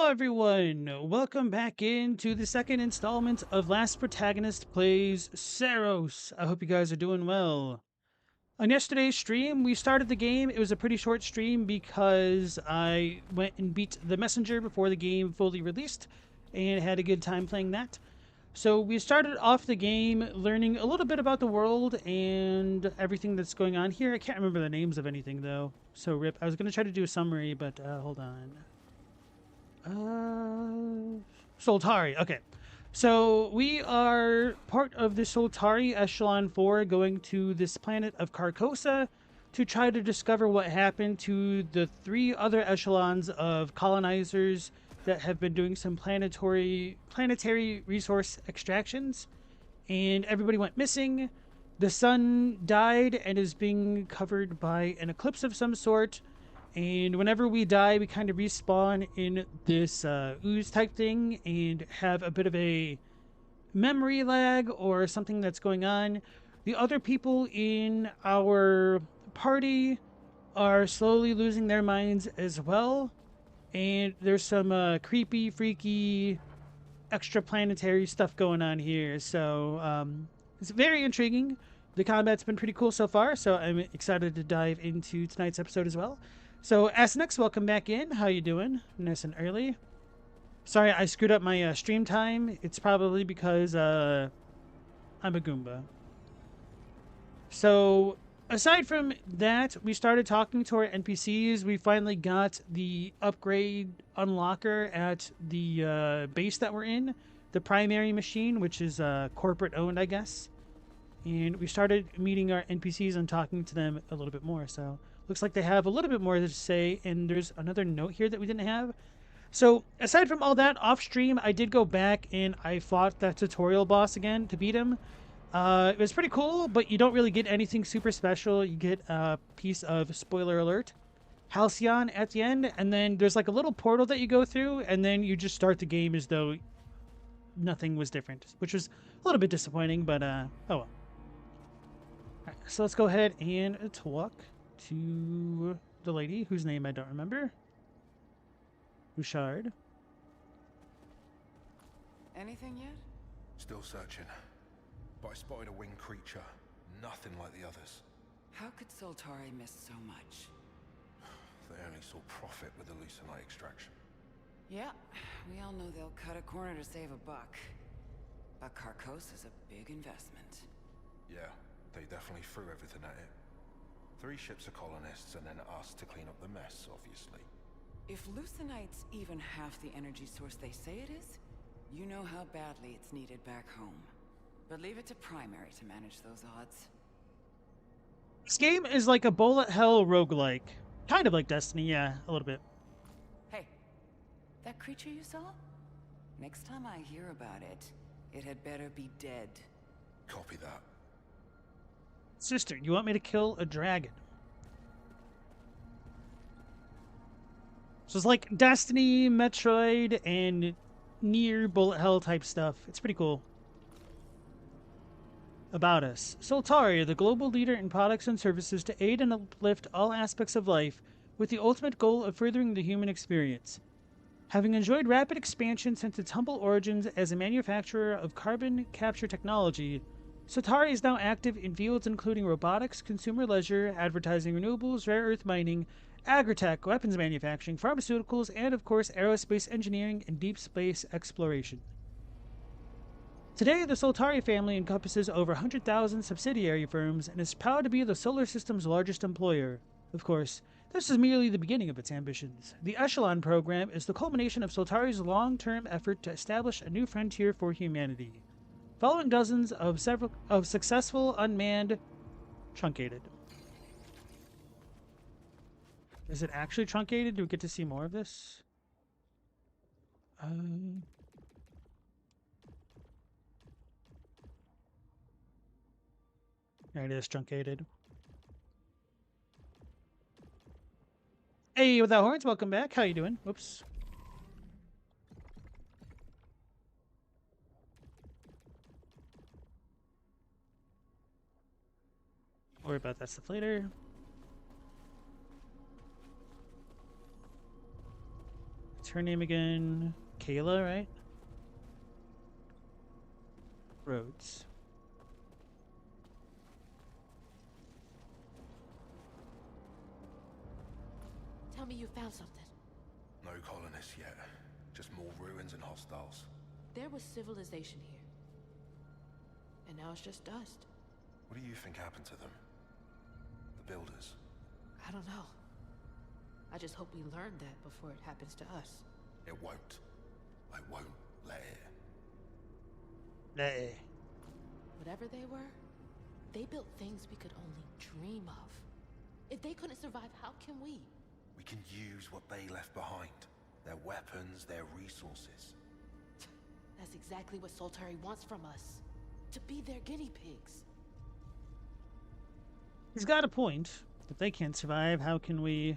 Hello everyone! Welcome back into the second installment of Last Protagonist Plays Saros. I hope you guys are doing well. On yesterday's stream, we started the game. It was a pretty short stream because I went and beat the messenger before the game fully released and had a good time playing that. So we started off the game learning a little bit about the world and everything that's going on here. I can't remember the names of anything though, so rip. I was going to try to do a summary, but hold on. Soltari. Okay. So we are part of the Soltari Echelon 4 going to this planet of Carcosa to try to discover what happened to the three other echelons of colonizers that have been doing some planetary resource extractions. And everybody went missing. The sun died and is being covered by an eclipse of some sort. And whenever we die, we kind of respawn in this ooze type thing and have a bit of a memory lag or something that's going on. The other people in our party are slowly losing their minds as well. And there's some creepy, freaky, extraplanetary stuff going on here. So it's very intriguing. The combat's been pretty cool so far, so I'm excited to dive into tonight's episode as well. So, Asnex, welcome back in. How you doing? Nice and early. Sorry, I screwed up my stream time. It's probably because I'm a Goomba. So, aside from that, we started talking to our NPCs. We finally got the upgrade unlocker at the base that we're in, the primary machine, which is corporate owned, I guess. And we started meeting our NPCs and talking to them a little bit more. So, looks like they have a little bit more to say, and there's another note here that we didn't have. So, aside from all that, off stream, I did go back and I fought that tutorial boss again to beat him. It was pretty cool, but you don't really get anything super special. You get a piece of, spoiler alert, Halcyon at the end, and then there's like a little portal that you go through, and then you just start the game as though nothing was different, which was a little bit disappointing, but oh well. All right, so let's go ahead and talk to the lady whose name I don't remember. Bouchard. Anything yet? Still searching. But I spotted a winged creature. Nothing like the others. How could Soltari miss so much? They only saw profit with the Lucenite extraction. Yeah, we all know they'll cut a corner to save a buck. But Carcos is a big investment. Yeah, they definitely threw everything at it. 3 ships of colonists and then us to clean up the mess, obviously. If Lucenite's even half the energy source they say it is, you know how badly it's needed back home. But leave it to Primary to manage those odds. This game is like a bullet hell roguelike. Kind of like Destiny, yeah, a little bit. Hey, that creature you saw? Next time I hear about it, it had better be dead. Copy that. Sister, you want me to kill a dragon? So it's like Destiny, Metroid, and near bullet hell type stuff. It's pretty cool. About us. Soltari, the global leader in products and services to aid and uplift all aspects of life, with the ultimate goal of furthering the human experience. Having enjoyed rapid expansion since its humble origins as a manufacturer of carbon capture technology, Soltari is now active in fields including robotics, consumer leisure, advertising, renewables, rare earth mining, agritech, weapons manufacturing, pharmaceuticals, and of course aerospace engineering and deep space exploration. Today, the Soltari family encompasses over 100,000 subsidiary firms and is proud to be the solar system's largest employer. Of course, this is merely the beginning of its ambitions. The Echelon program is the culmination of Soltari's long-term effort to establish a new frontier for humanity. Following dozens of successful unmanned truncated. Is it actually truncated? Do we get to see more of this? There it is, truncated. Hey, without horns, welcome back. How you doing? Whoops. Worry about that stuff later. What's her name again? Kayla, right? Rhodes. Tell me you found something. No colonists yet. Just more ruins and hostiles. There was civilization here. And now it's just dust. What do you think happened to them? The builders? I don't know. I just hope we learn that before it happens to us. It won't. I won't let it. Nay. Whatever they were, they built things we could only dream of. If they couldn't survive, how can we? We can use what they left behind. Their weapons, their resources. That's exactly what Soltari wants from us. To be their guinea pigs. He's got a point. If they can't survive, how can we?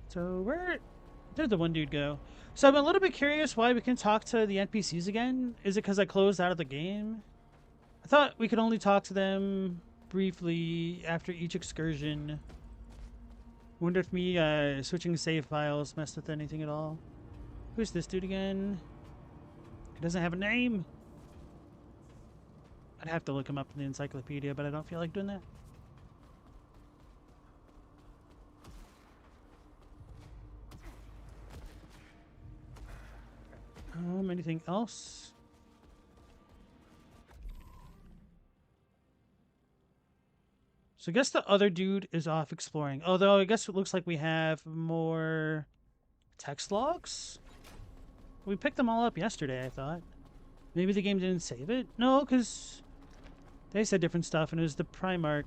So where did the one dude go? So I'm a little bit curious why we can talk to the NPCs again. Is it because I closed out of the game? I thought we could only talk to them briefly after each excursion. Wonder if me switching save files messed with anything at all. Who's this dude again? He doesn't have a name. I'd have to look him up in the encyclopedia, but I don't feel like doing that. Anything else? So I guess the other dude is off exploring. Although I guess it looks like we have more text logs. We picked them all up yesterday, I thought. Maybe the game didn't save it? No, because they said different stuff and it was the primary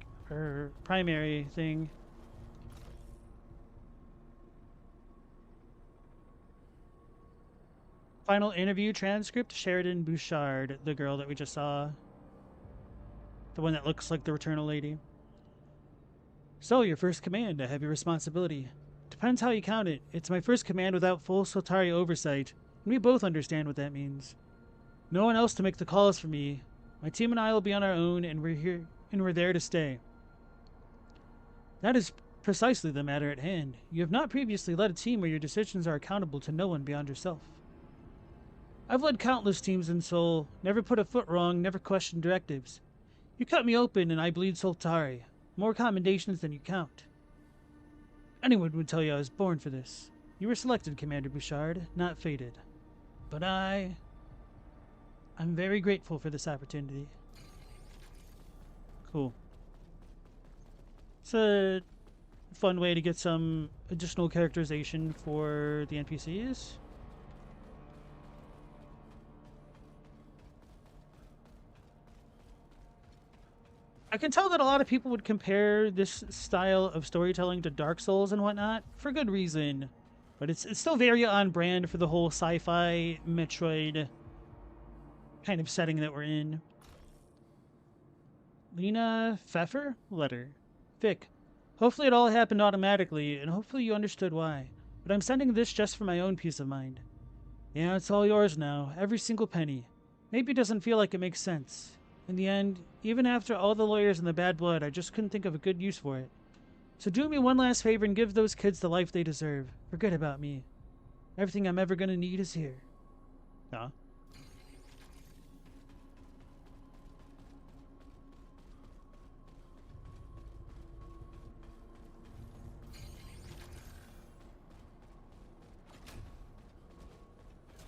thing. Final interview transcript, Sheridan Bouchard, the girl that we just saw. The one that looks like the Returnal lady. So, your first command, a heavy responsibility. Depends how you count it. It's my first command without full Soltari oversight, and we both understand what that means. No one else to make the calls for me. My team and I will be on our own, and we're there to stay. That is precisely the matter at hand. You have not previously led a team where your decisions are accountable to no one beyond yourself. I've led countless teams in Sol, never put a foot wrong, never questioned directives. You cut me open and I bleed Soltari. More commendations than you count. Anyone would tell you I was born for this. You were selected, Commander Bouchard, not fated. But I'm very grateful for this opportunity. Cool. It's a fun way to get some additional characterization for the NPCs. I can tell that a lot of people would compare this style of storytelling to Dark Souls and whatnot, for good reason. But it's still very on brand for the whole sci-fi Metroid kind of setting that we're in. Lena Pfeffer? Letter. Vic, hopefully it all happened automatically, and hopefully you understood why. But I'm sending this just for my own peace of mind. Yeah, it's all yours now, every single penny. Maybe it doesn't feel like it makes sense. In the end, even after all the lawyers and the bad blood, I just couldn't think of a good use for it. So do me one last favor and give those kids the life they deserve. Forget about me. Everything I'm ever gonna need is here. Huh?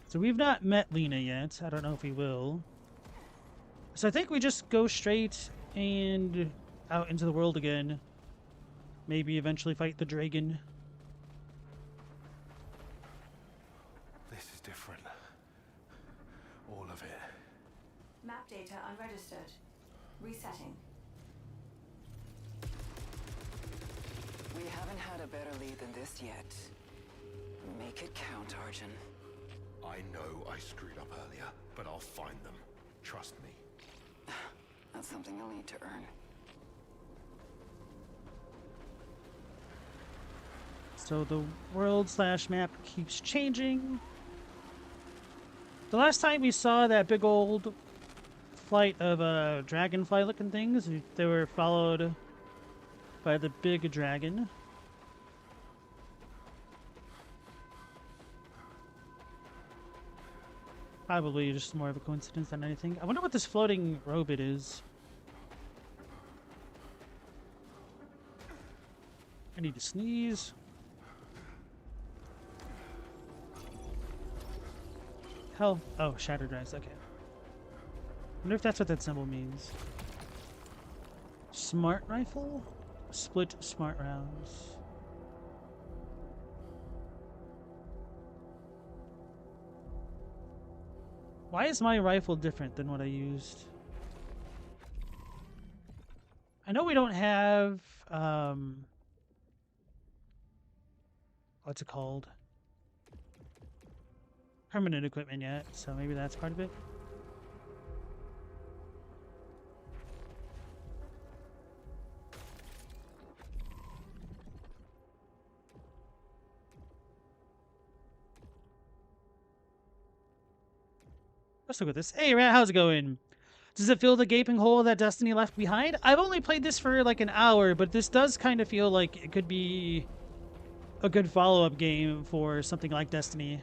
So we've not met Lena yet. I don't know if we will. So I think we just go straight and out into the world again. Maybe eventually fight the dragon. This is different. All of it. Map data unregistered. Resetting. We haven't had a better lead than this yet. Make it count, Arjun. I know I screwed up earlier, but I'll find them. Trust me. That's something you'll need to earn. So the world/map keeps changing. The last time we saw that big old flight of dragonfly looking things, they were followed by the big dragon. Probably just more of a coincidence than anything. I wonder what this floating robot is. I need to sneeze. Hell. Oh, shattered eyes. Okay. Wonder if that's what that symbol means. Smart rifle? Split smart rounds. Why is my rifle different than what I used? I know we don't have, what's it called? Permanent equipment yet, so maybe that's part of it. Let's look at this. Hey, Rat, how's it going? Does it fill the gaping hole that Destiny left behind? I've only played this for like an hour, but this does kind of feel like it could be a good follow-up game for something like Destiny.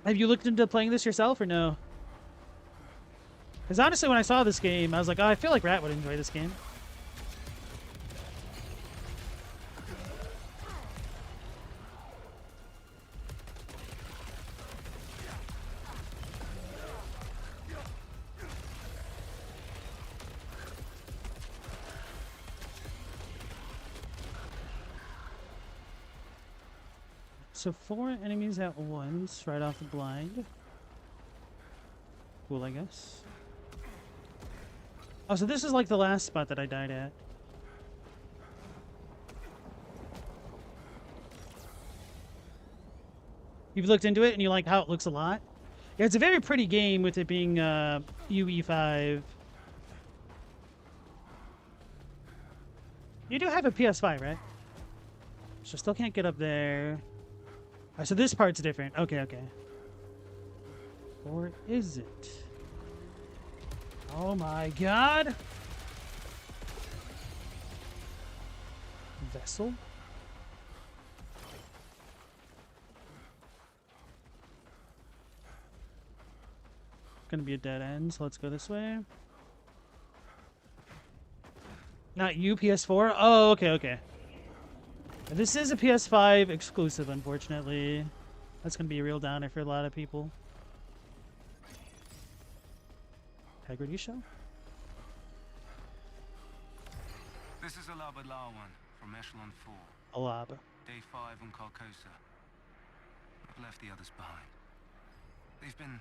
Have you looked into playing this yourself or no? Because honestly, when I saw this game, I was like, oh, I feel like Rat would enjoy this game. So 4 enemies at once, right off the blind. Cool, I guess. Oh, so this is like the last spot that I died at. You've looked into it and you like how it looks a lot? Yeah, it's a very pretty game with it being UE5. You do have a PS5, right? So still can't get up there. Alright, so this part's different. Okay, okay. Or is it? Oh my god! Vessel? Gonna be a dead end, so let's go this way. Not you, PS4? Oh, okay, okay. This is a PS5 exclusive, unfortunately. That's gonna be a real downer for a lot of people. Integrity show? This is Alab Lawan from Echelon 4. Alab. Day 5 on Carcosa. I've left the others behind. They've been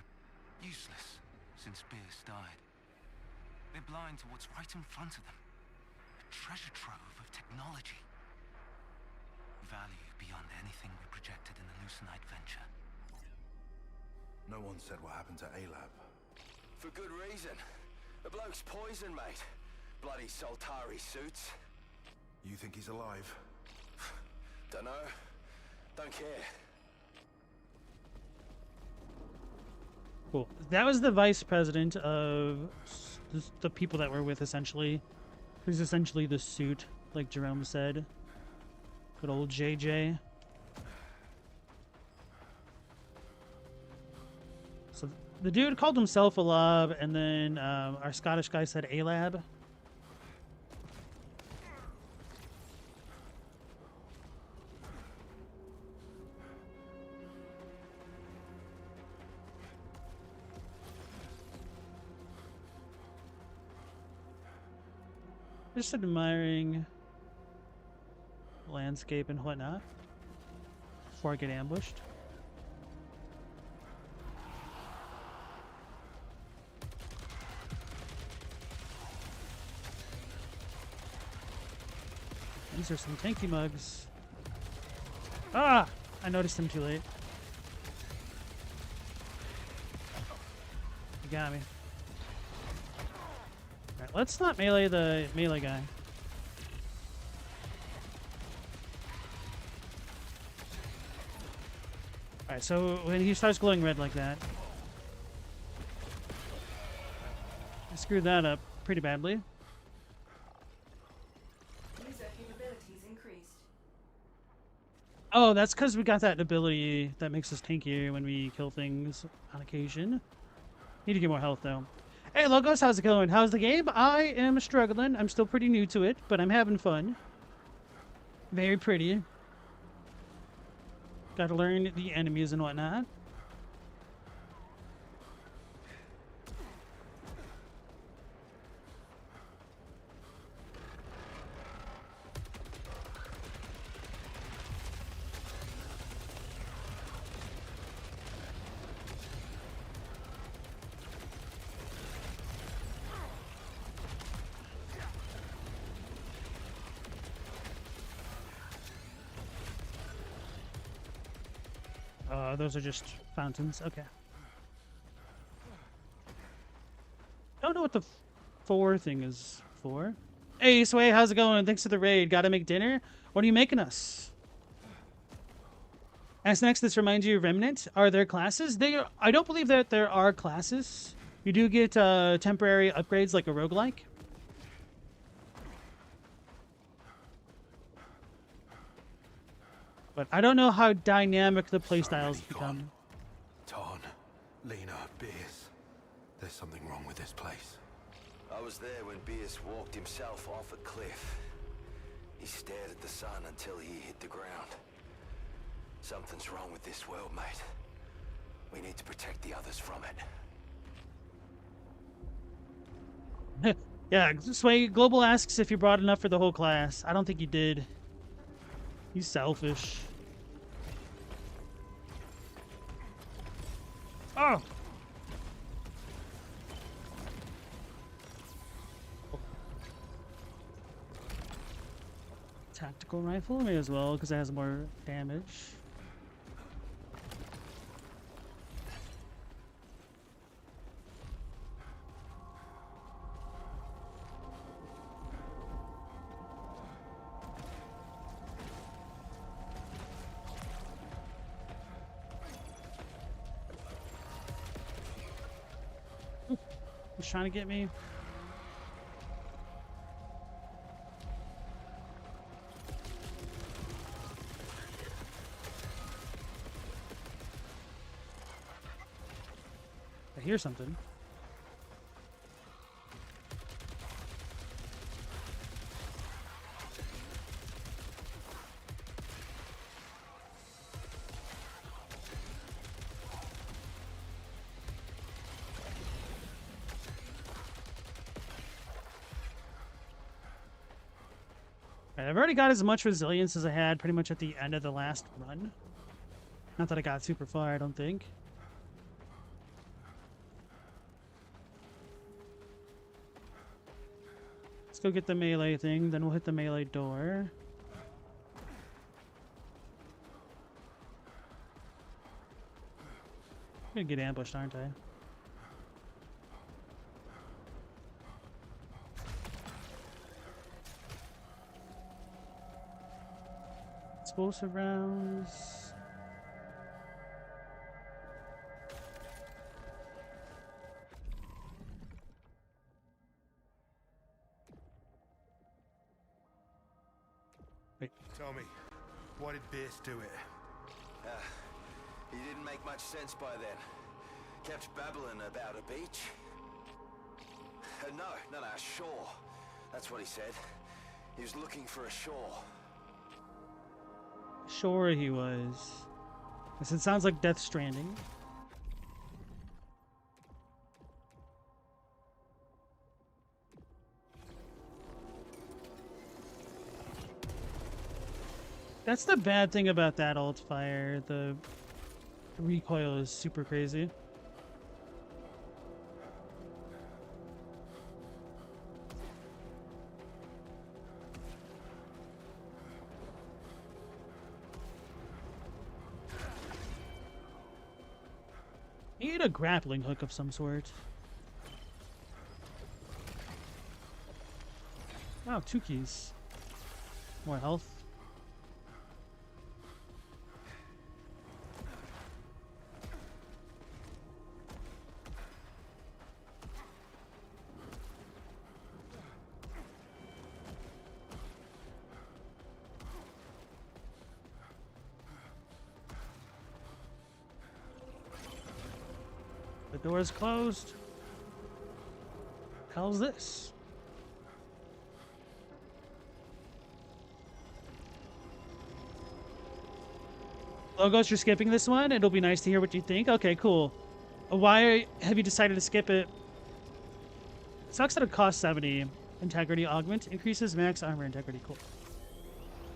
useless since Beerus died. They're blind to what's right in front of them. A treasure trove of technology. Value beyond anything we projected in the Lucenite venture. No one said what happened to Alab. For good reason. The bloke's poison, mate. Bloody Soltari suits. You think he's alive? Dunno. Don't care. Cool. That was the vice president of the people that we're with, essentially. Who's essentially the suit, like Jerome said. Good old JJ. So the dude called himself Alab, and then our Scottish guy said Alab. Just admiring landscape and whatnot before I get ambushed. These are some tanky mugs. Ah! I noticed him too late. You got me. Alright, let's not melee the melee guy. Alright, so when he starts glowing red like that, I screwed that up pretty badly. Oh, that's because we got that ability that makes us tankier when we kill things on occasion. Need to get more health, though. Hey, Logos, how's it going? How's the game? I am struggling. I'm still pretty new to it, but I'm having fun. Very pretty. Got to learn the enemies and whatnot. Those are just fountains. Okay. Don't know what the 4 thing is for. Hey, Sway, how's it going? Thanks for the raid. Gotta make dinner? What are you making us? As next, this reminds you of Remnant. Are there classes? I don't believe that there are classes. You do get temporary upgrades like a roguelike. But I don't know how dynamic the playstyles become. Tarn, Lena, Beers. There's something wrong with this place. I was there when Beers walked himself off a cliff. He stared at the sun until he hit the ground. Something's wrong with this world, mate. We need to protect the others from it. Yeah, Sway Global asks if you brought enough for the whole class. I don't think you did. He's selfish. Oh! Tactical rifle? May as well, because it has more damage. He's trying to get me. I hear something. I've already got as much resilience as I had pretty much at the end of the last run. Not that I got super far, I don't think. Let's go get the melee thing, then we'll hit the melee door. I'm gonna get ambushed, aren't I? Explosive rounds. Wait. Tell me, why did Beers do it? He didn't make much sense by then. Kept babbling about a beach. No, a shore. That's what he said. He was looking for a shore. Sure he was. Yes, it sounds like Death Stranding. That's the bad thing about that alt fire. The recoil is super crazy. You need a grappling hook of some sort. Wow, 2 keys. More health. Door's closed. How's this? Logos, you're skipping this one? It'll be nice to hear what you think. Okay, cool. Why have you decided to skip it? Sucks that it costs 70. Integrity augment increases max armor integrity. Cool.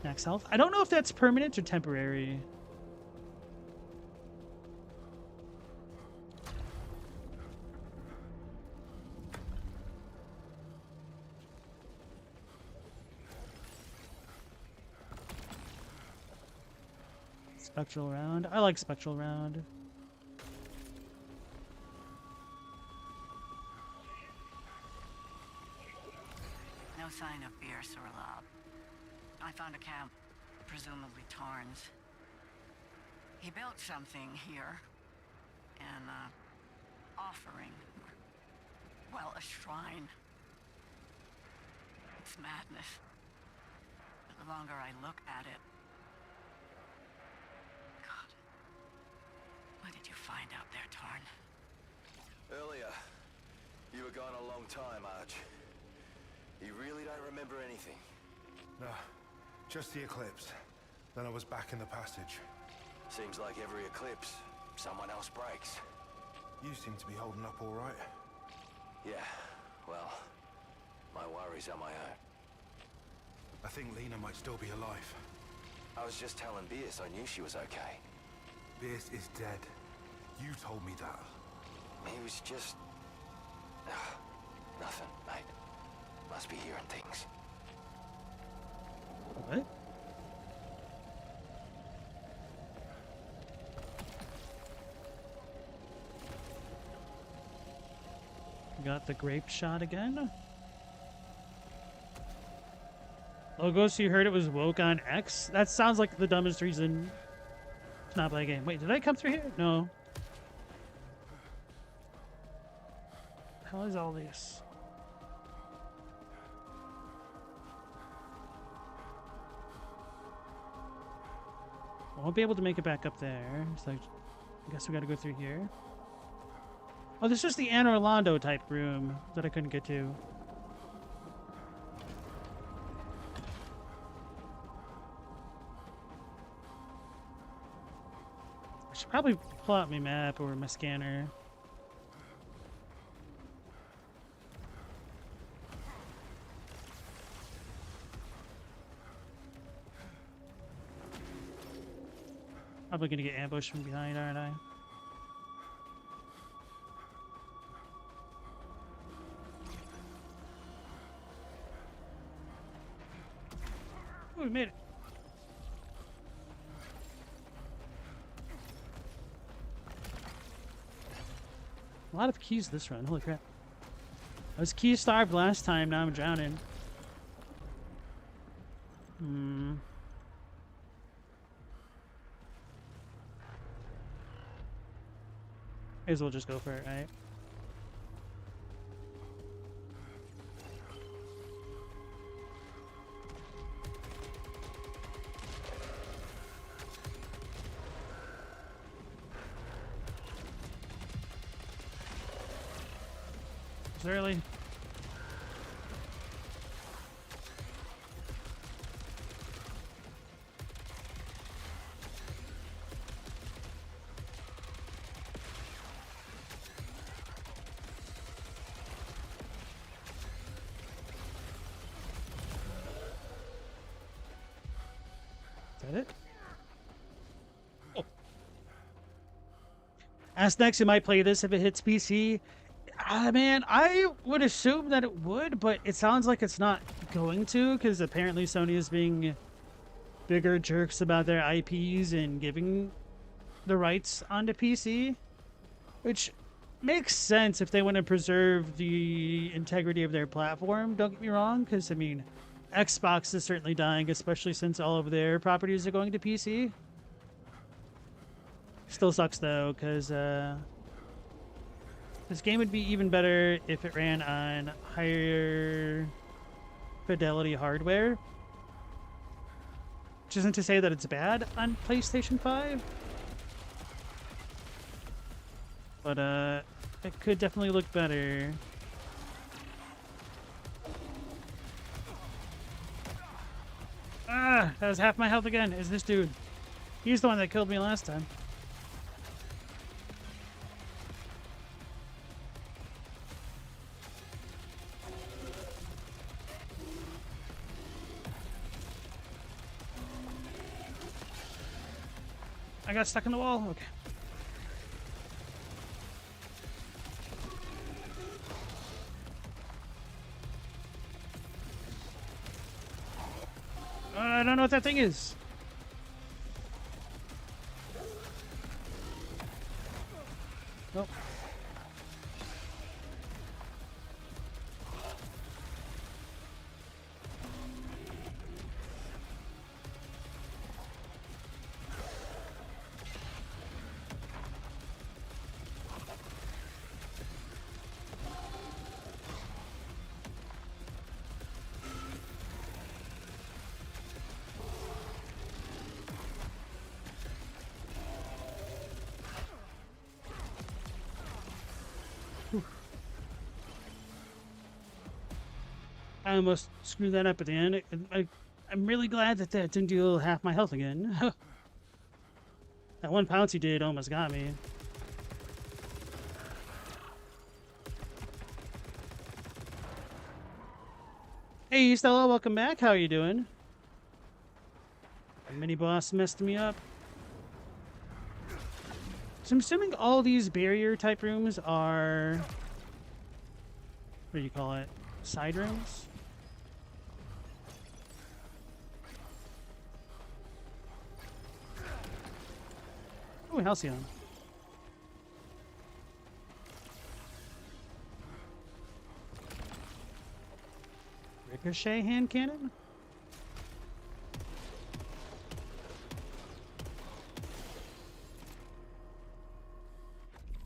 Max health. I don't know if that's permanent or temporary. Spectral round. I like spectral round. No sign of Bierce or Lab. I found a camp, presumably Tarn's. He built something here. An, offering. Well, a shrine. It's madness. The longer I look at it... God. What did you find out there, Tarn? Earlier, you were gone a long time, Arch. You really don't remember anything? No, just the Eclipse. Then I was back in the passage. Seems like every eclipse, someone else breaks. You seem to be holding up all right. Yeah, well, my worries are my own. I think Lena might still be alive. I was just telling Bierce I knew she was okay. Bierce is dead. You told me that. He was just... nothing, mate. Must be hearing things. What? Got the grape shot again. Logos, you heard it was woke on X? That sounds like the dumbest reason to not play a game. Wait, did I come through here? No. How is all this? I won't be able to make it back up there. So I guess we gotta go through here. Oh, this is the Anne Orlando type room that I couldn't get to. I should probably pull out my map or my scanner. Probably gonna get ambushed from behind, aren't I? Oh, we made it. A lot of keys this run. Holy crap. I was key starved last time, now I'm drowning. May as well just go for it, right? It's early. Is that it? Oh. Ask next, you might play this if it hits PC. Man, I would assume that it would, but it sounds like it's not going to, because apparently Sony is being bigger jerks about their IPs and giving the rights onto PC, which makes sense if they want to preserve the integrity of their platform, don't get me wrong, because, I mean, Xbox is certainly dying, especially since all of their properties are going to PC. Still sucks, though, because, this game would be even better if it ran on higher fidelity hardware. Which isn't to say that it's bad on PlayStation 5. But, It could definitely look better. Ah, that was half my health again. Is this dude? He's the one that killed me last time. I got stuck in the wall? Okay. I don't know what that thing is. Nope. I almost screwed that up at the end. I'm really glad that that didn't deal half my health again. That one pounce he did almost got me. Hey Stella, welcome back. How are you doing? The mini boss messed me up. So I'm assuming all these barrier type rooms are, what do you call it? Side rooms? Oh, Halcyon. Ricochet hand cannon?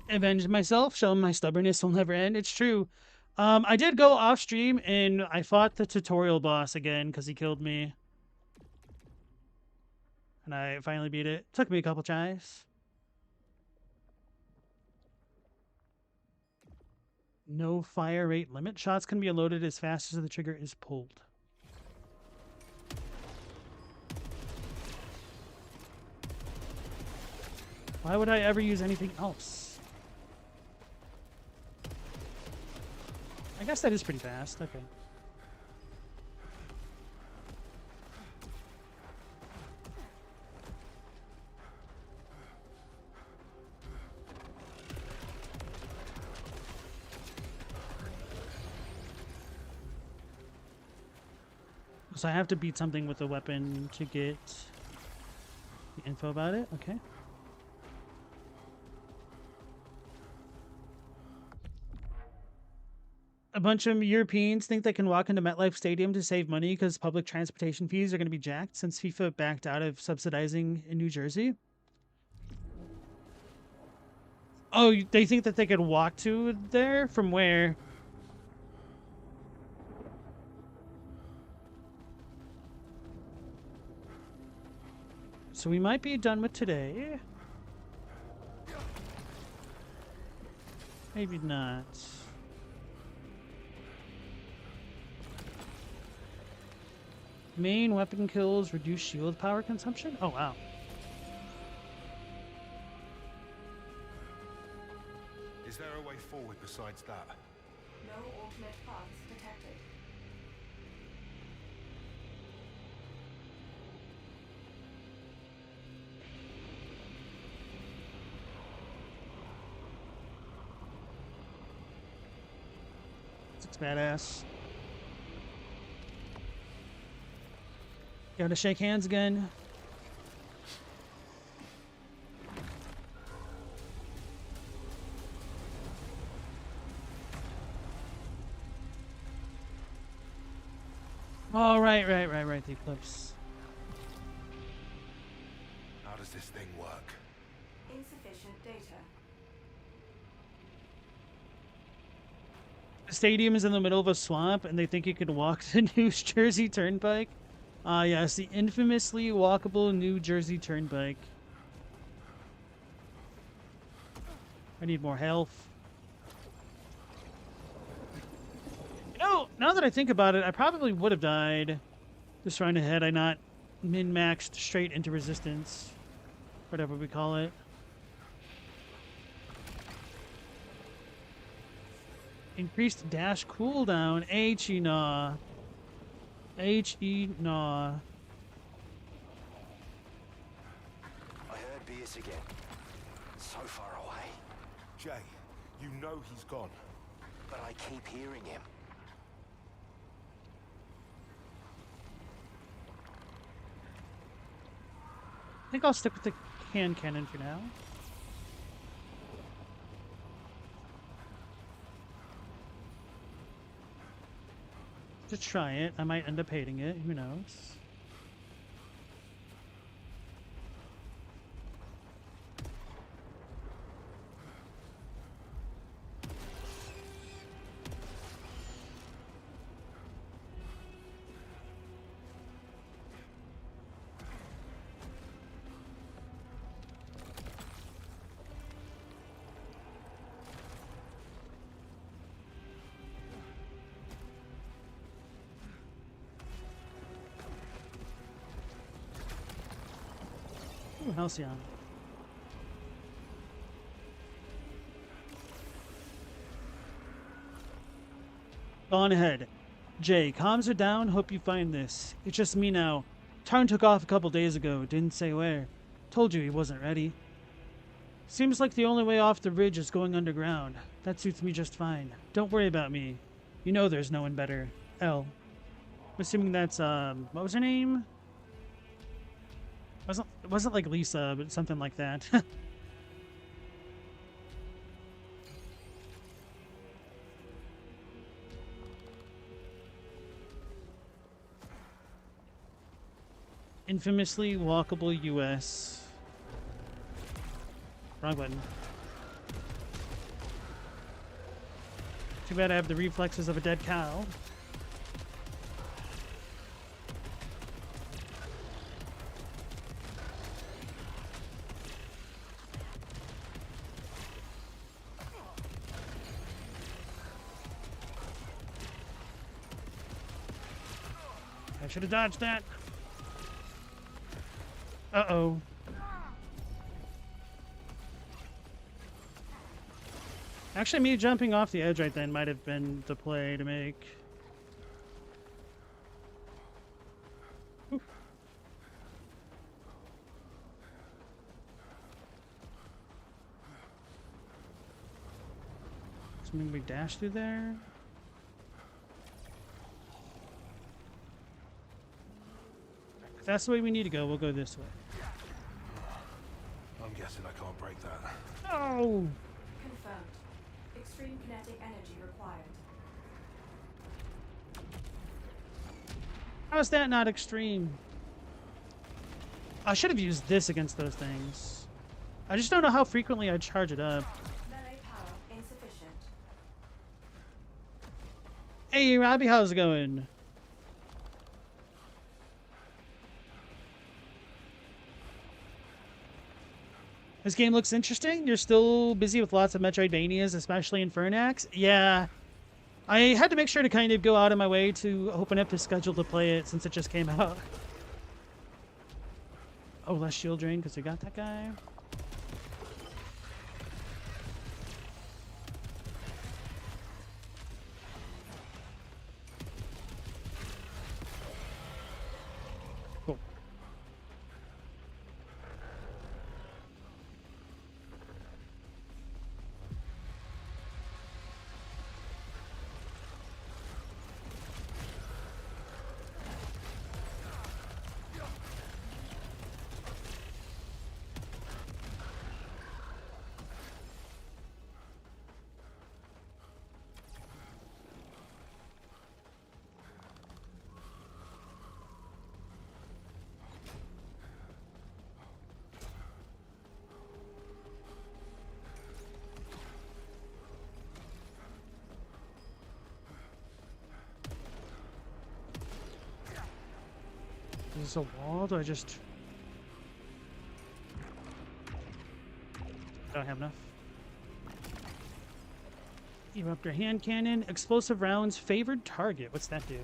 Avenged myself, show my stubbornness will never end. It's true. I did go off stream and I fought the tutorial boss again because he killed me. And I finally beat it. Took me a couple tries. No fire rate limit. Shots can be unloaded as fast as the trigger is pulled. Why would I ever use anything else? I guess that is pretty fast. Okay. So I have to beat something with a weapon to get the info about it? Okay. A bunch of Europeans think they can walk into MetLife Stadium to save money because public transportation fees are going to be jacked since FIFA backed out of subsidizing in New Jersey. Oh, they think that they could walk to there? From where? So we might be done with today. Maybe not. Main weapon kills reduce shield power consumption? Oh, wow. Is there a way forward besides that? No alternate paths detected. It's badass. Gotta shake hands again. Oh, right, the Eclipse. How does this thing work? Insufficient data. The stadium is in the middle of a swamp, and they think you can walk the New Jersey Turnpike. Yes, the infamously walkable New Jersey Turnpike. I need more health. Now that I think about it, I probably would have died this round had I not min-maxed straight into resistance. Whatever we call it. Increased dash cooldown. H-E nah. H-E nah. I heard Beers again. So far away. Jay, you know he's gone. But I keep hearing him. I think I'll stick with the hand cannon for now. To try it. I might end up hating it. Who knows? Ooh, Halcyon. On ahead. Jay, comms are down. Hope you find this. It's just me now. Tarn took off a couple days ago. Didn't say where. Told you he wasn't ready. Seems like the only way off the ridge is going underground. That suits me just fine. Don't worry about me. You know there's no one better. L. I'm assuming that's, what was her name? It wasn't like Lisa, but something like that. Infamously walkable US. Wrong button. Too bad I have the reflexes of a dead cow. I should have dodged that. Uh-oh. Actually, me jumping off the edge right then might have been the play to make. Oof. So maybe we dash through there? If that's the way we need to go, we'll go this way. I'm guessing I can't break that. Oh! Confirmed. Extreme kinetic energy required. How is that not extreme? I should have used this against those things. I just don't know how frequently I charge it up. Melee power insufficient. Hey, Robbie, how's it going? This game looks interesting. You're still busy with lots of Metroidvanias, especially in Fernax. Yeah. I had to make sure to kind of go out of my way to open up the schedule to play it since it just came out. Oh, less shield drain because we got that guy. Cool. Is this a wall? Do I just... I don't have enough. Eruptor hand cannon. Explosive rounds. Favored target. What's that do?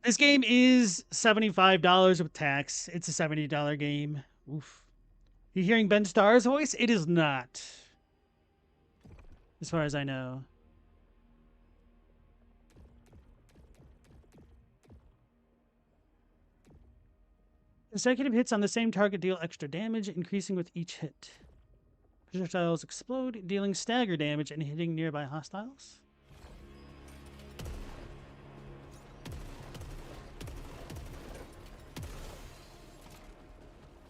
This game is $75 with tax. It's a $70 game. Oof. You hearing Ben Starr's voice? It is not. As far as I know. Consecutive hits on the same target deal extra damage, increasing with each hit. Projectiles explode, dealing stagger damage and hitting nearby hostiles.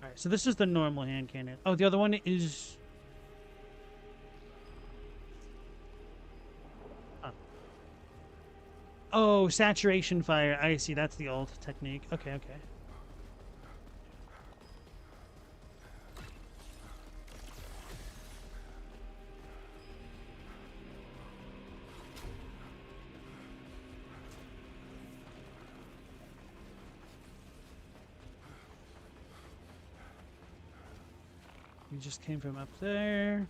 Alright, so this is the normal hand cannon. Oh, the other one is... Oh, saturation fire. I see, that's the old technique. Okay, okay. We just came from up there.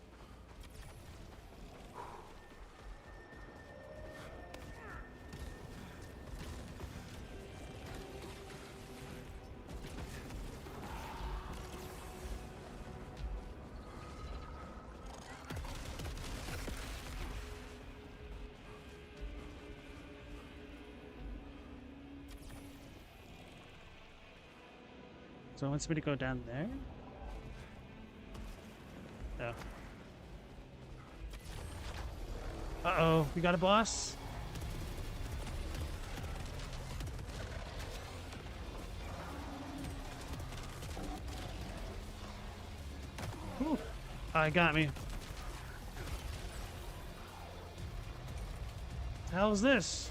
So it wants me to go down there? No. Uh-oh, we got a boss? Ooh. Oh, it got me. What the hell is this?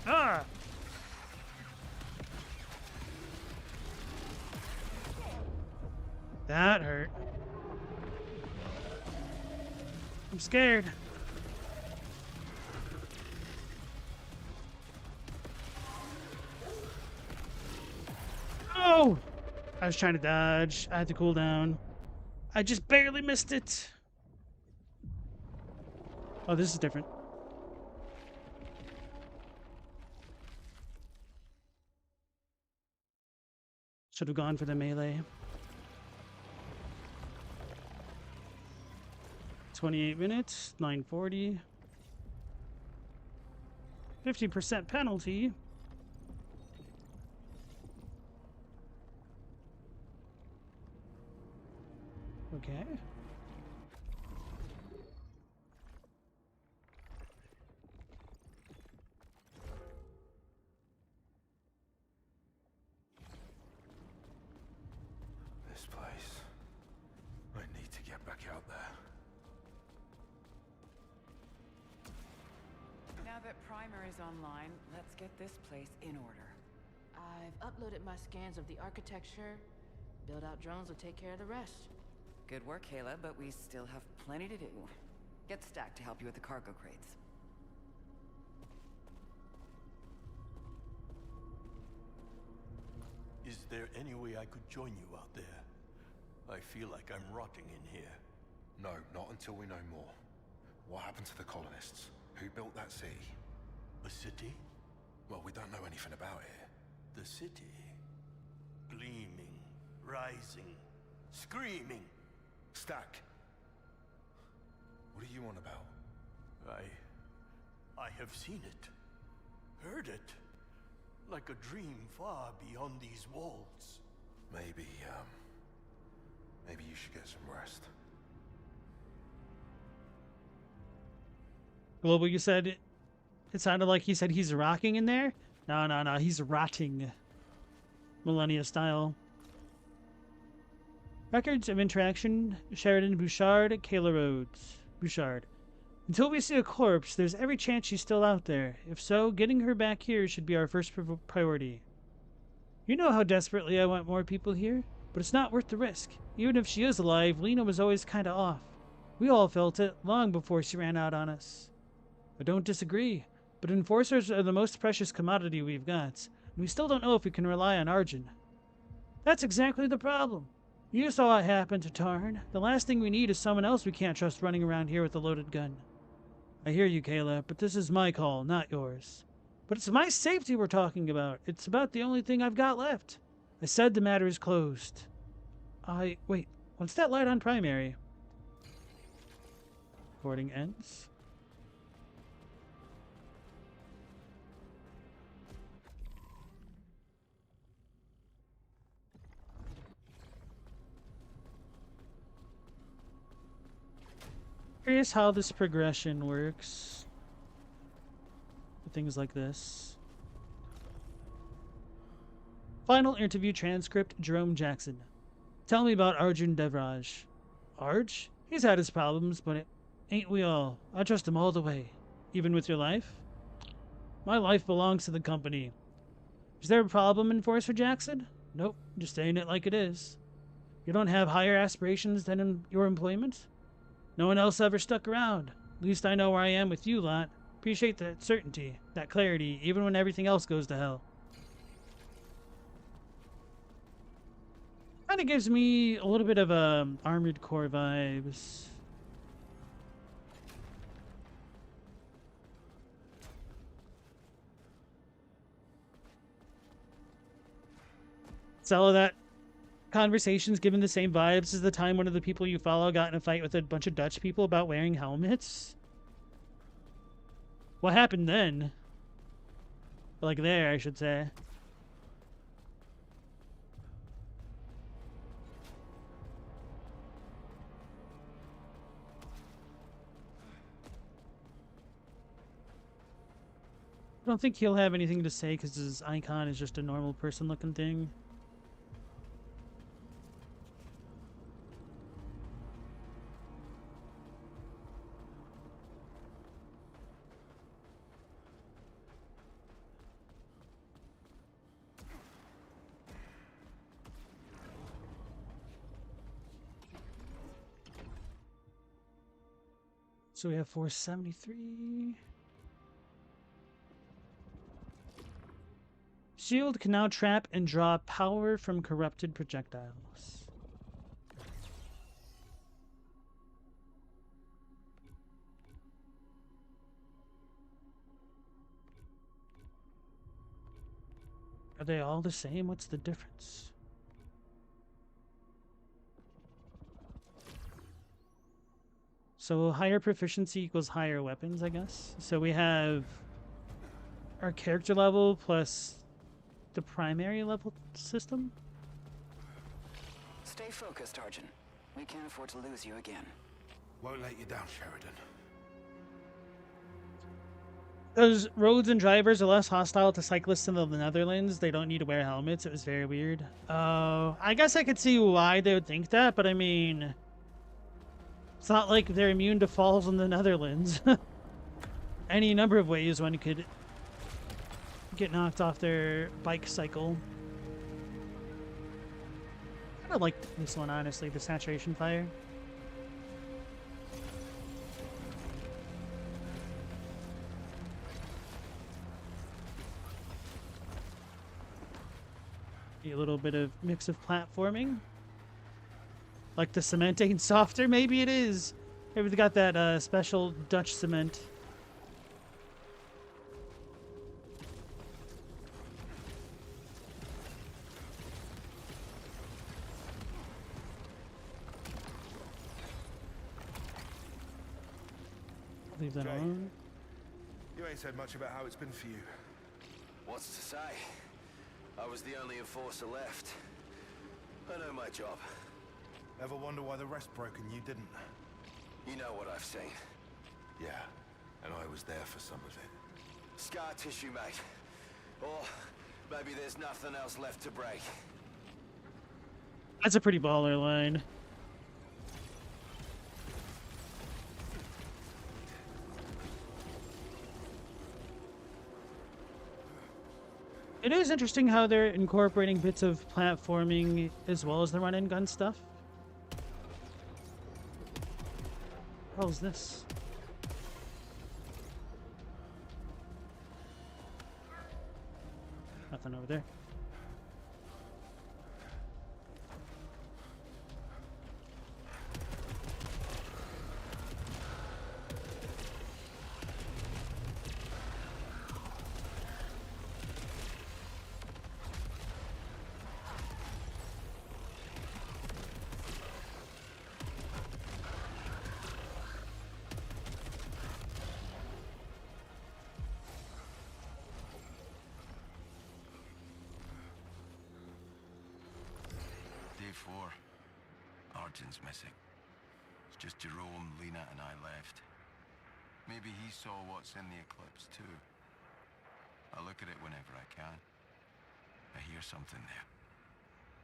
Ah! That hurt. I'm scared. Oh! I was trying to dodge. I had to cool down. I just barely missed it. Oh, this is different. Should have gone for the melee. 28 minutes, 9:40. 50% penalty. Okay. This place. I need to get back out there. Now that Primer is online, let's get this place in order. I've uploaded my scans of the architecture. Build-out drones will take care of the rest. Good work, Kayla, but we still have plenty to do. Get Stack to help you with the cargo crates. Is there any way I could join you out there? I feel like I'm rotting in here. No, not until we know more. What happened to the colonists? Who built that city? A city? Well, we don't know anything about it. The city. Gleaming, rising, screaming. Stack! What are you on about? I have seen it. Heard it. Like a dream far beyond these walls. Maybe you should get some rest. Global, you said it sounded like he said he's rocking in there. No, he's rotting. Millennia style. Records of interaction: Sheridan Bouchard, Kayla Rhodes. Bouchard. Until we see a corpse, there's every chance she's still out there. If so, getting her back here should be our first priority. You know how desperately I want more people here. but it's not worth the risk. Even if she is alive, Lena was always kind of off. We all felt it long before she ran out on us. I don't disagree, but enforcers are the most precious commodity we've got, and we still don't know if we can rely on Arjun. That's exactly the problem. You saw what happened to Tarn. The last thing we need is someone else we can't trust running around here with a loaded gun. I hear you, Kayla, but this is my call, not yours. But it's my safety we're talking about. It's about the only thing I've got left. I said the matter is closed. Wait, what's that light on primary? Recording ends. Curious how this progression works. Things like this. Final interview transcript, Jerome Jackson. Tell me about Arjun Devraj. Arj? He's had his problems, but ain't we all? I trust him all the way. Even with your life? My life belongs to the company. Is there a problem, Enforcer Jackson? Nope, just saying it like it is. You don't have higher aspirations than in your employment? No one else ever stuck around. At least I know where I am with you lot. Appreciate that certainty, that clarity, even when everything else goes to hell. Kind of gives me a little bit of Armored Core vibes. So all of that conversation's given the same vibes as the time one of the people you follow got in a fight with a bunch of Dutch people about wearing helmets. What happened then? Like there, I should say. I don't think he'll have anything to say because his icon is just a normal person-looking thing. So we have 473. Shield can now trap and draw power from corrupted projectiles. Are they all the same? What's the difference? So higher proficiency equals higher weapons, I guess. So we have our character level plus the primary level system. Stay focused, Arjun. We can't afford to lose you again. Won't let you down, Sheridan. Those roads and drivers are less hostile to cyclists in the Netherlands. They don't need to wear helmets. It was very weird. I guess I could see why they would think that, but I mean, it's not like they're immune to falls in the Netherlands. Any number of ways one could get knocked off their bike cycle. I kind of like this one, honestly, the saturation fire. A little bit of mix of platforming. Like the cement ain't softer? Maybe it is. Maybe they got that special Dutch cement. Leave that Jay, alone. You ain't said much about how it's been for you. What's to say? I was the only enforcer left. I know my job. Ever wonder why the rest broke and you didn't? You know what I've seen. Yeah, and I was there for some of it. Scar tissue, mate. Or maybe there's nothing else left to break. That's a pretty baller line. It is interesting how they're incorporating bits of platforming as well as the run and gun stuff. What the hell is this? Nothing over there. Day 4. Arjun's missing. It's just Jerome, Lena, and I left. Maybe he saw what's in the Eclipse, too. I look at it whenever I can. I hear something there.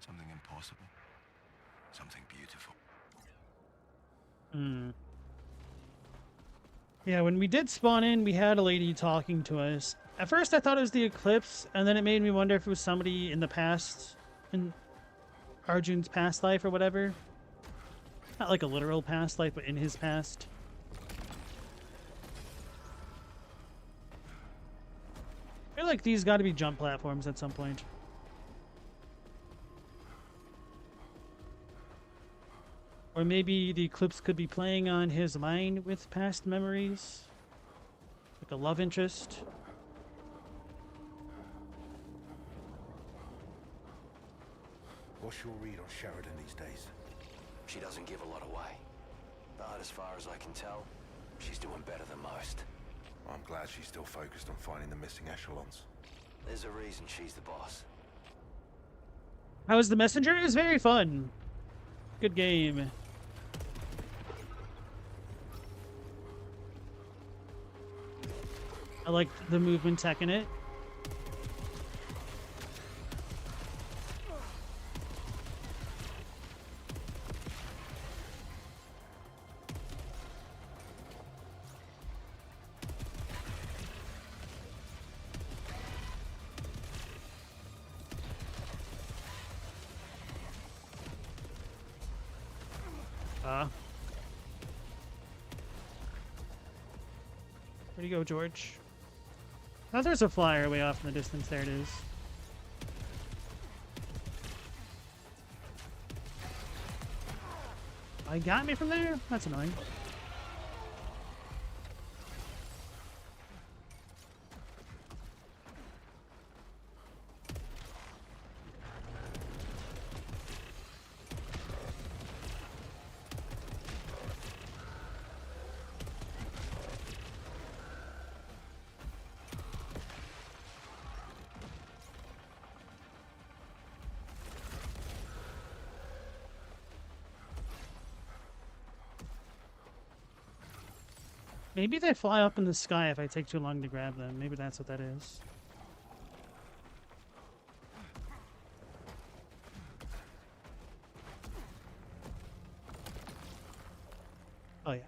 Something impossible. Something beautiful. Yeah, when we did spawn in, we had a lady talking to us. At first, I thought it was the Eclipse, and then it made me wonder if it was somebody in the past, in Arjun's past life or whatever. Not like a literal past life, but in his past. I feel like these got to be jump platforms at some point. Or maybe the Eclipse could be playing on his mind with past memories. Like a love interest. What's your read on Sheridan these days? She doesn't give a lot away. But as far as I can tell, she's doing better than most. I'm glad she's still focused on finding the missing echelons. There's a reason she's the boss. How was the messenger? It was very fun. Good game. I liked the movement tech in it. Where'd you go, George? Oh, there's a flyer way off in the distance. There it is. Oh, he got me from there? That's annoying. Maybe they fly up in the sky if I take too long to grab them. Maybe that's what that is. Oh, yeah.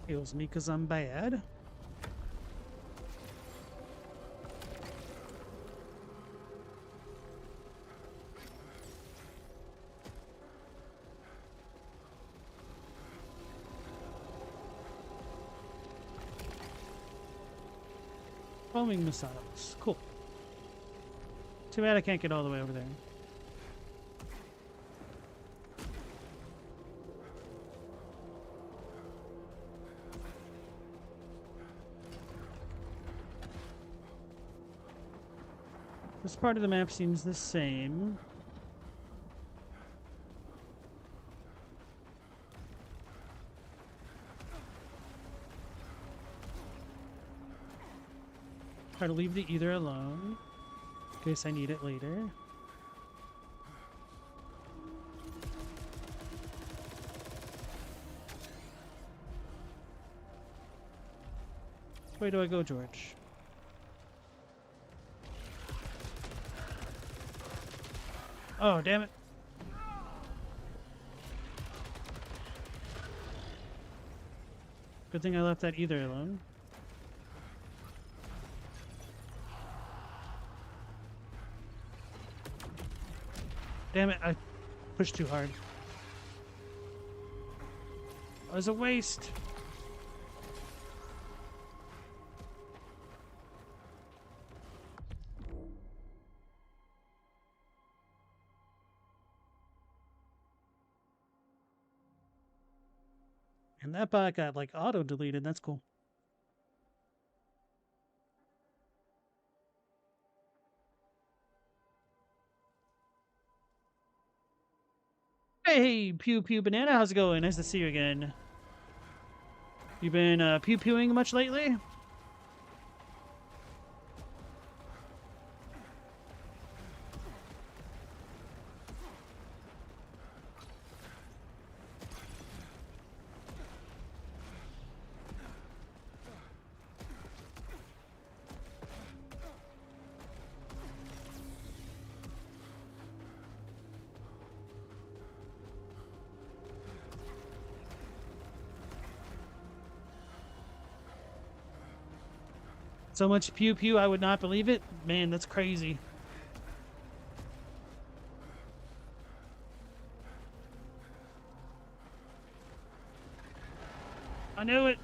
Heals me because I'm bad. Foaming missiles. Cool. Too bad I can't get all the way over there. This part of the map seems the same. Try to leave the ether alone, in case I need it later. Which way do I go, George? Oh, damn it. Good thing I left that ether alone. Damn it, I pushed too hard. It was a waste. And that bot got like auto-deleted, that's cool. Hey, Pew Pew Banana, how's it going? Nice to see you again. You been pew pewing much lately? So much pew pew, I would not believe it. Man, that's crazy. I knew it.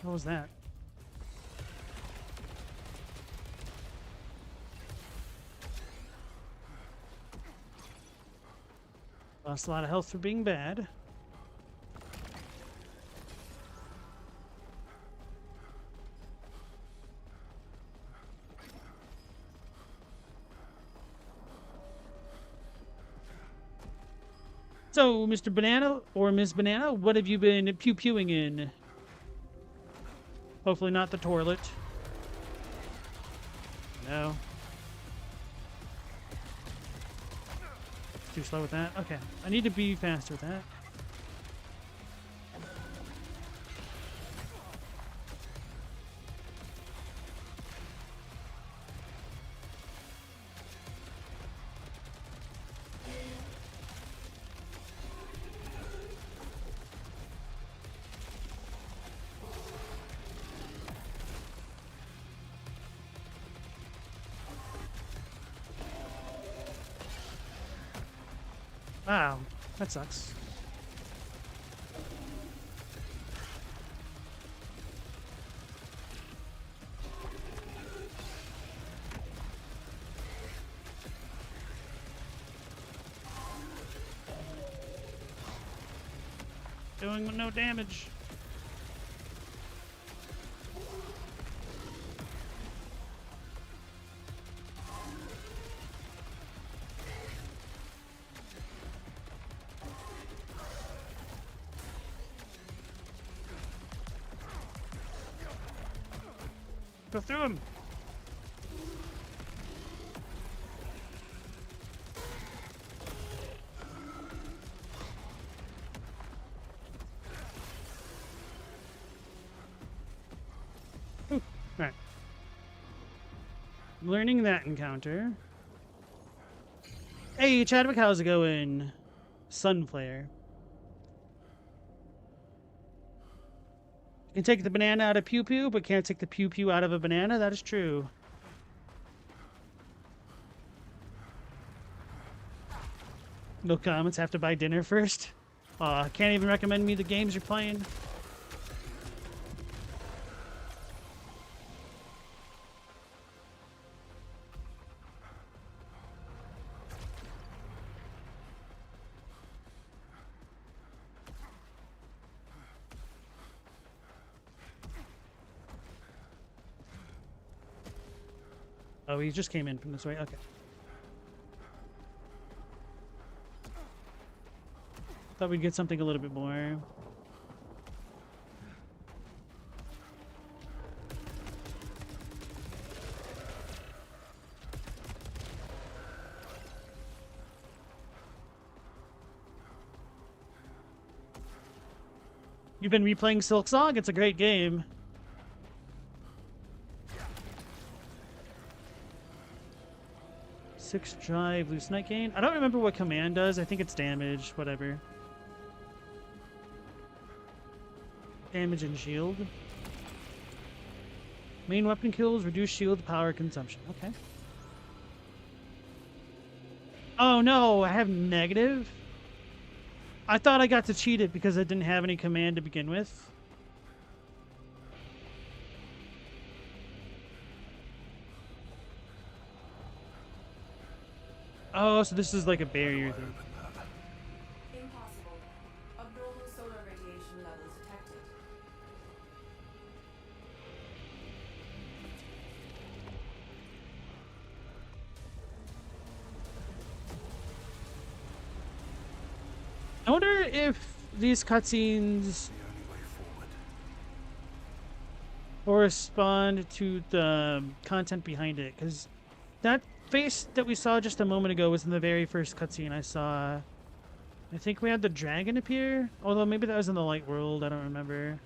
What was that? Lost a lot of health for being bad. So, Mr. Banana or Miss Banana, what have you been pew-pewing in? Hopefully not the toilet. No. Too slow with that? Okay. I need to be faster with that. Wow, that sucks. Doing no damage. Go through him. Learning that encounter. Hey, Chadwick, how's it going? Sunflare. You can take the banana out of Pew Pew, but can't take the Pew Pew out of a banana. That is true. No comments. Have to buy dinner first. Can't even recommend me the games you're playing. Oh, he just came in from this way. Okay. Thought we'd get something a little bit more. You've been replaying Silk Song? It's a great game. Six drive, loose night gain. I don't remember what command does. I think it's damage, whatever. Damage and shield. Main weapon kills, reduce shield power consumption. Okay. Oh no, I have negative? I thought I got to cheat it because I didn't have any command to begin with. Oh, so this is like a barrier thing. Impossible. Abnormal solar radiation levels detected. I wonder if these cutscenes correspond to the content behind it, because that face that we saw just a moment ago was in the very first cutscene I saw. I think we had the dragon appear, although maybe that was in the light world. I don't remember.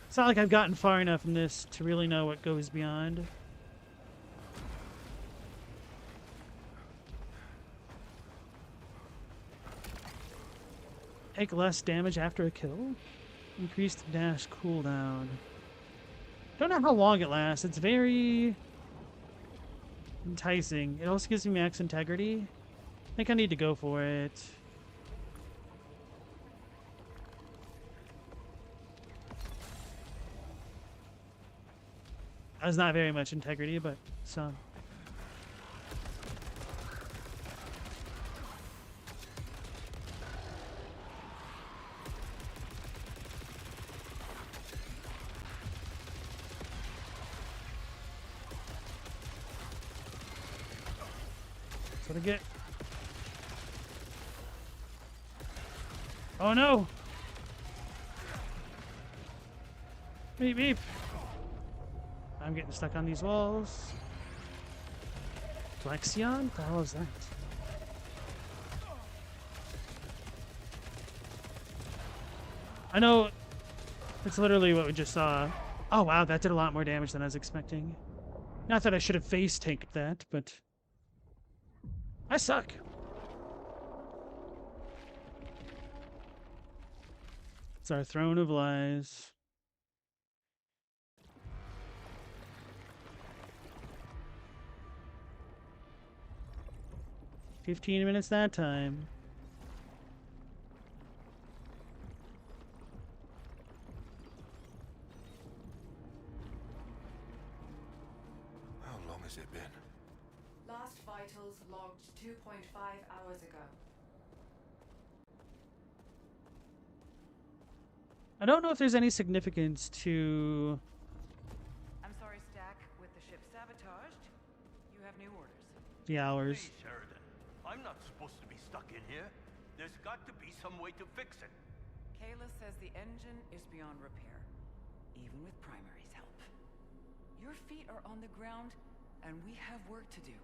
It's not like I've gotten far enough in this to really know what goes beyond. Take less damage after a kill. Increased dash cooldown. Don't know how long it lasts. It's very enticing. It also gives me max integrity. I think I need to go for it. That's not very much integrity, but some. That's what I get. Oh no! Beep beep. I'm getting stuck on these walls. Flexion? What the hell is that? I know it's literally what we just saw. Oh wow, that did a lot more damage than I was expecting. Not that I should have face tanked that, but I suck. It's our throne of lies. $15 minutes that time. How long has it been? Last vitals logged 2.5 hours ago. I don't know if there's any significance to... I'm sorry, Stack. With the ship sabotaged, you have new orders. the hours. Hey, Sheridan. I'm not supposed to be stuck in here. There's got to be some way to fix it. Kayla says the engine is beyond repair, even with Primary's help. Your feet are on the ground, and we have work to do.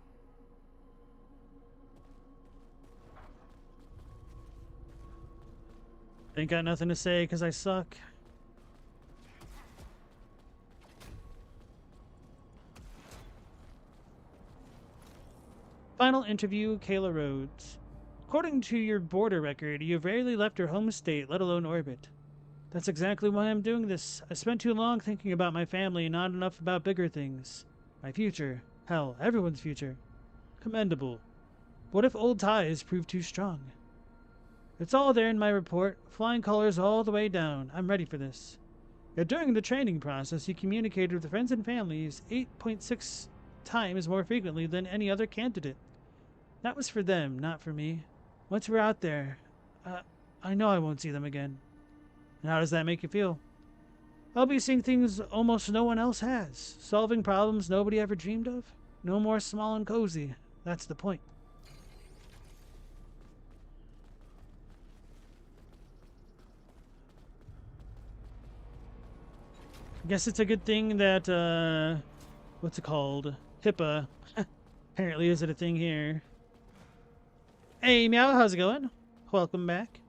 Ain't got nothing to say because I suck. Final interview, Kayla Rhodes. According to your border record, you have rarely left your home state, let alone orbit. That's exactly why I'm doing this. I spent too long thinking about my family and not enough about bigger things. My future. Hell, everyone's future. Commendable. What if old ties prove too strong? It's all there in my report. Flying colors all the way down. I'm ready for this. Yet during the training process, you communicated with friends and families 8.6 times more frequently than any other candidate. That was for them, not for me. Once we're out there, I know I won't see them again. And how does that make you feel? I'll be seeing things almost no one else has. Solving problems nobody ever dreamed of. No more small and cozy. That's the point. I guess it's a good thing that, what's it called? HIPAA. Apparently isn't a thing here. Hey, Meow, how's it going? Welcome back.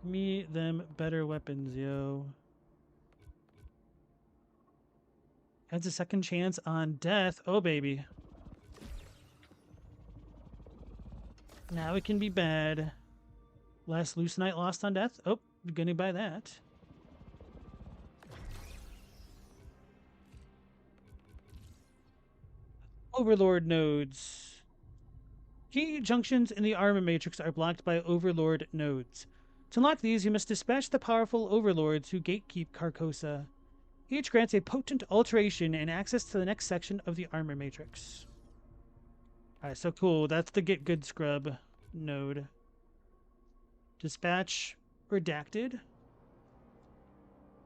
Me, them, better weapons, yo. Adds a second chance on death. Oh, baby. Now it can be bad. Last loose night lost on death. Oh, gonna buy that. Overlord nodes. Key junctions in the armor matrix are blocked by Overlord nodes. To unlock these, you must dispatch the powerful Overlords who gatekeep Carcosa. Each grants a potent alteration and access to the next section of the armor matrix. Alright, so cool. That's the Get Good Scrub node. Dispatch redacted.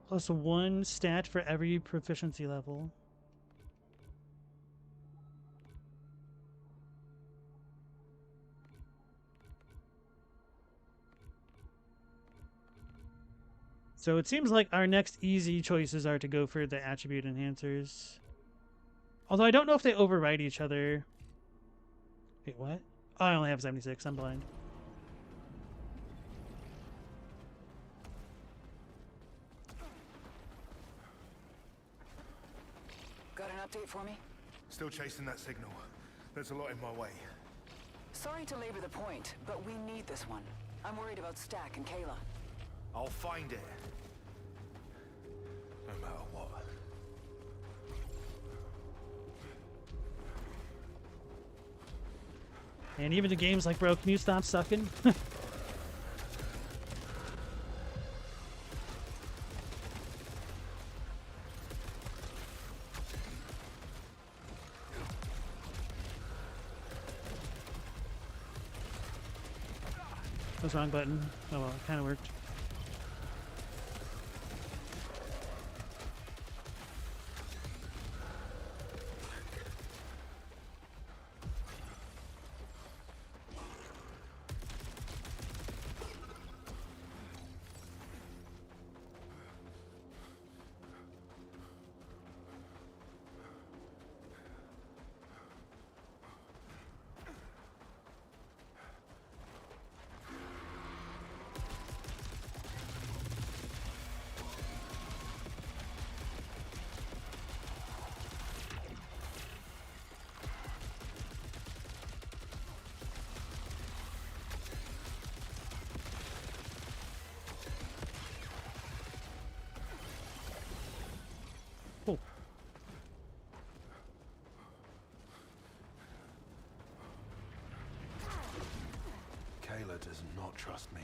Plus 1 stat for every proficiency level. So it seems like our next easy choices are to go for the attribute enhancers. Although I don't know if they override each other. Wait, what? Oh, I only have 76. I'm blind. Got an update for me? Still chasing that signal. There's a lot in my way. Sorry to labor the point, but we need this one. I'm worried about Stack and Kayla. I'll find it. No matter what. And even the game's like, bro, can you stop sucking? What's wrong button? Oh well, it kind of worked. Oh. Kayla does not trust me.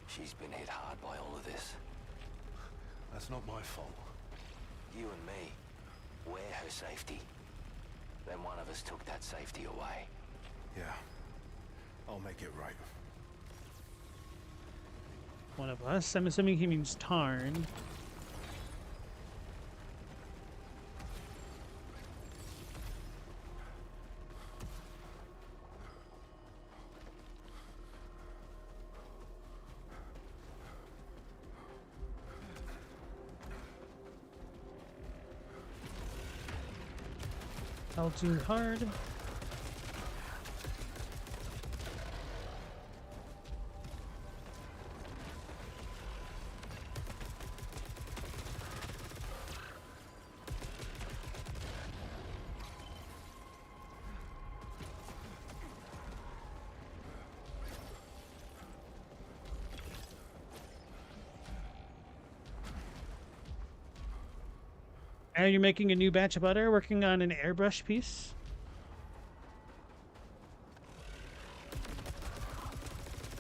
She's been hit hard by all of this. That's not my fault. You and me, we're her safety. Then one of us took that safety away. Yeah. I'll make it right. One of us? I'm assuming he means Tarn. All too hard. And you're making a new batch of butter, working on an airbrush piece.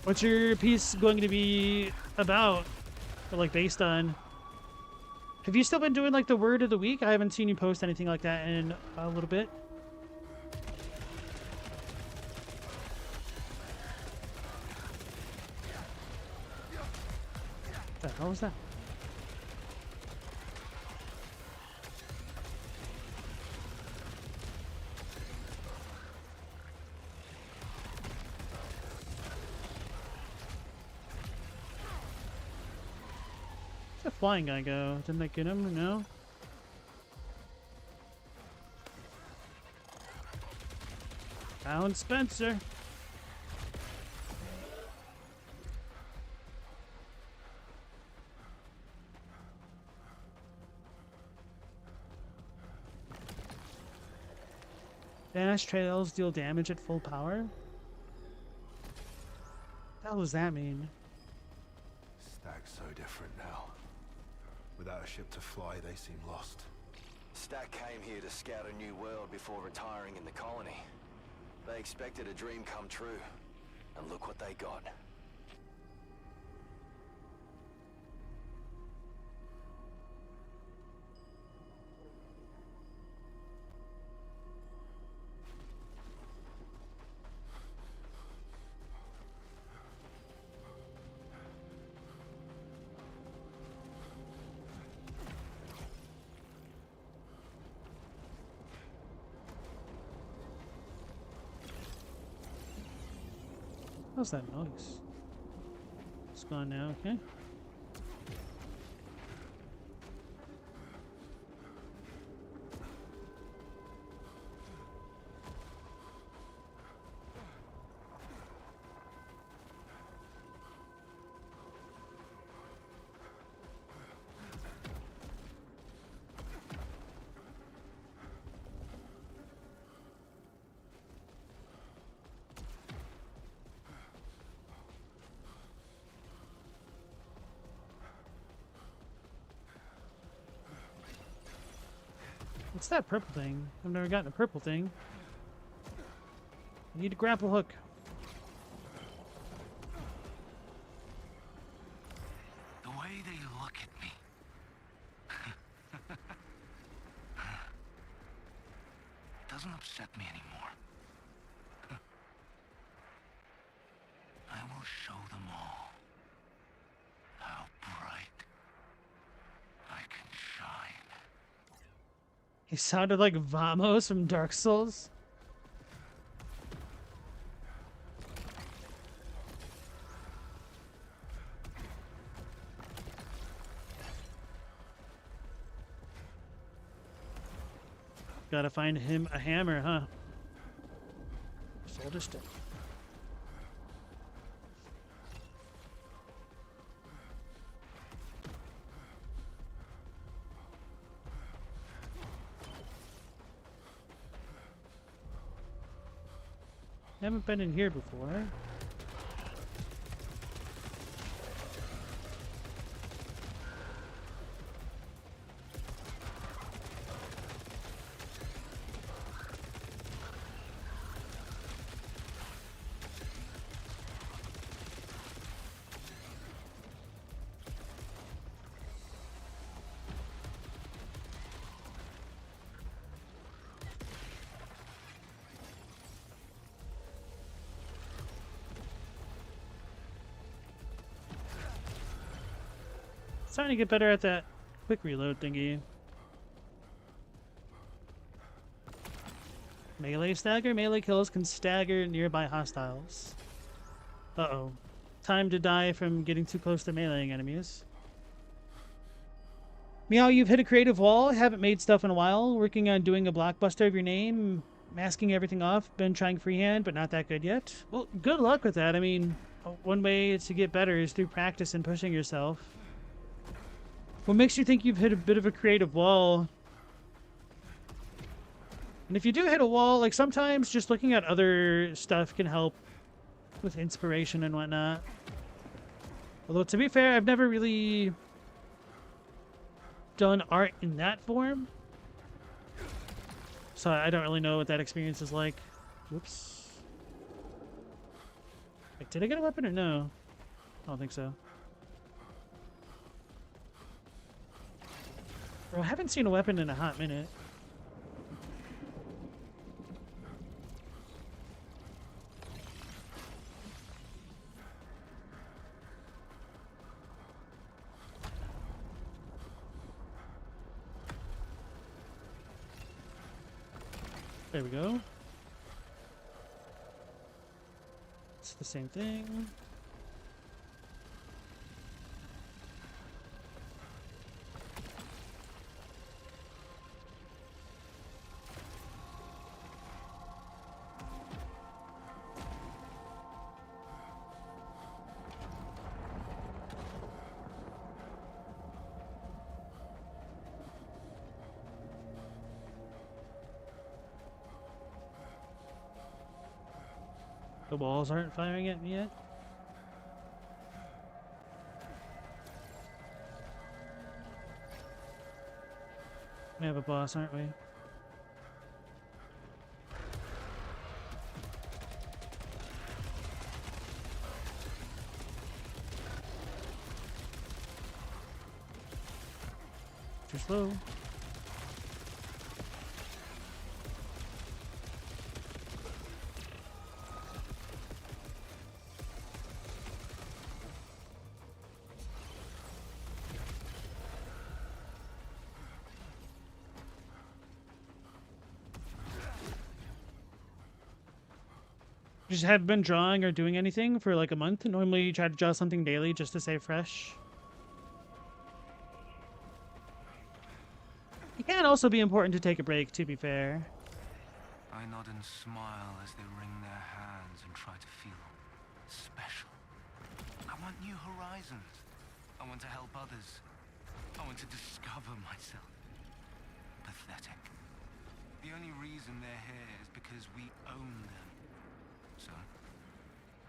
What's your piece going to be about? Or like based on? Have you still been doing like the word of the week? I haven't seen you post anything like that in a little bit. What the hell was that? Where'd the flying guy go? Didn't they get him? No? Found Spencer. Vanish trails deal damage at full power? What the hell does that mean? Stag's so different now. Without a ship to fly, they seem lost. Stack came here to scout a new world before retiring in the colony. They expected a dream come true, and look what they got. How's that noise? It's gone now, okay. What's that purple thing? I've never gotten a purple thing. I need a grapple hook. The way they look at me. Doesn't upset me anymore. I will show them all how bright I can shine. He sounded like Vamos from Dark Souls. Gotta find him a hammer, huh? Soldier stick. Haven't been in here before. Starting to get better at that quick reload thingy. Melee stagger. Melee kills can stagger nearby hostiles. Uh-oh. Time to die from getting too close to meleeing enemies. Meow, you've hit a creative wall. Haven't made stuff in a while. Working on doing a blockbuster of your name. Masking everything off. Been trying freehand, but not that good yet. Well, good luck with that. I mean, one way to get better is through practice and pushing yourself. What makes you think you've hit a bit of a creative wall? And if you do hit a wall, like sometimes just looking at other stuff can help with inspiration and whatnot. Although to be fair, I've never really done art in that form. So I don't really know what that experience is like. Whoops. Like, did I get a weapon or no? I don't think so. Bro, I haven't seen a weapon in a hot minute. There we go. It's the same thing. The walls aren't firing at me yet. We have a boss, aren't we? Too slow. You just haven't been drawing or doing anything for like a month? Normally you try to draw something daily just to stay fresh. It can also be important to take a break, to be fair. I nod and smile as they wring their hands and try to feel special. I want new horizons. I want to help others. I want to discover myself. Pathetic. The only reason they're here is because we own them. So,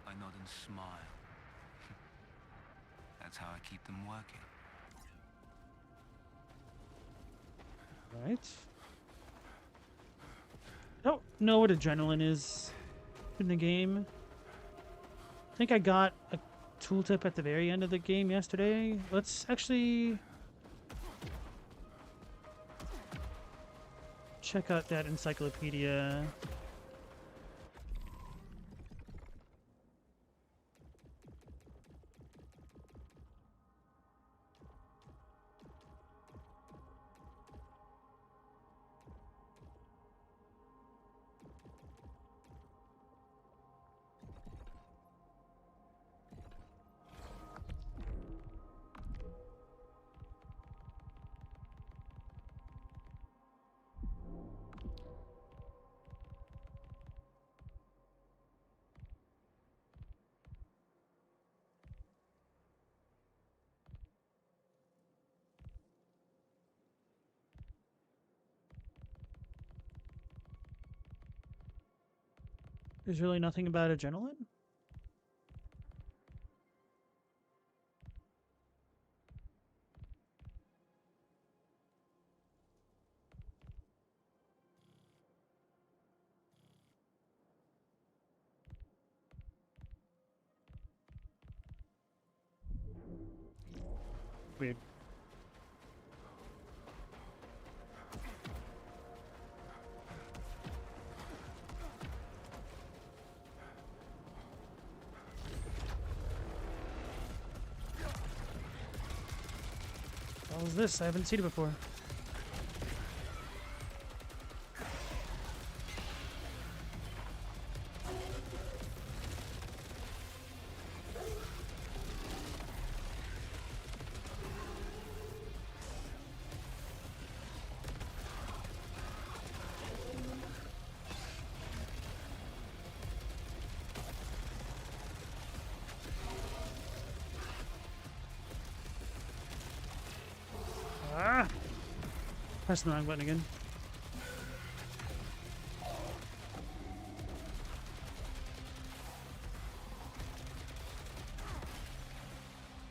I nod and smile. That's how I keep them working. Right. I don't know what adrenaline is in the game. I think I got a tooltip at the very end of the game yesterday. Let's actually check out that encyclopedia. There's really nothing about adrenaline? Weird. What was this? I haven't seen it before. Ah! Pressing the wrong button again.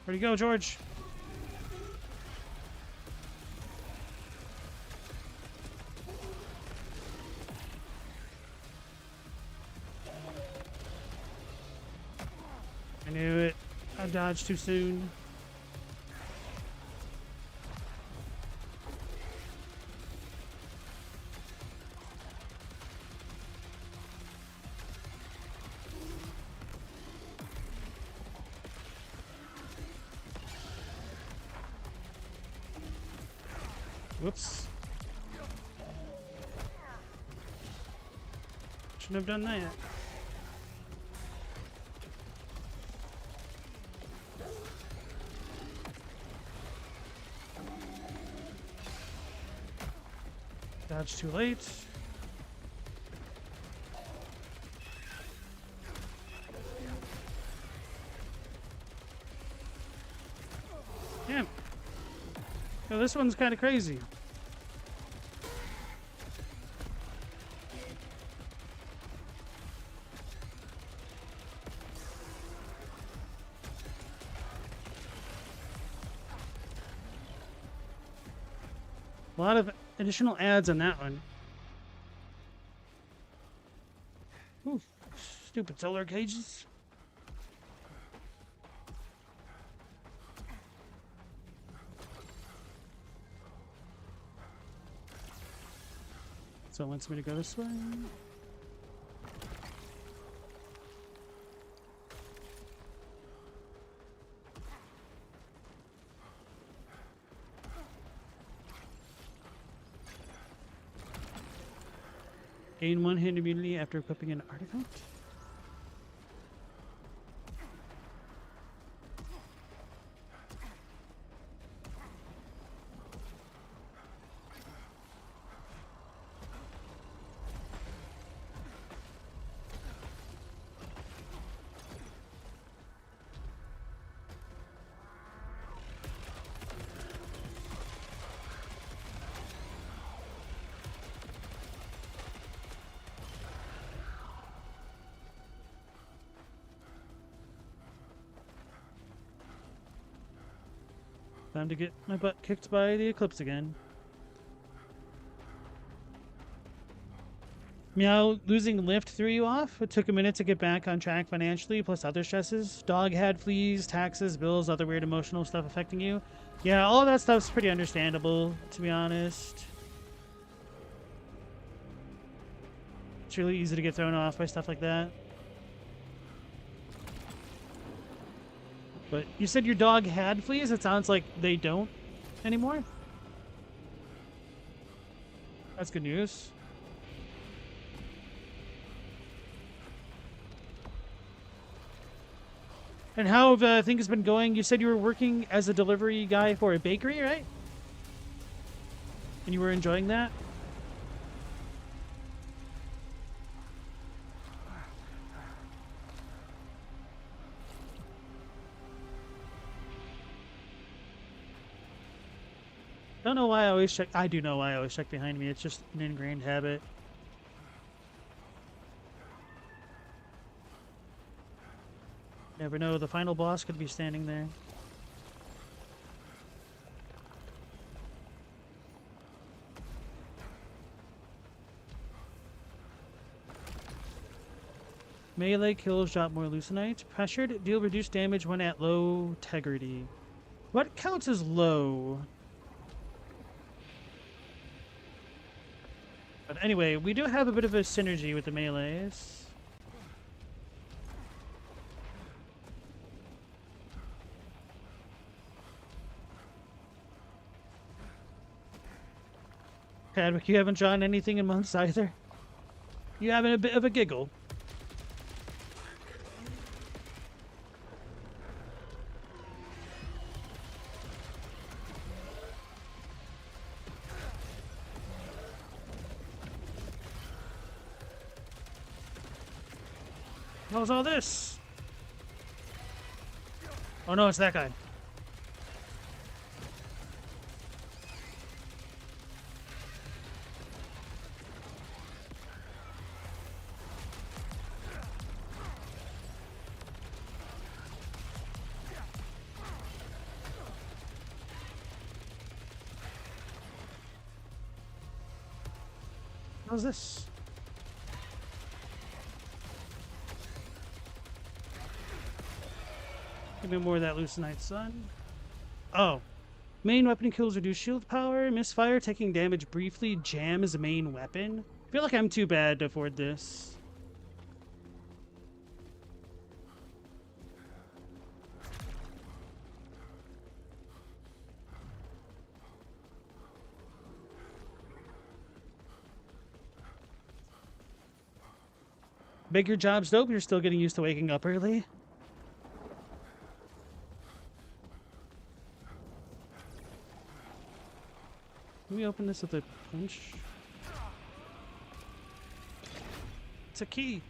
Where'd he go, George? knew it. I dodged too soon. Whoops. Shouldn't have done that. Dodge too late. Damn. Oh, this one's kind of crazy. A lot of additional ads on that one. Ooh, stupid solar cages. So it wants me to go this way. Gain 1 hit immunity after equipping an artifact. Time to get my butt kicked by the Eclipse again. Meow, losing lift threw you off? It took a minute to get back on track financially, plus other stresses. Dog had fleas, taxes, bills, other weird emotional stuff affecting you. Yeah, all of that stuff's pretty understandable, to be honest. It's really easy to get thrown off by stuff like that. But you said your dog had fleas? It sounds like they don't anymore. That's good news. And how have things been going? You said you were working as a delivery guy for a bakery, right? And you were enjoying that? Don't know why I always check. I do know why I always check behind me. It's just an ingrained habit. Never know. The final boss could be standing there. Melee kills drop more Lucenite. Pressured, deal reduced damage when at low integrity. What counts as low? But anyway, we do have a bit of a synergy with the melees. Padwick, you haven't drawn anything in months either. You having a bit of a giggle. What was all this? Oh no, it's that guy. What was this? Give me more of that Lucenite Sun. Oh. Main weapon kills reduce shield power. Misfire taking damage briefly jams main weapon. I feel like I'm too bad to afford this. Bigger job's dope. You're still getting used to waking up early. Can we open this with a punch? It's a key.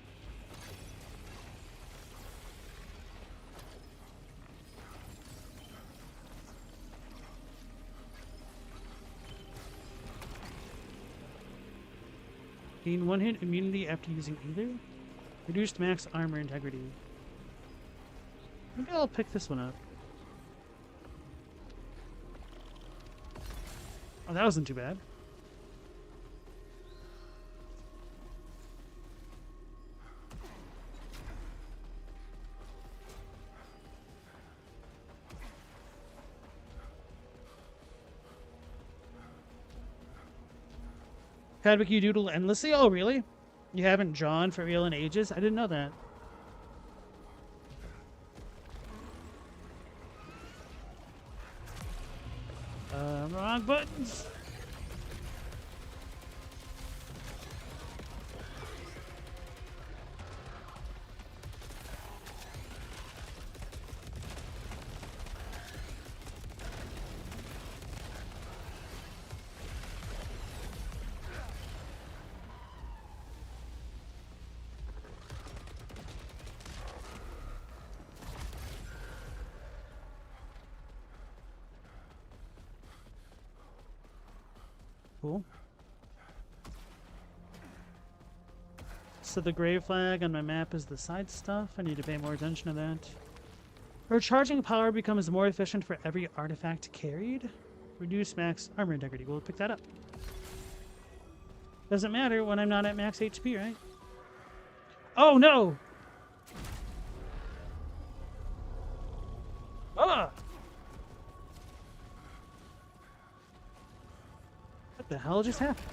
Gain one hit immunity after using either. Reduced max armor integrity. Maybe I'll pick this one up. Oh, that wasn't too bad. Padwick, you doodle endlessly? Oh, really? You haven't drawn for real in ages? I didn't know that. Wrong buttons. Cool. So the gray flag on my map is the side stuff. I need to pay more attention to that. Recharging power becomes more efficient for every artifact carried. Reduce max armor integrity. We'll pick that up. Doesn't matter when I'm not at max HP, right? Oh no! Ah! What the hell just happened?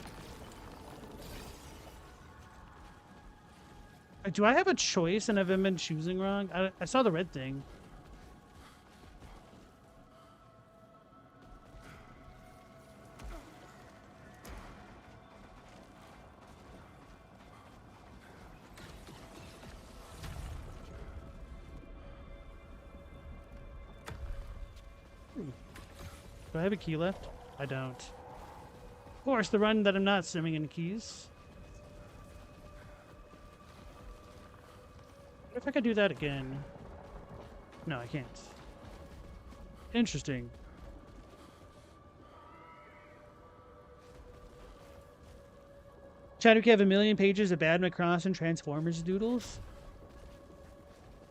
Do I have a choice and have I been choosing wrong? I saw the red thing. Do I have a key left? I don't. Of course, the run that I'm not swimming in keys. What if I could do that again? No, I can't. Interesting. Chadwick, you have a million pages of bad Macross and Transformers doodles.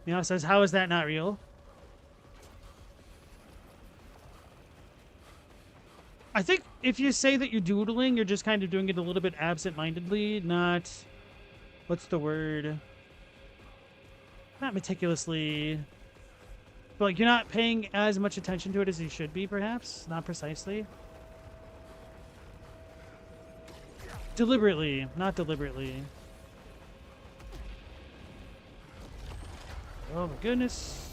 Meow says, how is that not real? I think if you say that you're doodling, you're just kind of doing it a little bit absent-mindedly, not... What's the word? Not meticulously. But like, you're not paying as much attention to it as you should be, perhaps. Not precisely. Deliberately, not deliberately. Oh my goodness.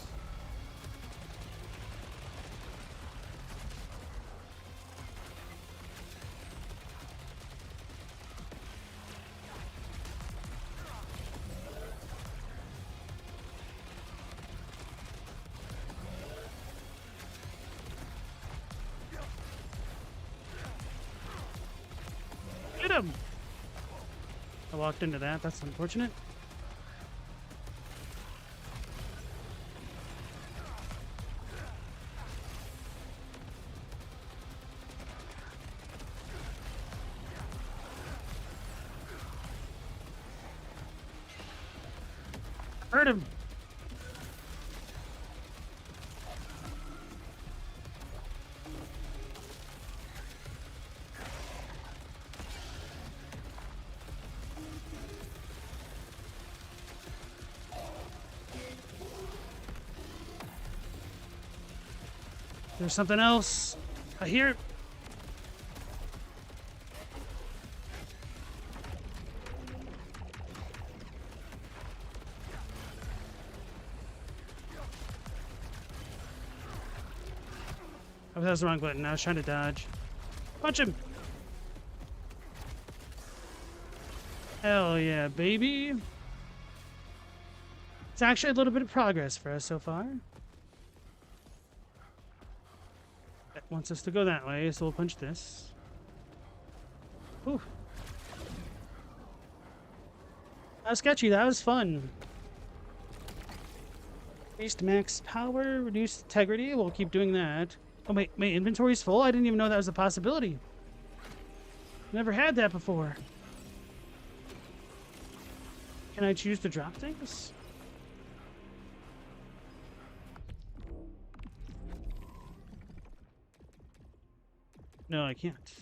Get him! I walked into that. That's unfortunate. Hurt him! There's something else. I hear it. Oh, that was the wrong button. I was trying to dodge. Punch him! Hell yeah, baby! It's actually a little bit of progress for us so far. It wants us to go that way, so we'll punch this. Ooh. That was sketchy. That was fun. Increased max power, reduced integrity. We'll keep doing that. Oh, wait, my inventory's full? I didn't even know that was a possibility. Never had that before. Can I choose to drop things? No, I can't.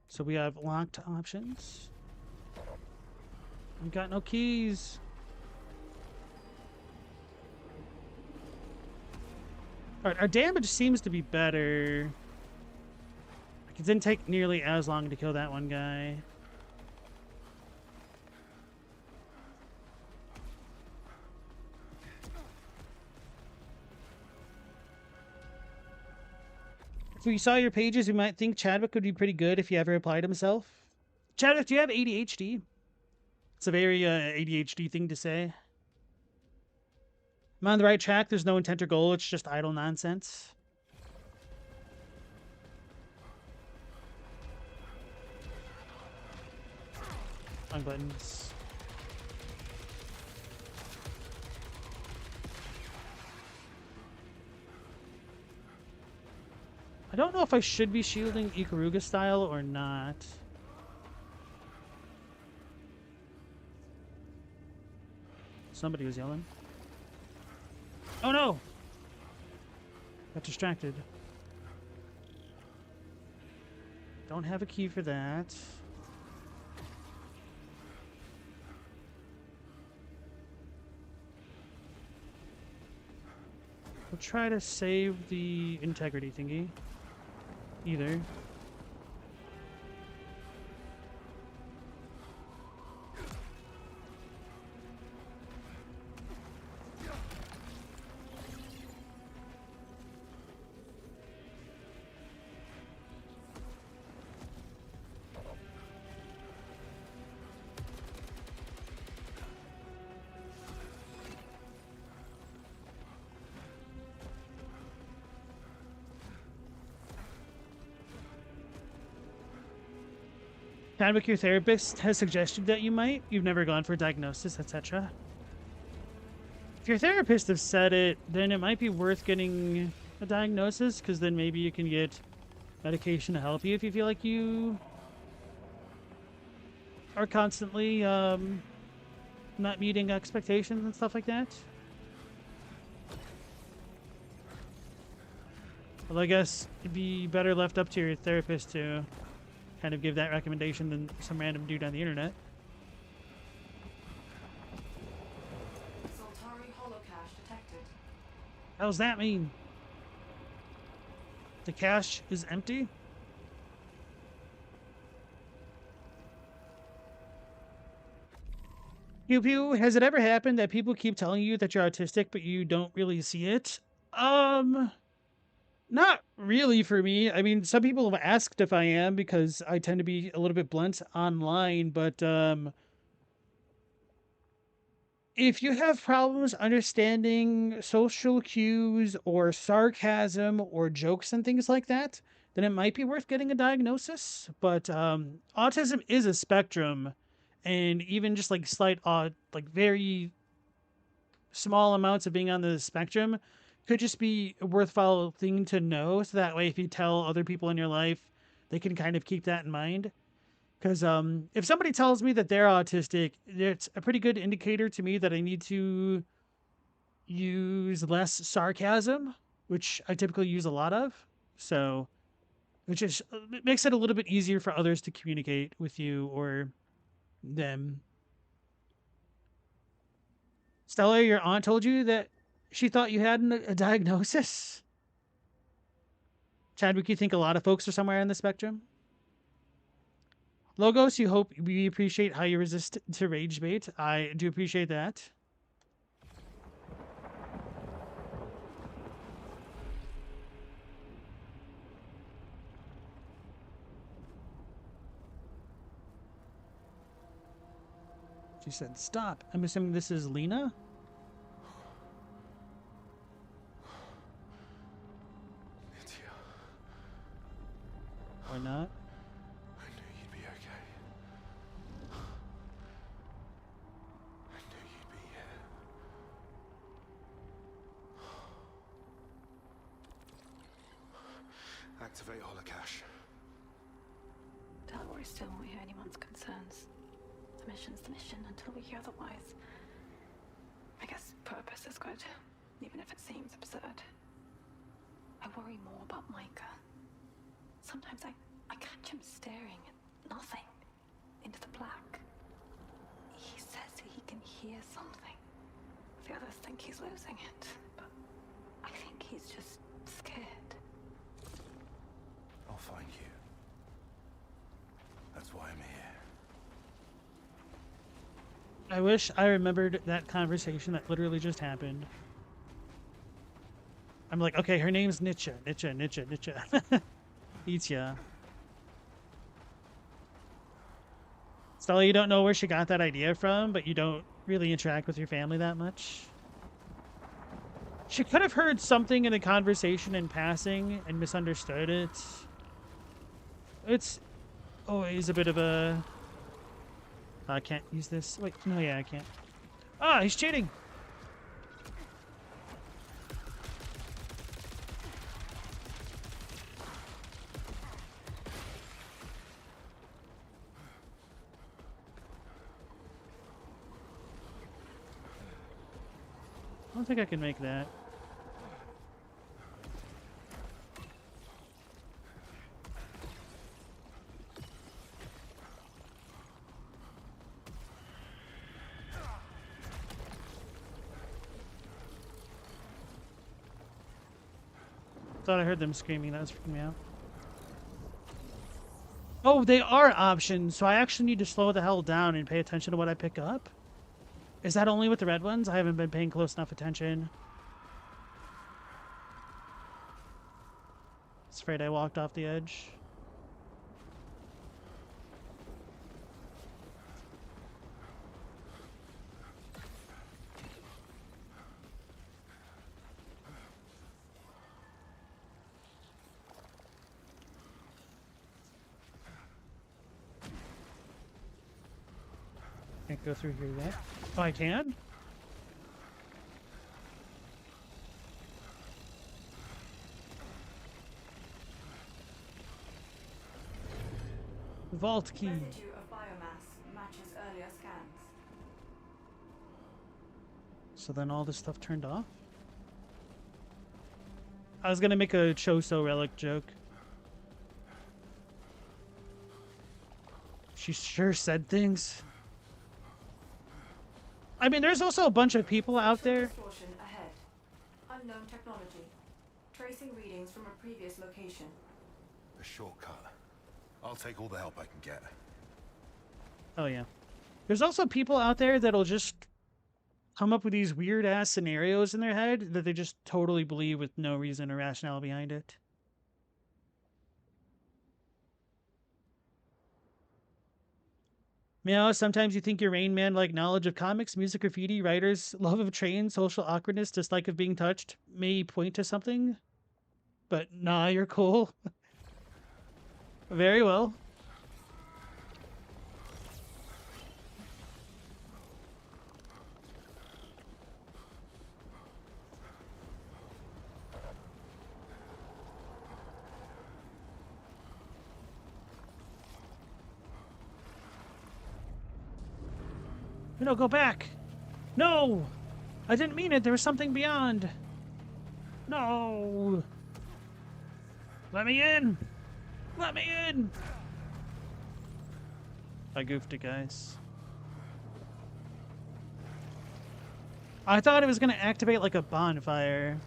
So we have locked options. I've got no keys. Alright, our damage seems to be better. It didn't take nearly as long to kill that one guy. If we saw your pages, we might think Chadwick would be pretty good if he ever applied himself. Chadwick, do you have ADHD? It's a very ADHD thing to say. I'm on the right track. There's no intent or goal. It's just idle nonsense. Wrong buttons. I don't know if I should be shielding Ikaruga style or not. Somebody was yelling. Oh no! Got distracted. Don't have a key for that. We'll try to save the integrity thingy. Either. Chadwick, your therapist has suggested that you might. You've never gone for a diagnosis, etc. If your therapist has said it, then it might be worth getting a diagnosis, because then maybe you can get medication to help you if you feel like you are constantly not meeting expectations and stuff like that. Well, I guess it'd be better left up to your therapist to kind of give that recommendation than some random dude on the internet. Soltari holocache detected. How does that mean? The cache is empty? Pew Pew, has it ever happened that people keep telling you that you're autistic but you don't really see it? Not really for me. I mean, some people have asked if I am because I tend to be a little bit blunt online, but if you have problems understanding social cues or sarcasm or jokes and things like that, then it might be worth getting a diagnosis. But autism is a spectrum, and even just like slight like very small amounts of being on the spectrum could just be a worthwhile thing to know, so that way if you tell other people in your life, they can kind of keep that in mind. Because if somebody tells me that they're autistic, it's a pretty good indicator to me that I need to use less sarcasm, which I typically use a lot of. So, which is it makes it a little bit easier for others to communicate with you or them. Stella, your aunt told you that She thought you had a diagnosis? Chadwick, you think a lot of folks are somewhere on the spectrum? Logos, you hope we appreciate how you resist to rage bait. I do appreciate that. She said, stop. I'm assuming this is Lena? Or not? I knew you'd be okay. I knew you'd be here. Activate holocache. Delaware still won't hear anyone's concerns. The mission's the mission until we hear otherwise. I guess purpose is good, even if it seems absurd. I worry more about Micah. Sometimes I catch him staring at nothing, into the black. He says he can hear something. The others think he's losing it, but I think he's just scared. I'll find you. That's why I'm here. I wish I remembered that conversation that literally just happened. I'm like, okay, her name's Nietzsche. Itya. Stella, you don't know where she got that idea from, but you don't really interact with your family that much. She could have heard something in a conversation in passing and misunderstood it. It's always a bit of a... I can't use this. Wait, no, yeah, I can't. Ah, he's cheating! I don't think I can make that. Thought I heard them screaming. That was freaking me out. Oh, they are options, so I actually need to slow the hell down and pay attention to what I pick up? Is that only with the red ones? I haven't been paying close enough attention. I was afraid I walked off the edge. Can't go through here yet. Oh, I can? Vault key. Residue of biomass matches earlier scans. So then all this stuff turned off? I was gonna make a Choso relic joke. She sure said things. I mean, there's also a bunch of people out there. Distortion ahead. Unknown technology. Tracing readings from a previous location. A shortcut. I'll take all the help I can get. Oh, yeah. There's also people out there that'll just come up with these weird-ass scenarios in their head that they just totally believe with no reason or rationale behind it. Meow, sometimes you think you're Rain Man like knowledge of comics, music, graffiti, writers, love of trains, social awkwardness, dislike of being touched may point to something. But nah, you're cool. Very well. No, go back. No! I didn't mean it. There was something beyond. No! Let me in! Let me in! I goofed it, guys. I thought it was going to activate like a bonfire.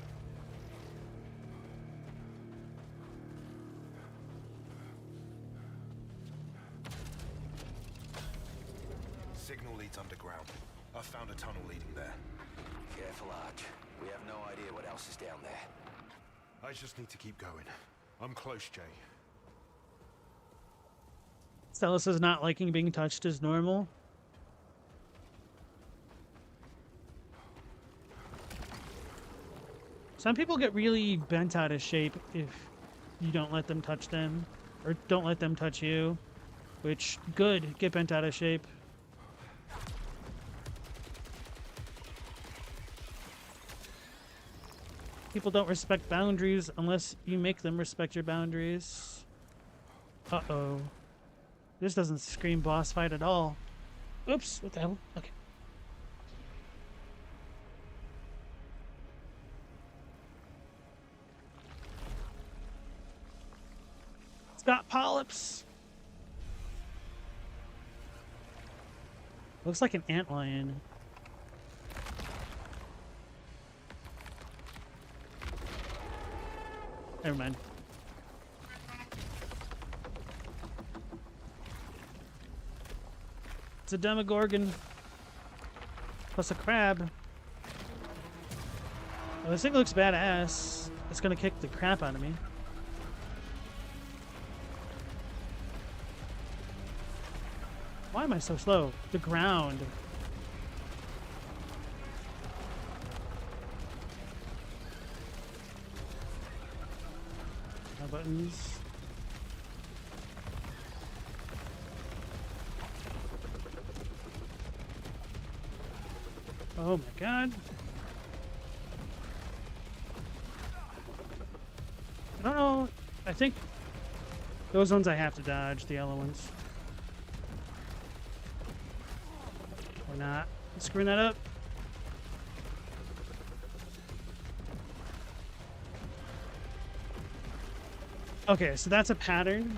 Signal leads underground. I found a tunnel leading there. Careful, Arch. We have no idea what else is down there. I just need to keep going. I'm close, Jay. Saros is not liking being touched as normal. Some people get really bent out of shape if you don't let them touch them, or don't let them touch you, which, good, get bent out of shape. People don't respect boundaries unless you make them respect your boundaries. Uh-oh. This doesn't scream boss fight at all. Oops, what the hell? Okay. It's got polyps. Looks like an antlion. Never mind. It's a Demogorgon. Plus a crab. Oh, this thing looks badass. It's gonna kick the crap out of me. Why am I so slow? The ground. My buttons. Oh my god. I don't know. I think those ones I have to dodge, the yellow ones. Or not. Screwing that up. Okay, so that's a pattern.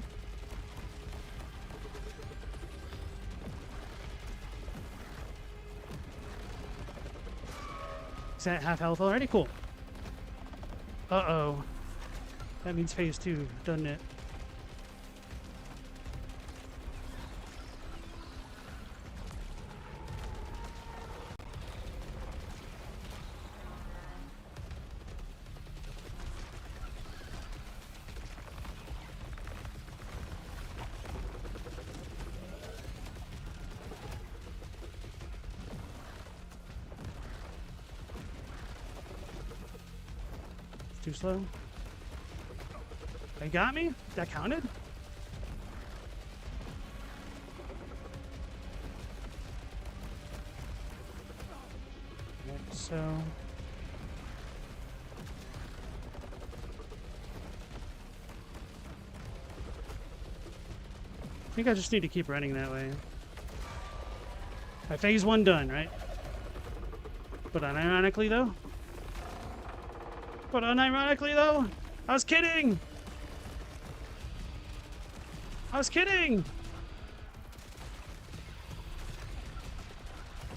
Is that half health already? Cool. Uh-oh. That means phase 2, doesn't it? Too slow. They got me? That counted? Okay, so I think I just need to keep running that way. Right, phase 1 done, right? But unironically though? I was kidding! I was kidding!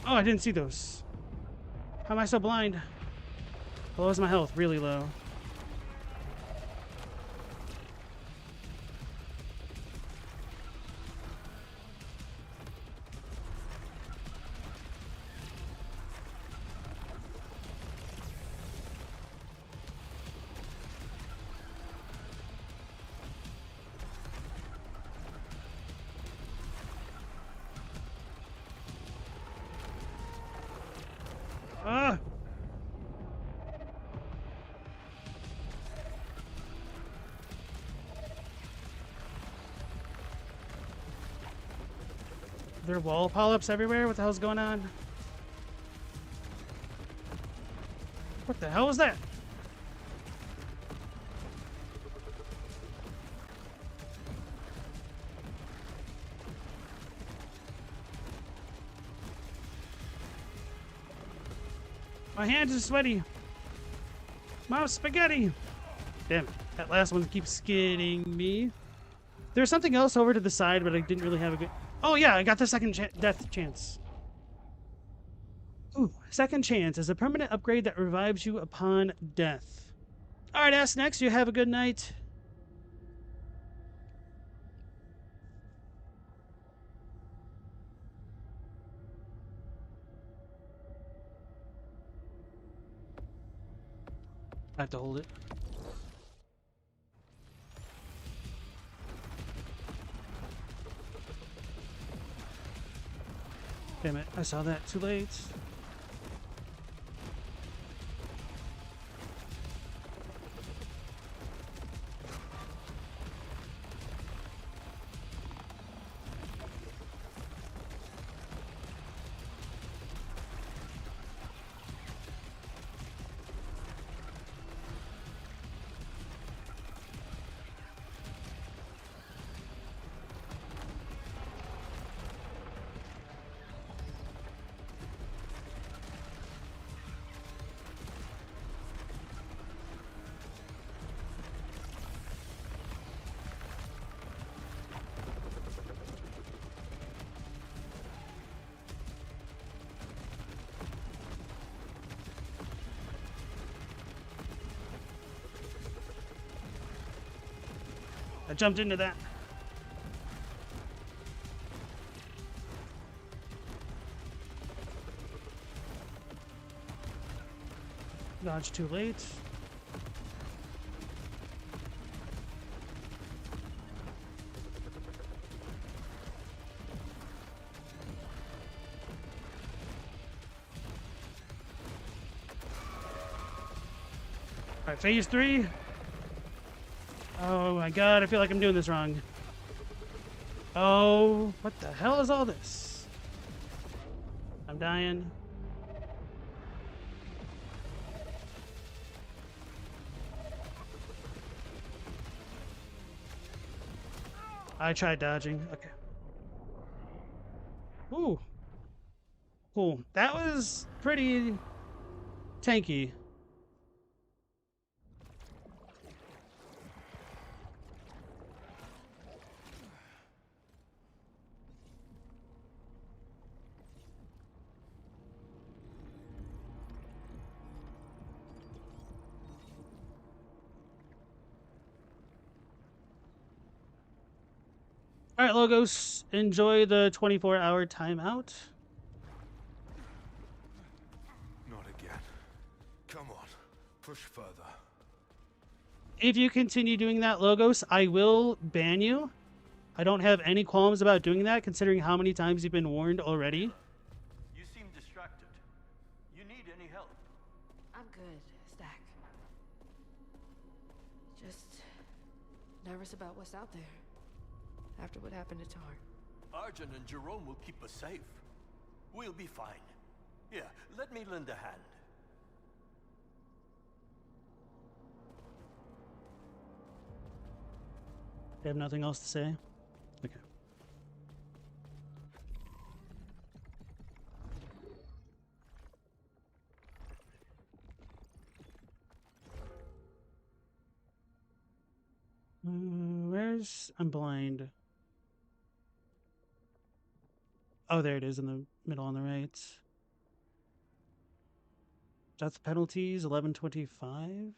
Oh, I didn't see those. How am I so blind? How low is my health? Really low. Ah! There are wall polyps everywhere? What the hell's going on? What the hell was that? My hands are sweaty. Mom, spaghetti. Damn it. That last one keeps skidding me. There's something else over to the side, but I didn't really have a good... Oh yeah, I got the second death chance. Ooh, second chance is a permanent upgrade that revives you upon death. All right, ask next. You have a good night. I have to hold it. Damn it, I saw that too late. I jumped into that. Dodge too late. All right, phase 3. Oh my god, I feel like I'm doing this wrong. Oh, what the hell is all this? I'm dying. I tried dodging. Okay. Ooh. Cool. That was pretty tanky. All right, Logos, enjoy the 24-hour timeout. Not again. Come on, push further. If you continue doing that, Logos, I will ban you. I don't have any qualms about doing that, considering how many times you've been warned already. You seem distracted. You need any help? I'm good, Stack. Just nervous about what's out there after what happened to Tar. Arjun and Jerome will keep us safe. We'll be fine. Here, let me lend a hand. You have nothing else to say? Okay. Where's... I'm blind. Oh, there it is in the middle on the right. Death penalties, 1125.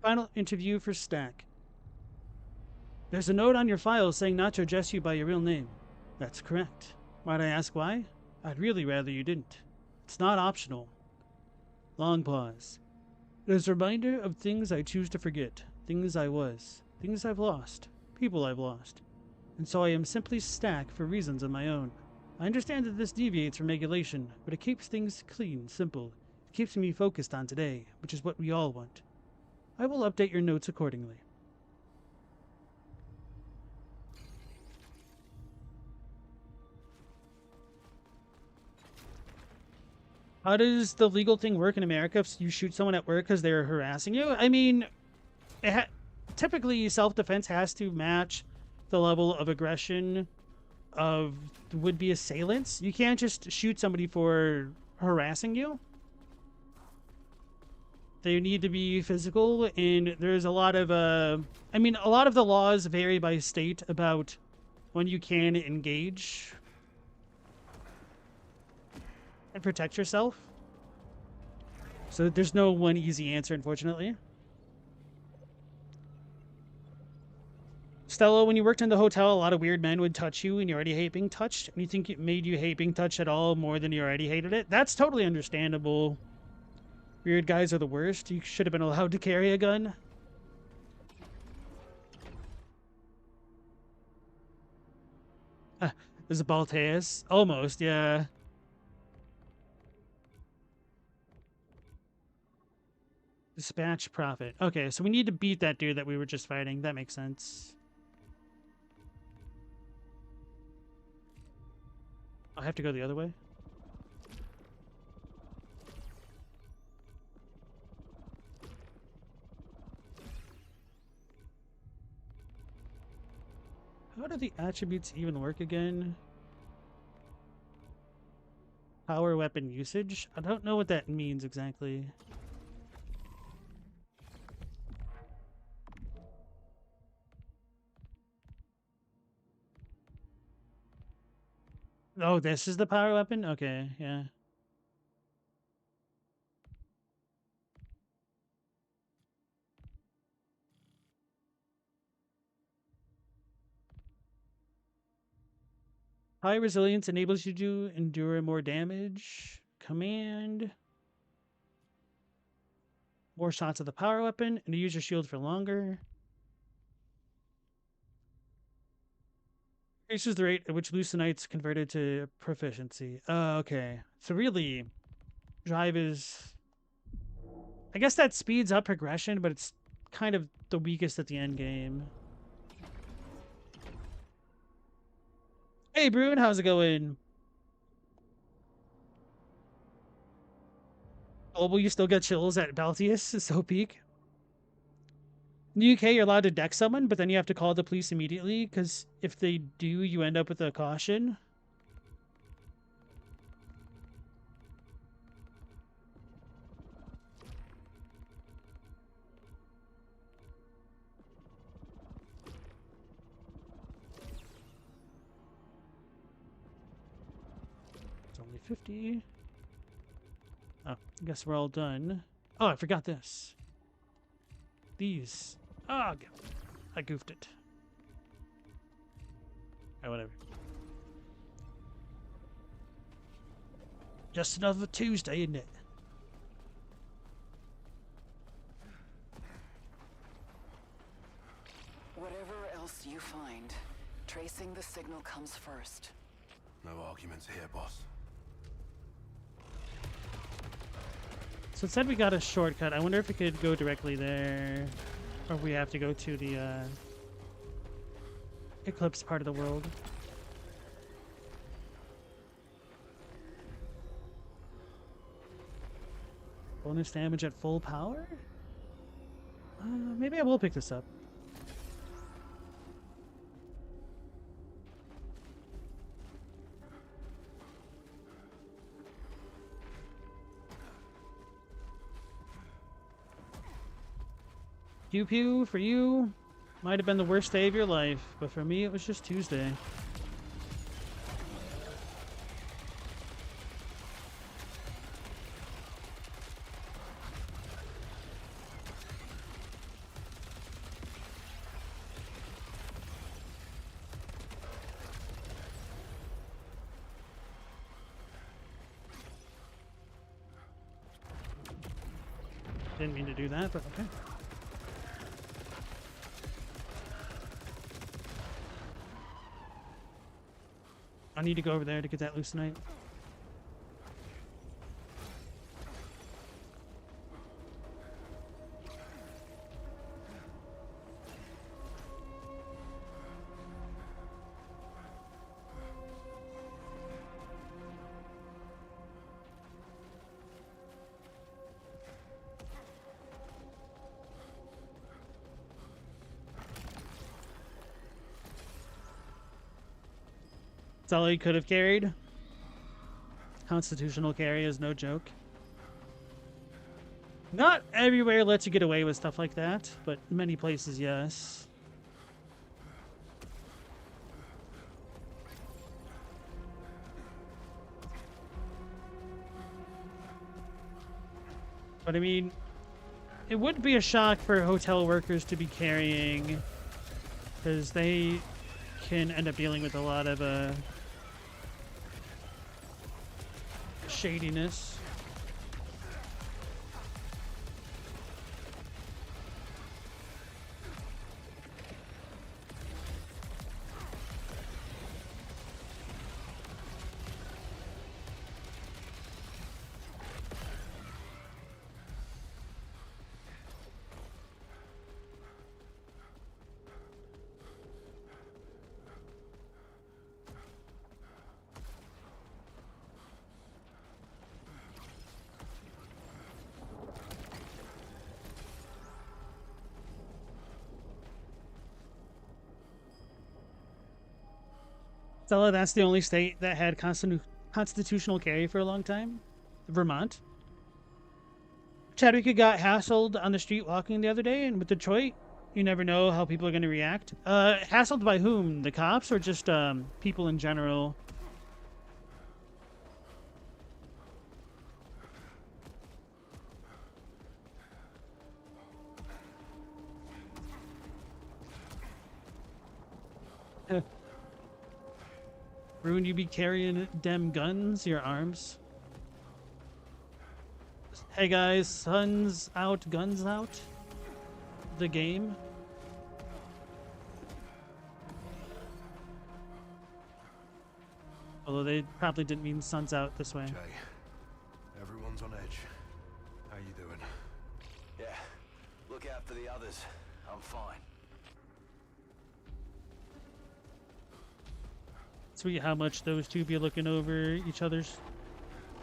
Final interview for Stack. There's a note on your file saying not to address you by your real name. That's correct. Might I ask why? I'd really rather you didn't. It's not optional. Long pause. It is a reminder of things I choose to forget, things I was, things I've lost, people I've lost. And so I am simply Stack for reasons of my own. I understand that this deviates from regulation, but it keeps things clean, simple. It keeps me focused on today, which is what we all want. I will update your notes accordingly. How does the legal thing work in America if you shoot someone at work because they're harassing you? I mean, typically self-defense has to match the level of aggression of would-be assailants. You can't just shoot somebody for harassing you. They need to be physical, and there's a lot of I mean, a lot of the laws vary by state about when you can engage and protect yourself. So there's no one easy answer, unfortunately. Stella, when you worked in the hotel, a lot of weird men would touch you and you already hate being touched. And you think it made you hate being touched at all more than you already hated it? That's totally understandable. Weird guys are the worst. You should have been allowed to carry a gun. There's a Balteus. Almost, yeah. Dispatch Prophet. Okay, so we need to beat that dude that we were just fighting. That makes sense. I have to go the other way. How do the attributes even work again? Power weapon usage? I don't know what that means exactly. Oh, this is the power weapon? Okay, yeah. High resilience enables you to endure more damage. Command. More shots of the power weapon and to use your shield for longer. Increases the rate at which Lucinites converted to proficiency. Okay. So really, drive is... I guess that speeds up progression, but it's kind of the weakest at the end game. Hey, Brune, how's it going? Oh, will you still get chills at Baltius? It's so peak. In the UK, you're allowed to deck someone, but then you have to call the police immediately, because if they do, you end up with a caution. It's only 50. Oh, I guess we're all done. Oh, I forgot this. These. Oh, I goofed it. Oh, whatever. Just another Tuesday, isn't it? Whatever else you find, tracing the signal comes first. No arguments here, boss. So it said we got a shortcut. I wonder if we could go directly there. Or if we have to go to the Eclipse part of the world. Bonus damage at full power? Maybe I will pick this up. Pew pew for you. Might have been the worst day of your life, but for me it was just Tuesday. Didn't mean to do that, but okay. I need to go over there to get that Lucinite. That's all he could have carried. Constitutional carry is no joke. Not everywhere lets you get away with stuff like that, but many places, yes. But I mean, it would be a shock for hotel workers to be carrying, because they can end up dealing with a lot of shadiness. Stella, that's the only state that had constitutional carry for a long time. Vermont. Chadwick got hassled on the street walking the other day, and with Detroit, you never know how people are going to react. Hassled by whom? The cops or just people in general? Rune, you be carrying dem guns, your arms. Hey guys, suns out, guns out. The game. Although they probably didn't mean suns out this way. Jay, everyone's on edge. How you doing? Yeah, look out for the others. I'm fine. Sweet how much those two be looking over each other's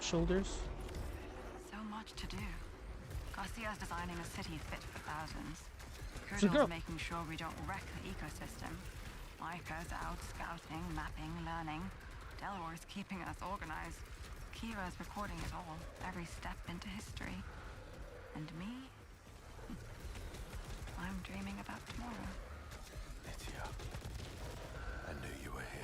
shoulders. So much to do. Garcia's designing a city fit for thousands. So girl. Kudo's making sure we don't wreck the ecosystem. Micah's out scouting, mapping, learning. Delroy's keeping us organized. Kira's recording it all, every step into history. And me? I'm dreaming about tomorrow. Lydia, I knew you were here.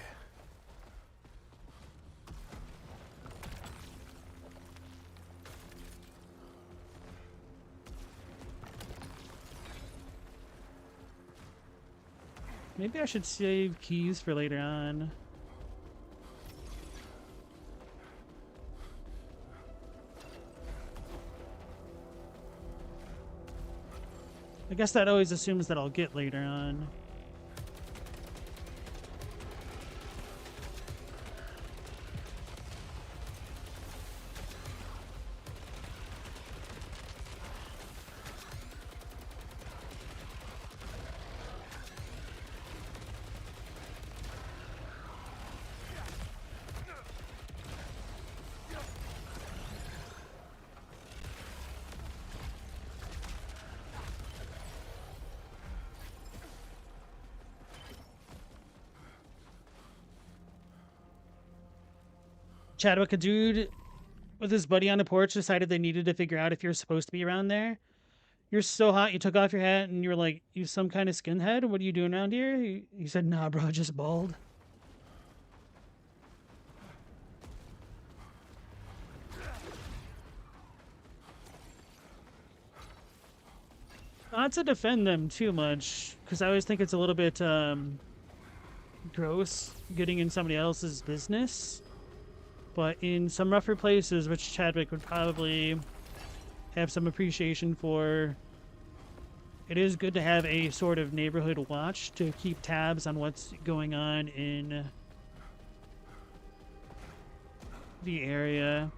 Maybe I should save keys for later on. I guess that always assumes that I'll get later on. Chadwick, a dude with his buddy on the porch decided they needed to figure out if you're supposed to be around there. You're so hot, you took off your hat and you were like, you some kind of skinhead? What are you doing around here? He said, nah, bro, just bald. Not to defend them too much, because I always think it's a little bit gross getting in somebody else's business. But in some rougher places, which Chadwick would probably have some appreciation for, it is good to have a sort of neighborhood watch to keep tabs on what's going on in the area.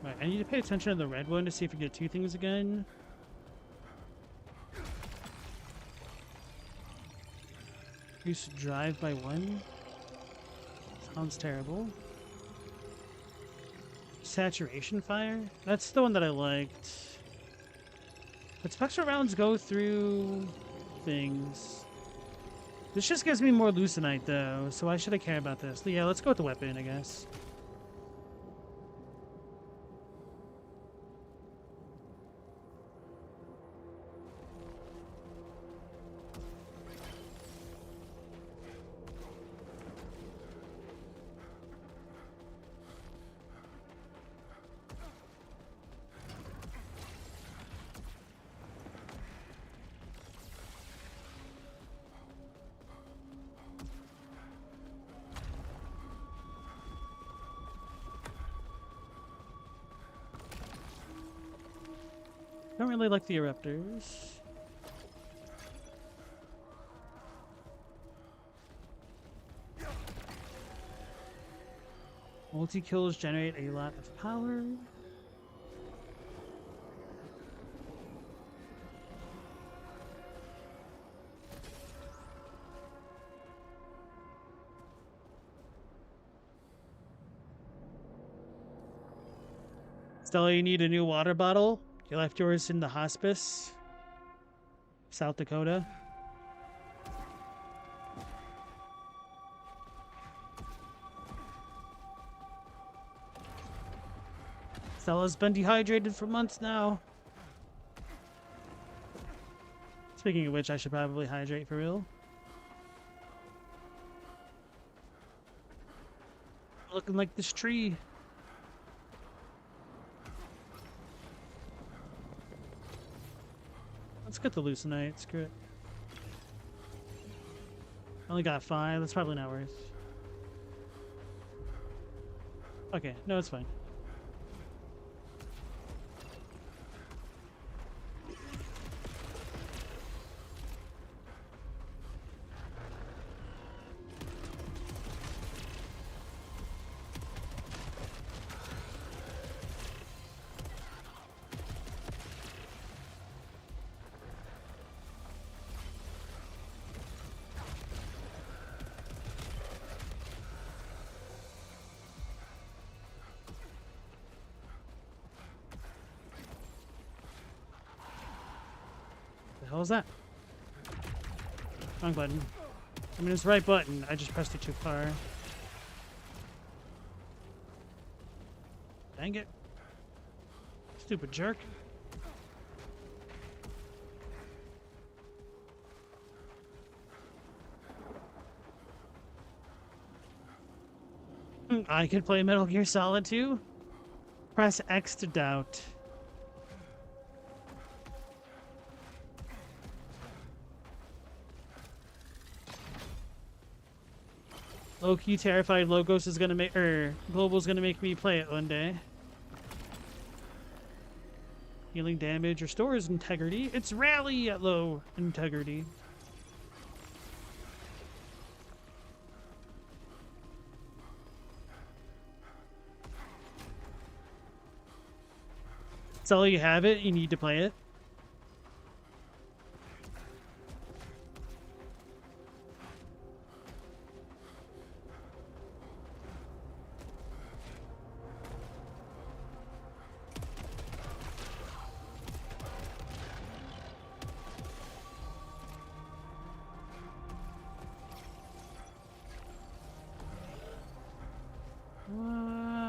Right, I need to pay attention to the red one to see if we get two things again. Use drive by one. Sounds terrible. Saturation fire? That's the one that I liked. But spectral rounds go through things. This just gives me more Lucenite though, so why should I care about this? Yeah, let's go with the weapon, I guess. Don't really like the eruptors. Multi-kills generate a lot of power. Stella, you need a new water bottle? You left yours in the hospice, South Dakota. Stella's been dehydrated for months now. Speaking of which, I should probably hydrate for real. Looking like this tree. Let's get the Lucenite, screw it. Only got 5, that's probably not worth. Okay, no, it's fine. The hell is that? Wrong button. I mean, it's the right button. I just pressed it too far. Dang it. Stupid jerk. I could play Metal Gear Solid 2. Press X to doubt. Low-key terrified Logos is gonna make, Global's gonna make me play it one day. Healing damage restores integrity. It's rally at low integrity. So you have it, you need to play it.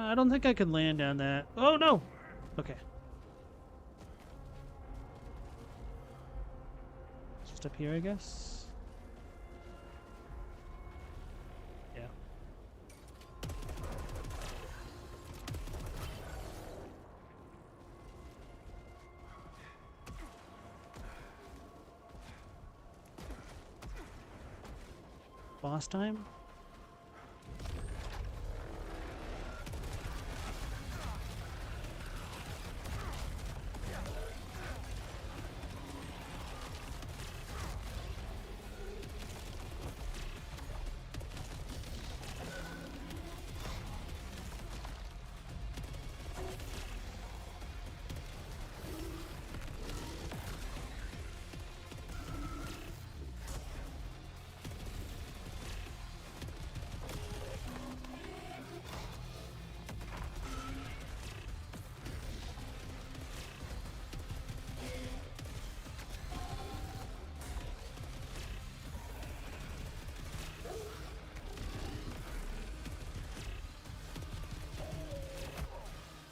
I don't think I can land on that. Oh no! Okay. Just up here, I guess. Yeah. Boss time?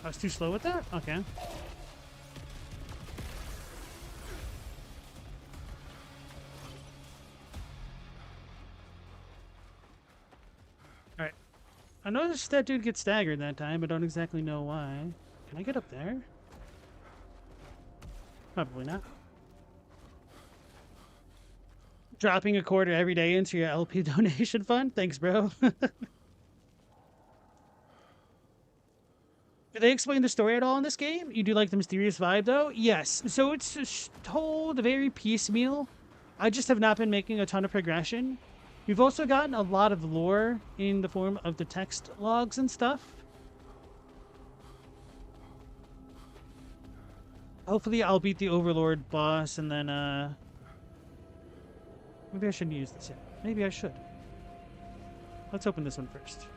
I was too slow with that? Okay. Alright. I noticed that dude gets staggered that time, but don't exactly know why. Can I get up there? Probably not. Dropping a quarter every day into your LP donation fund? Thanks, bro. Do they explain the story at all in this game? You do like the mysterious vibe, though? Yes. So it's just told very piecemeal. I just have not been making a ton of progression. We've also gotten a lot of lore in the form of the text logs and stuff. Hopefully I'll beat the Overlord boss and then, maybe I shouldn't use this yet. Maybe I should. Let's open this one first.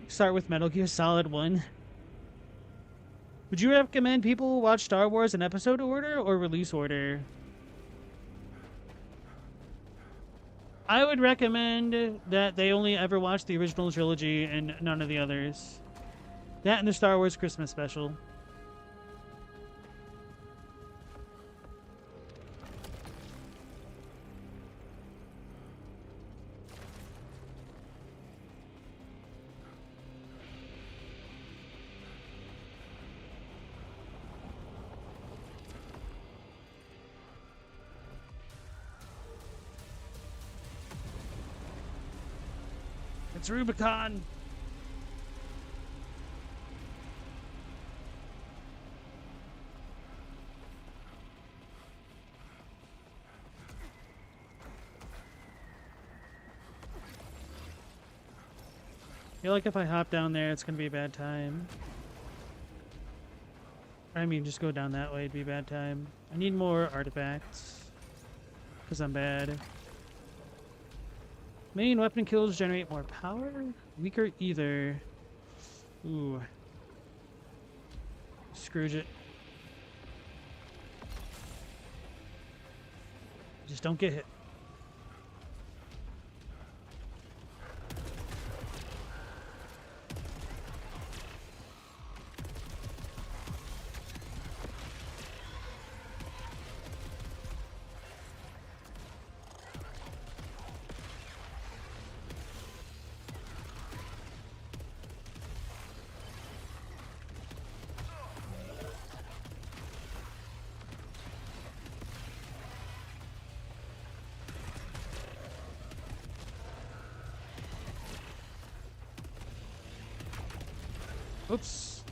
Start with Metal Gear Solid 1. Would you recommend people watch Star Wars in episode order or release order? I would recommend that they only ever watch the original trilogy and none of the others. That and the Star Wars Christmas special. It's Rubicon. I feel like if I hop down there, it's gonna be a bad time. I mean, just go down that way, it'd be a bad time. I need more artifacts. Because I'm bad. Main weapon kills generate more power? Weaker either. Ooh. Scrooge it. Just don't get hit. Oops.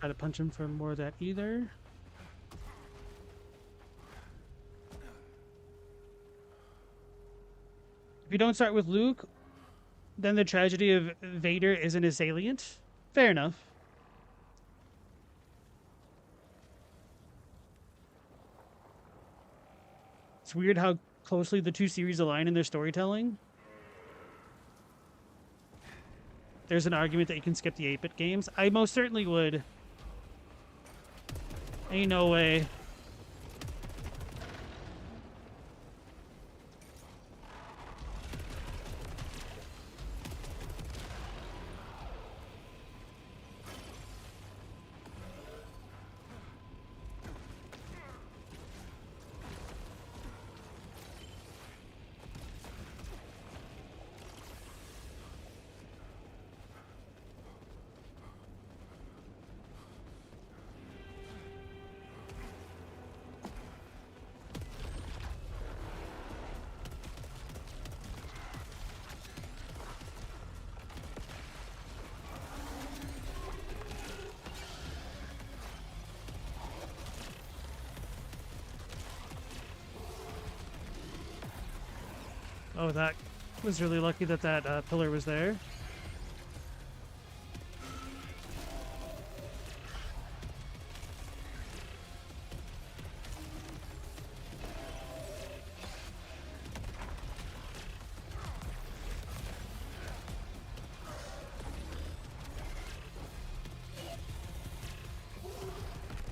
Try to punch him for more of that either. If you don't start with Luke, then the tragedy of Vader isn't as salient. Fair enough. It's weird how closely the two series align in their storytelling. There's an argument that you can skip the 8-bit games. I most certainly would. Ain't no way. Oh, that was really lucky that that pillar was there.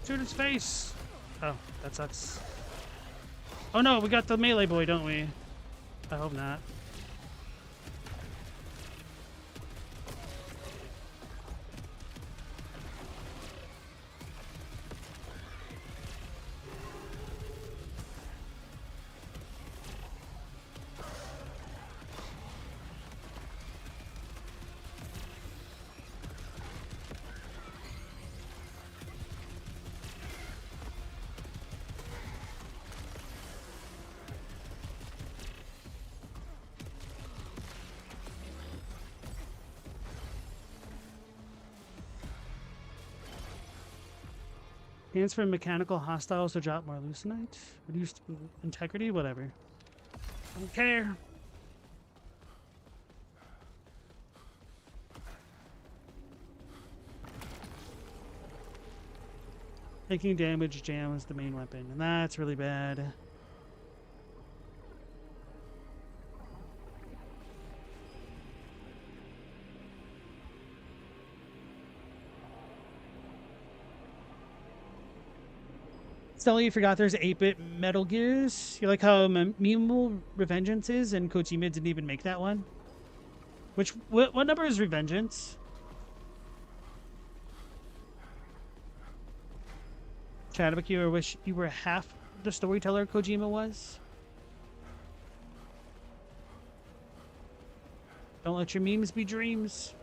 Shoot his face. Oh, that sucks. Oh no, we got the melee boy, don't we? I hope not. Hands for mechanical hostiles to drop more leucinite. Reduced integrity, whatever. Don't care. Taking damage jams the main weapon, and that's really bad. Stelly, you forgot there's 8-bit Metal Gears. You like how memeable Revengeance is, and Kojima didn't even make that one? What number is Revengeance? Chadwick, you wish you were half the storyteller Kojima was? Don't let your memes be dreams.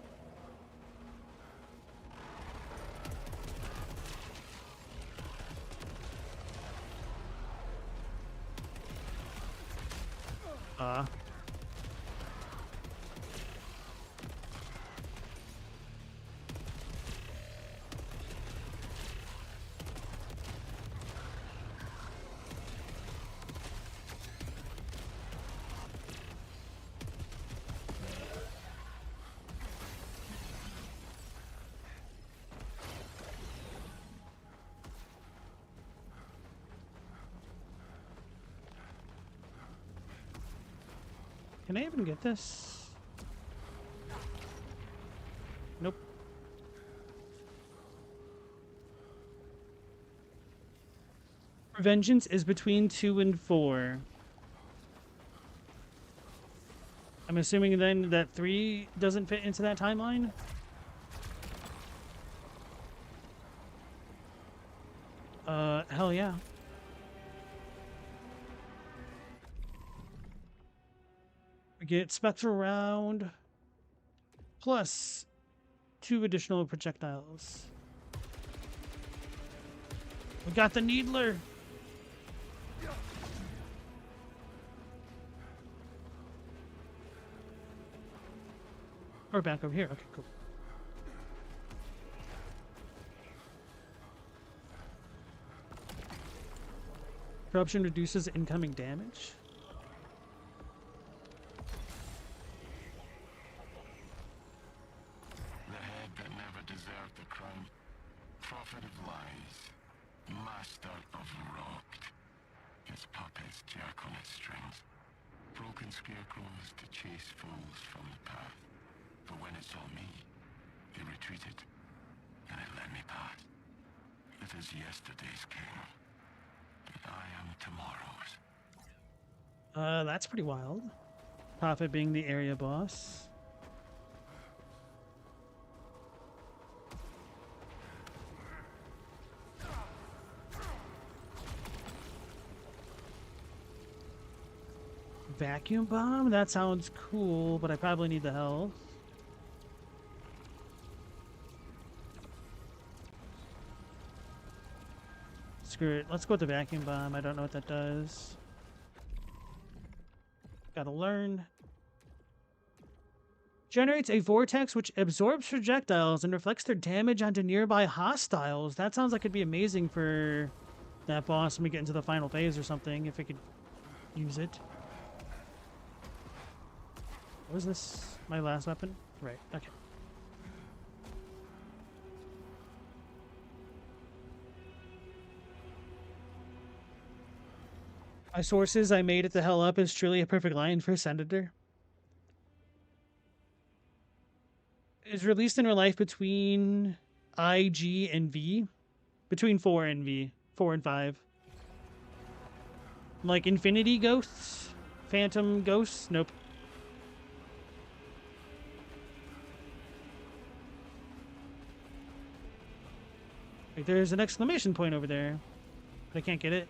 Can I even get this? Nope. Vengeance is between 2 and 4. I'm assuming then that 3 doesn't fit into that timeline? Hell yeah. We get Spectral Round plus 2 additional projectiles. We got the Needler. We're back over here. Okay, cool. Corruption reduces incoming damage. The head that never deserved the crown. Prophet of lies. Master of rocked. His puppets jerk on its strings. Broken scarecrows to chase fools from the path. But when it saw me, it retreated, and it let me pass. It is yesterday's king, and I am tomorrow's. That's pretty wild. Prophet being the area boss. Vacuum bomb? That sounds cool, but I probably need the health. Screw it. Let's go with the vacuum bomb. I don't know what that does. Gotta learn. Generates a vortex which absorbs projectiles and reflects their damage onto nearby hostiles. That sounds like it'd be amazing for that boss when we get into the final phase or something, if we could use it. What was this? My last weapon? Right, okay. My sources, I made it the hell up, is truly a perfect line for a senator. Is released in real life between I, G, and V. Between 4 and V. 4 and 5. Like Infinity Ghosts? Phantom Ghosts? Nope. Wait, there's an exclamation point over there. But I can't get it.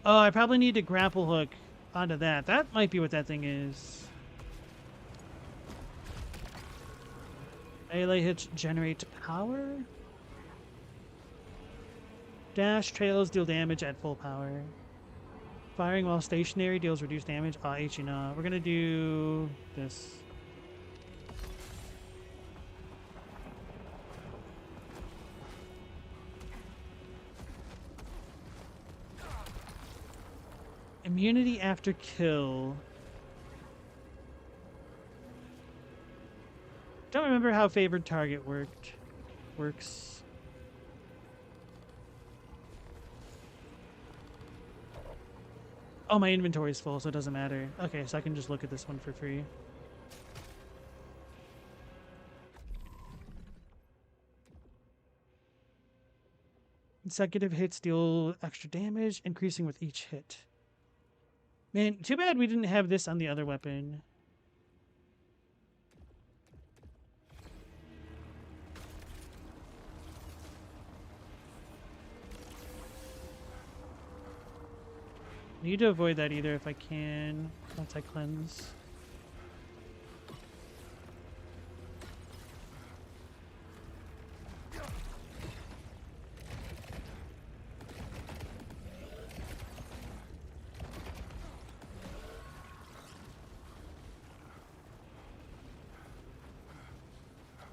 Oh, I probably need to grapple hook onto that. That might be what that thing is. Melee hits generate power. Dash trails deal damage at full power. Firing while stationary deals reduced damage. Ah, H and we're gonna do this. Immunity after kill. Don't remember how favored target works. Oh, my inventory is full, so it doesn't matter. Okay, so I can just look at this one for free. Consecutive hits deal extra damage, increasing with each hit. Man, too bad we didn't have this on the other weapon. Need to avoid that either if I can, once I cleanse.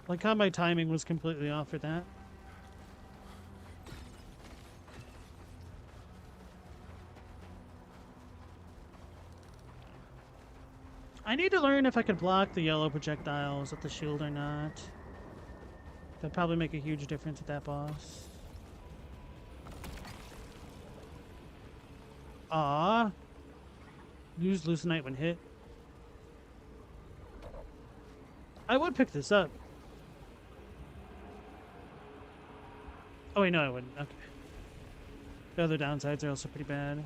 Like how my timing was completely off for that. I need to learn if I could block the yellow projectiles with the shield or not. That'd probably make a huge difference with that boss. Ah, use Lucenite when hit. I would pick this up. Oh wait, no I wouldn't. Okay. The other downsides are also pretty bad.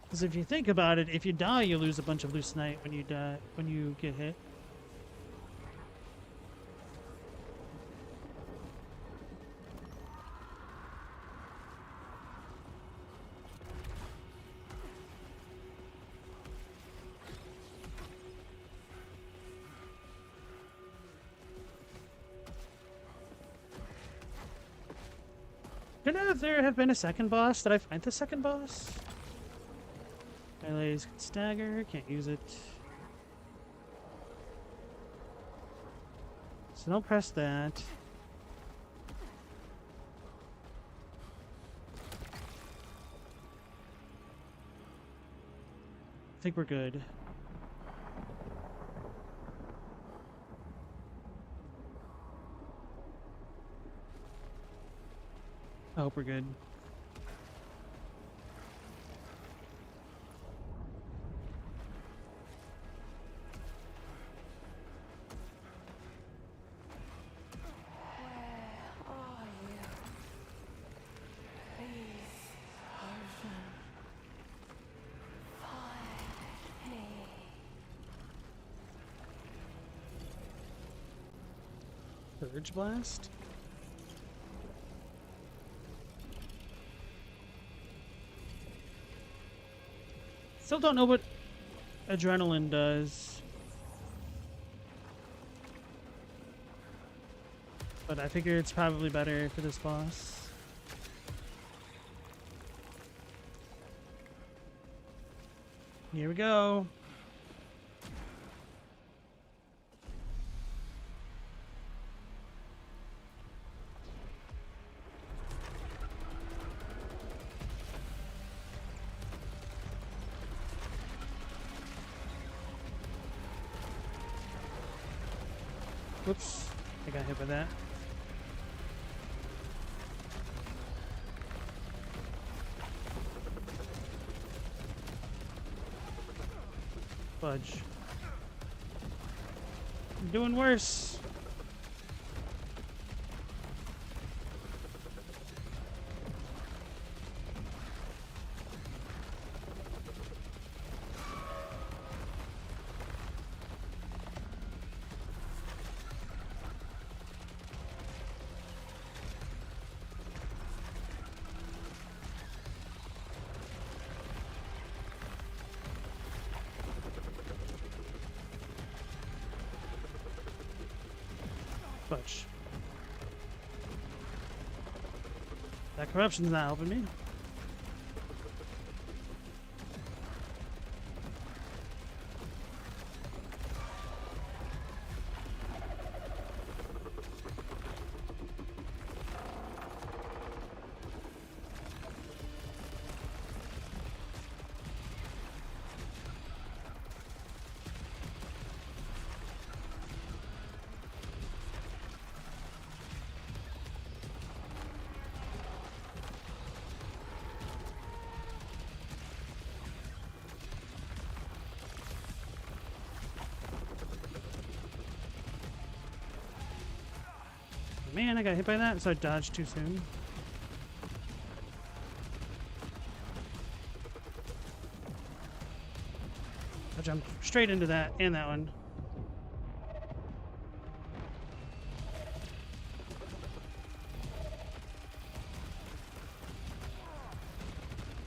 Because if you think about it, if you die, you lose a bunch of Lucenite when you get hit. Could there have been a second boss? Did I find the second boss? Melees can stagger, can't use it. So don't press that. I think we're good. I hope we're good. Surge Blast? Still don't know what adrenaline does. But I figure it's probably better for this boss. Here we go. Whoops, I got hit by that. Fudge. I'm doing worse. Fudge. That corruption's not helping me. Man, I got hit by that, so I dodged too soon. I jumped straight into that and that one.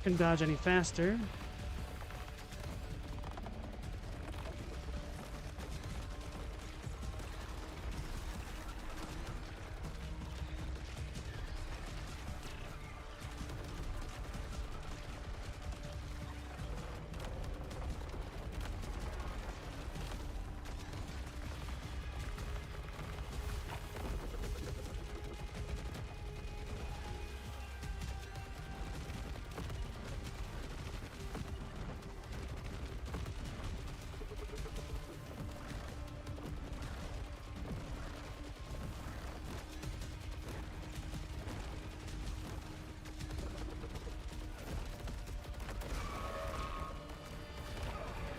Can dodge any faster.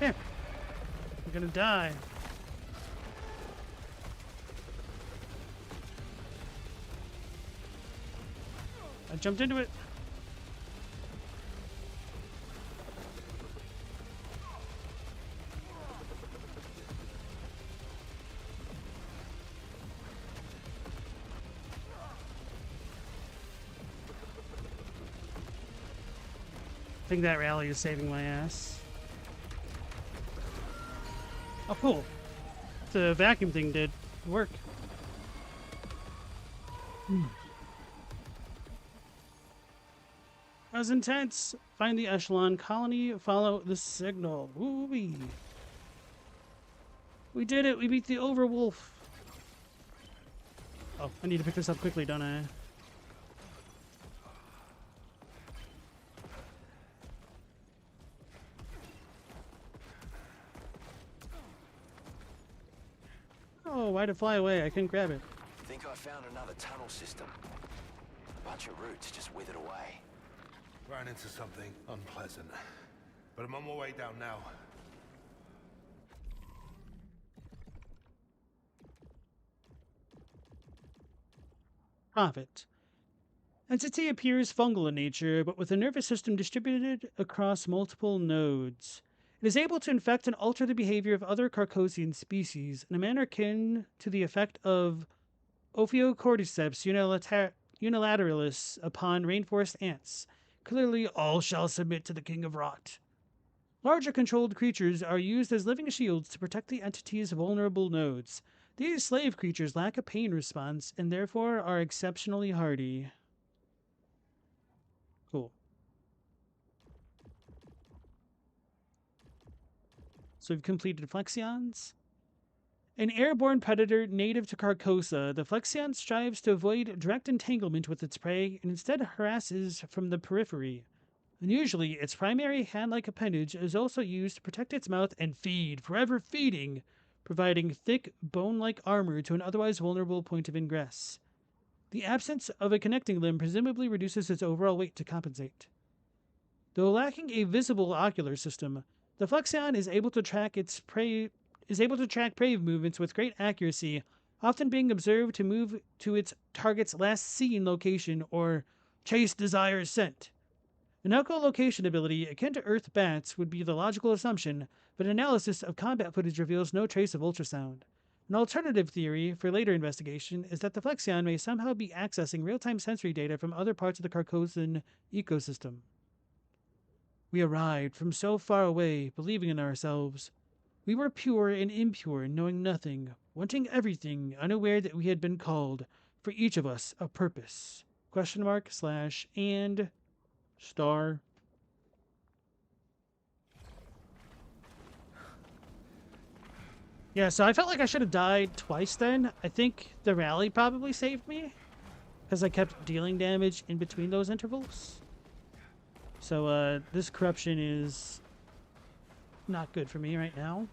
Here. I'm gonna die. I jumped into it. I think that rally is saving my ass. Oh, cool. The vacuum thing did work. That was intense. Find the Echelon colony, follow the signal. Woo-wee. We did it. We beat the Overwolf. Oh, I need to pick this up quickly, don't I? Oh, why'd it fly away? I couldn't grab it. Think I found another tunnel system. A bunch of roots just withered away. Ran into something unpleasant. But I'm on my way down now. Prophet. Entity appears fungal in nature, but with a nervous system distributed across multiple nodes. It is able to infect and alter the behavior of other Carcosian species in a manner akin to the effect of Ophiocordyceps unilateralis upon rainforest ants. Clearly, all shall submit to the King of Rot. Larger controlled creatures are used as living shields to protect the entity's vulnerable nodes. These slave creatures lack a pain response and therefore are exceptionally hardy. Cool. So we've completed Flexions. An airborne predator native to Carcosa, the Flexion strives to avoid direct entanglement with its prey and instead harasses from the periphery. Unusually, its primary hand-like appendage is also used to protect its mouth and feed, forever feeding, providing thick, bone-like armor to an otherwise vulnerable point of ingress. The absence of a connecting limb presumably reduces its overall weight to compensate. Though lacking a visible ocular system, The Flexion is able to track prey movements with great accuracy, often being observed to move to its target's last seen location or chase desired scent. An echolocation ability akin to Earth bats would be the logical assumption, but analysis of combat footage reveals no trace of ultrasound. An alternative theory for later investigation is that the Flexion may somehow be accessing real-time sensory data from other parts of the Carcosan ecosystem. We arrived from so far away, believing in ourselves. We were pure and impure, knowing nothing, wanting everything, unaware that we had been called, for each of us, a purpose. Question mark / and star. Yeah, so I felt like I should have died twice then. I think the rally probably saved me, because I kept dealing damage in between those intervals. So, this corruption is not good for me right now.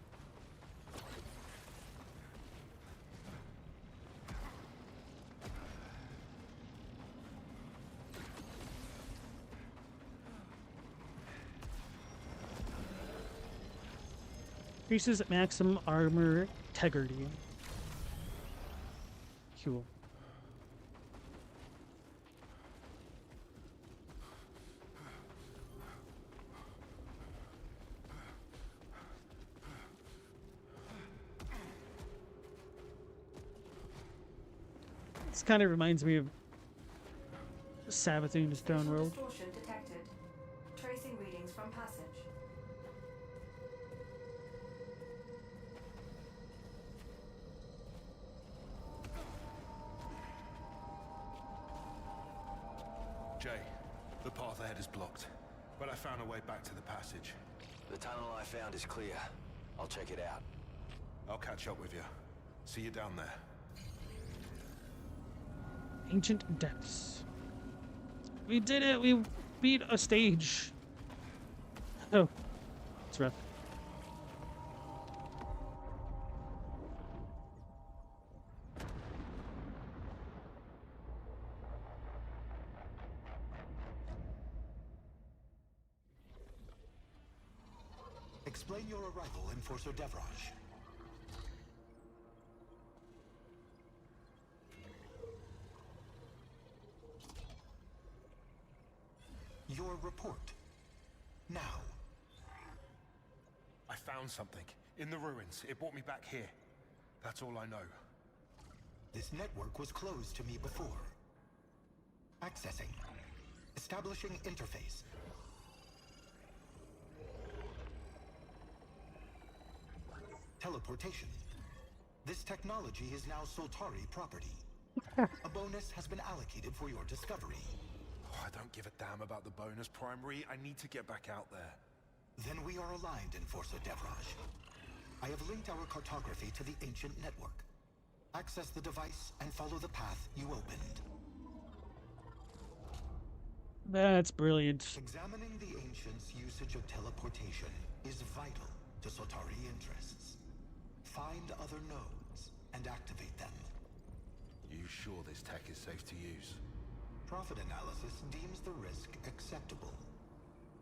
Increases maximum armor integrity. Cool. This kind of reminds me of Savathun's Throne World. Distortion detected. Tracing readings from passage. Jay, the path ahead is blocked, but I found a way back to the passage. The tunnel I found is clear. I'll check it out. I'll catch up with you. See you down there. Ancient Depths. We did it! We beat a stage. Oh, it's rough. Explain your arrival in Forcer Devraj. Your report. Now. I found something. In the ruins. It brought me back here. That's all I know. This network was closed to me before. Accessing. Establishing interface. Teleportation. This technology is now Soltari property. A bonus has been allocated for your discovery. Oh, I don't give a damn about the bonus primary. I need to get back out there. Then we are aligned in Forcer Devraj. I have linked our cartography to the ancient network. Access the device and follow the path you opened. That's brilliant. Examining the ancients' usage of teleportation is vital to Soltari interests. Find other nodes and activate them. You sure this tech is safe to use? Profit analysis deems the risk acceptable.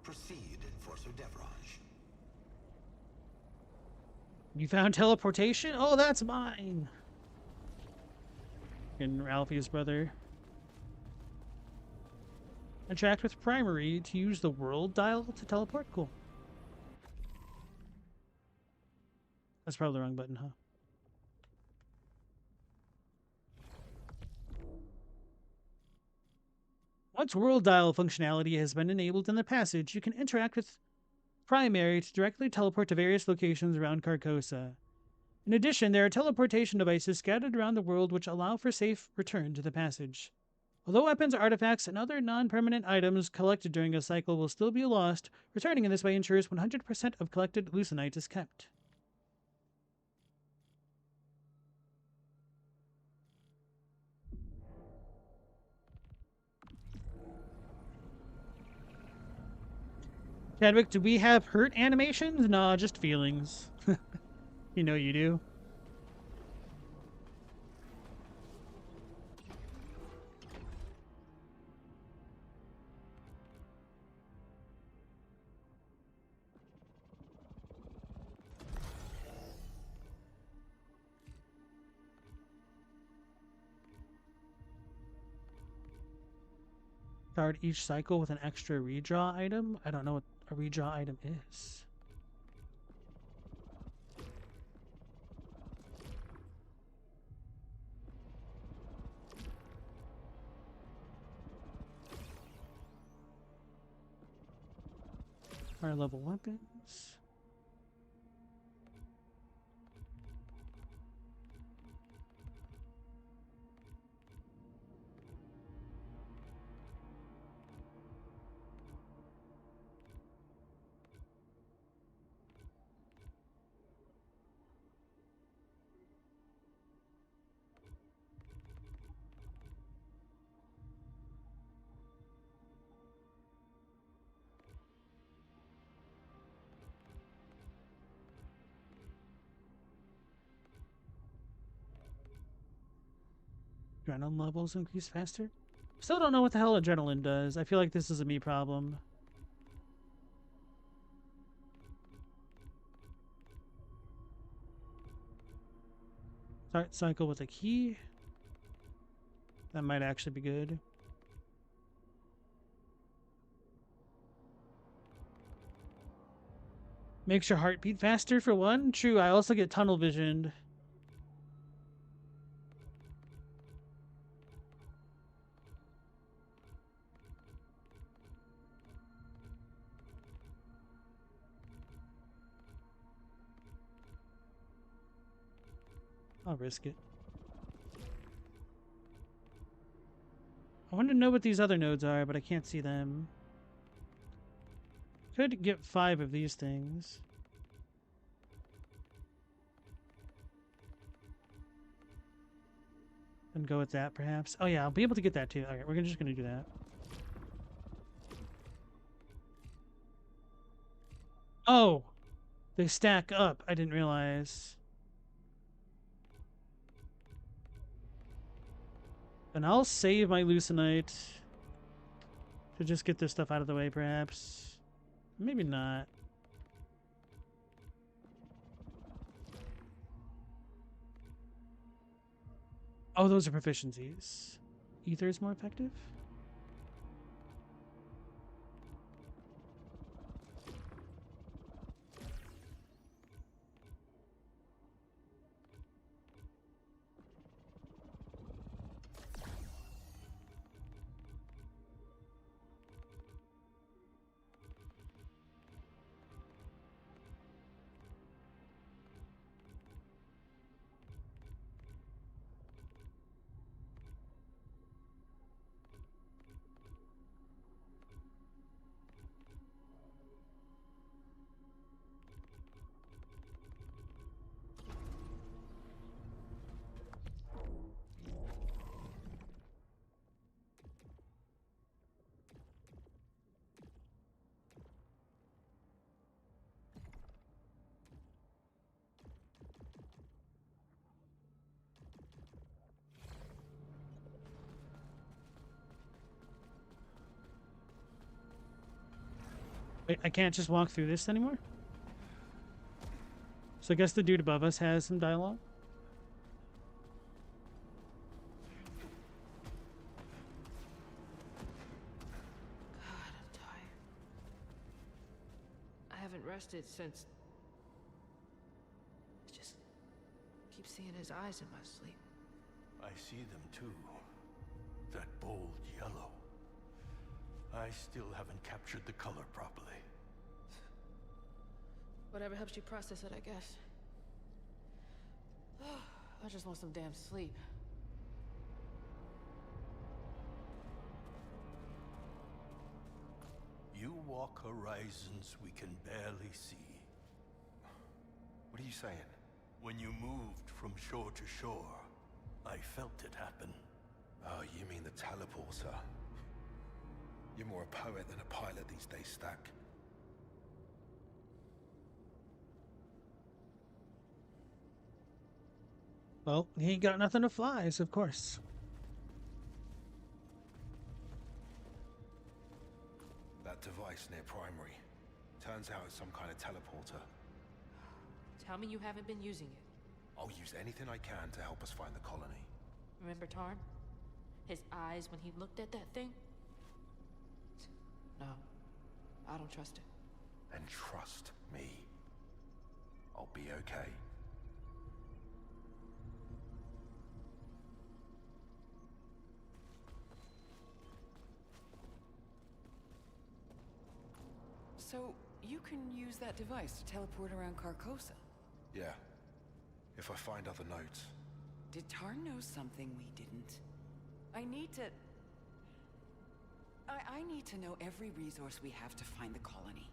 Proceed in Forcer Devraj. You found teleportation? Oh, that's mine. And Ralphie's brother. Interact with primary to use the world dial to teleport. Cool. That's probably the wrong button, huh? Once world dial functionality has been enabled in the passage, you can interact with primary to directly teleport to various locations around Carcosa. In addition, there are teleportation devices scattered around the world which allow for safe return to the passage. Although weapons, artifacts, and other non-permanent items collected during a cycle will still be lost, returning in this way ensures 100% of collected Lucenite is kept. Chadwick, do we have hurt animations? Nah, just feelings. You know you do. Start each cycle with an extra redraw item. I don't know what a redraw item is. Higher level weapons. Adrenaline levels increase faster. Still don't know what the hell adrenaline does. I feel like this is a me problem. Start cycle with a key. That might actually be good. Makes your heart beat faster for one. True, I also get tunnel visioned. I'll risk it. I want to know what these other nodes are, but I can't see them. Could get 5 of these things. And go with that, perhaps. Oh yeah, I'll be able to get that too. Alright, we're just gonna do that. Oh! They stack up. I didn't realize. And I'll save my Lucenite to just get this stuff out of the way, perhaps. Maybe not. Oh, those are proficiencies. Ether is more effective? Wait, I can't just walk through this anymore? So I guess the dude above us has some dialogue? God, I'm tired. I haven't rested since... I just keep seeing his eyes in my sleep. I see them too. That bold yellow. I still haven't captured the color properly. Whatever helps you process it, I guess. I just want some damn sleep. You walk horizons we can barely see. What are you saying? When you moved from shore to shore, I felt it happen. Oh, you mean the teleporter? You're more a poet than a pilot these days, Stack. Well, he ain't got nothing to flies, of course. That device near Primary. Turns out it's some kind of teleporter. Tell me you haven't been using it. I'll use anything I can to help us find the colony. Remember Tarn? His eyes when he looked at that thing? No, I don't trust it. Then trust me. I'll be okay. So, you can use that device to teleport around Carcosa? Yeah. If I find other nodes. Did Tarn know something we didn't? I need to know every resource we have to find the colony.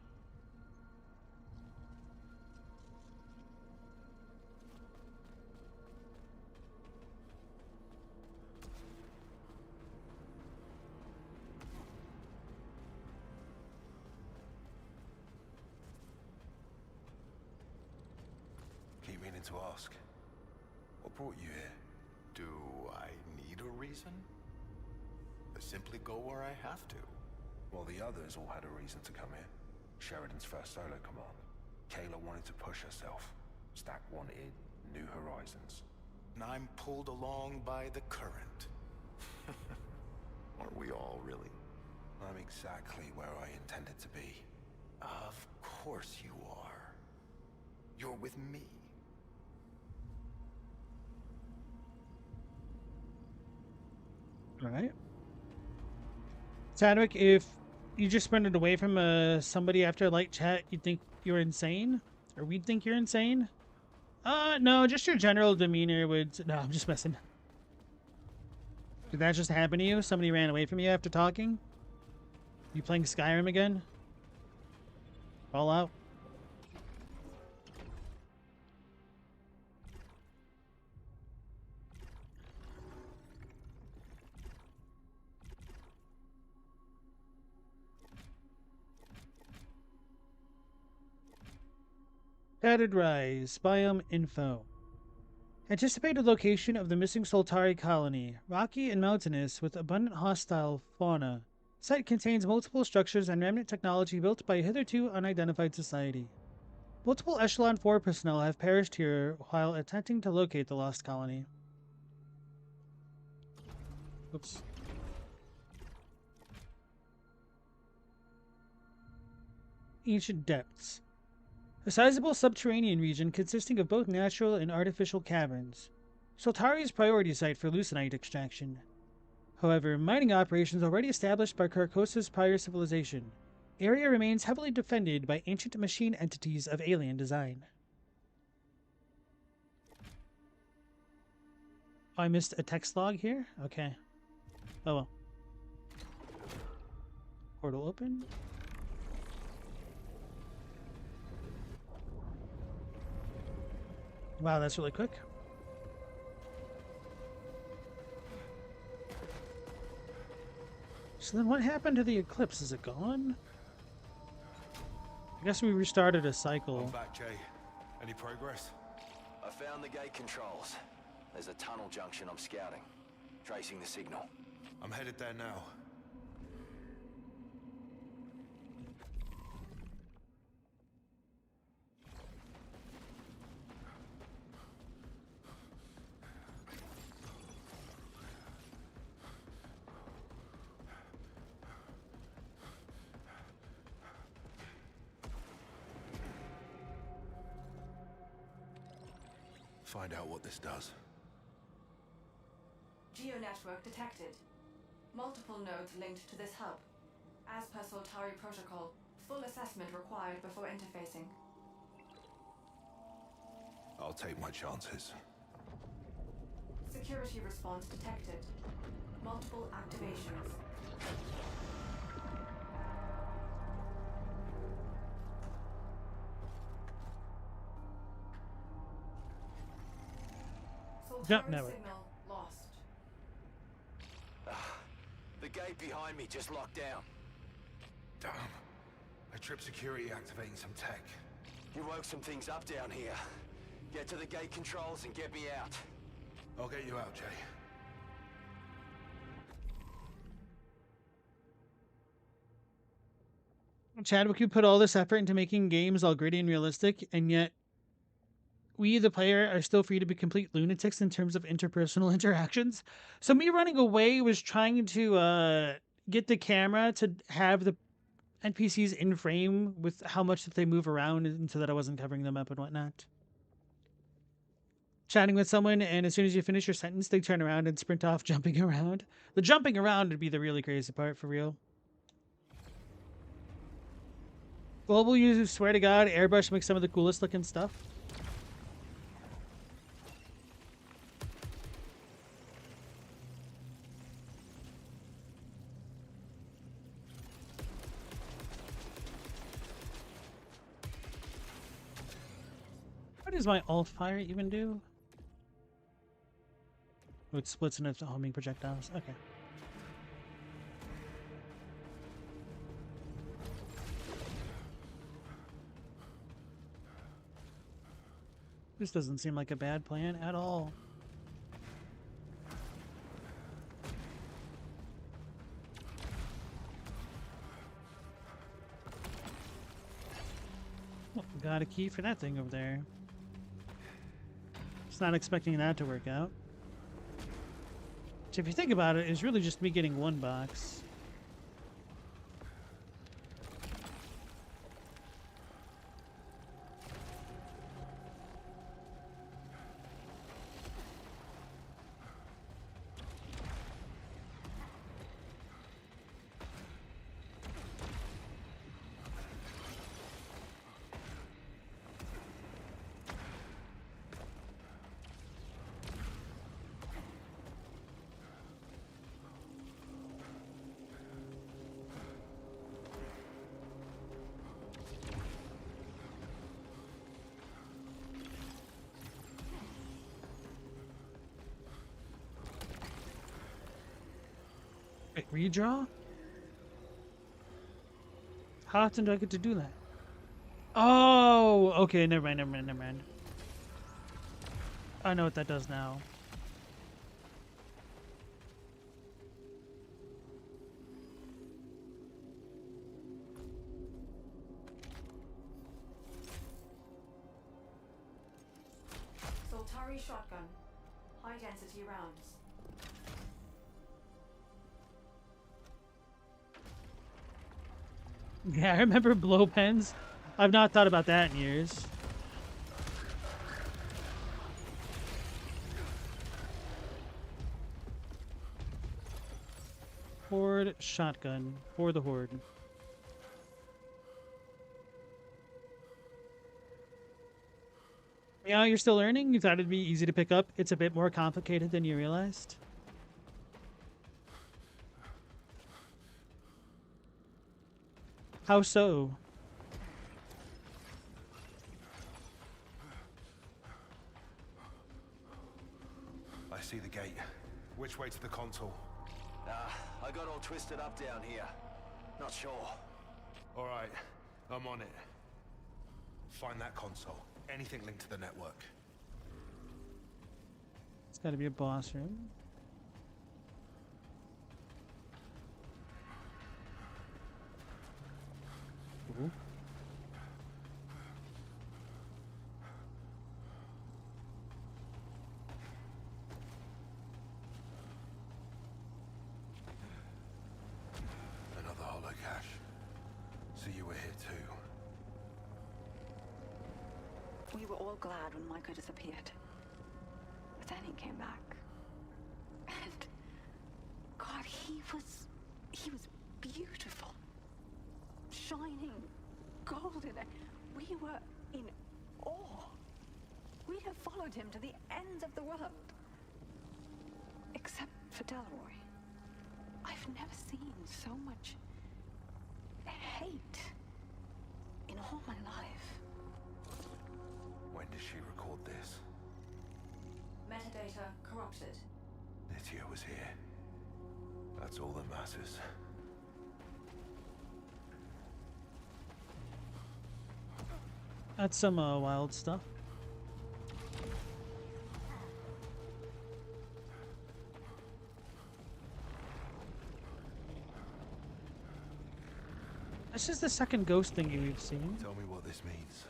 Keep meaning to ask. What brought you here? Do I need a reason? I simply go where I have to. Well, the others all had a reason to come here. Sheridan's first solo command. Kayla wanted to push herself. Stack wanted new horizons. And I'm pulled along by the current. Aren't we all, really? I'm exactly where I intended to be. Of course you are. You're with me. All right. Chadwick, if you just sprinted away from somebody after a light chat, you'd think you're insane? Or we'd think you're insane? No, just your general demeanor would... No, I'm just messing. Did that just happen to you? Somebody ran away from you after talking? You playing Skyrim again? Fallout? Added Rise, Biome Info. Anticipated location of the missing Soltari colony. Rocky and mountainous with abundant hostile fauna. Site contains multiple structures and remnant technology built by a hitherto unidentified society. Multiple Echelon 4 personnel have perished here while attempting to locate the lost colony. Oops. Ancient Depths. A sizable subterranean region consisting of both natural and artificial caverns. Soltari's priority site for leucinite extraction. However, mining operations already established by Carcosa's prior civilization. Area remains heavily defended by ancient machine entities of alien design. Oh, I missed a text log here? Okay. Oh well. Portal open. Wow, that's really quick. So then what happened to the Eclipse? Is it gone? I guess we restarted a cycle. I'm back, Jay. Any progress? I found the gate controls. There's a tunnel junction I'm scouting. Tracing the signal. I'm headed there now. Find out what this does. Geo-network detected. Multiple nodes linked to this hub. As per Soltari protocol, full assessment required before interfacing. I'll take my chances. Security response detected. Multiple activations. Jump Soltari network. signal lost. The gate behind me just locked down. Damn. I tripped security activating some tech. You woke some things up down here. Get to the gate controls and get me out. I'll get you out, Jay. Chadwick, you put all this effort into making games all gritty and realistic, and yet we, the player, are still free to be complete lunatics in terms of interpersonal interactions. So me running away was trying to get the camera to have the NPCs in frame with how much that they move around, and so that I wasn't covering them up and whatnot. Chatting with someone, and as soon as you finish your sentence, they turn around and sprint off, jumping around. The jumping around would be the really crazy part, for real. Global users, swear to God, Airbrush makes some of the coolest looking stuff. What does my alt fire even do? Oh, it splits into homing projectiles. Okay. This doesn't seem like a bad plan at all. Oh, got a key for that thing over there. Just not expecting that to work out. Which, if you think about it, is really just me getting one box. Wait, redraw? How often do I get to do that? Oh, okay, never mind, never mind, never mind. I know what that does now. Soltari shotgun. High density rounds. Yeah, I remember blow pens. I've not thought about that in years. Horde shotgun for the Horde. Yeah, you're still learning? You thought it'd be easy to pick up? It's a bit more complicated than you realized. How so? I see the gate. Which way to the console? I got all twisted up down here. Not sure. All right, I'm on it. Find that console. Anything linked to the network. It's gotta be a boss room. Ooh. Another holo cache. So you were here too. We were all glad when Micah disappeared. But then he came back. And God, he was beautiful. Shining, golden. We were in awe. We'd have followed him to the ends of the world. Except for Delroy. I've never seen so much hate in all my life. When did she record this? Metadata corrupted. Nitya was here. That's all that matters. That's some wild stuff. This is the second ghost thingy we've seen. Tell me what this means.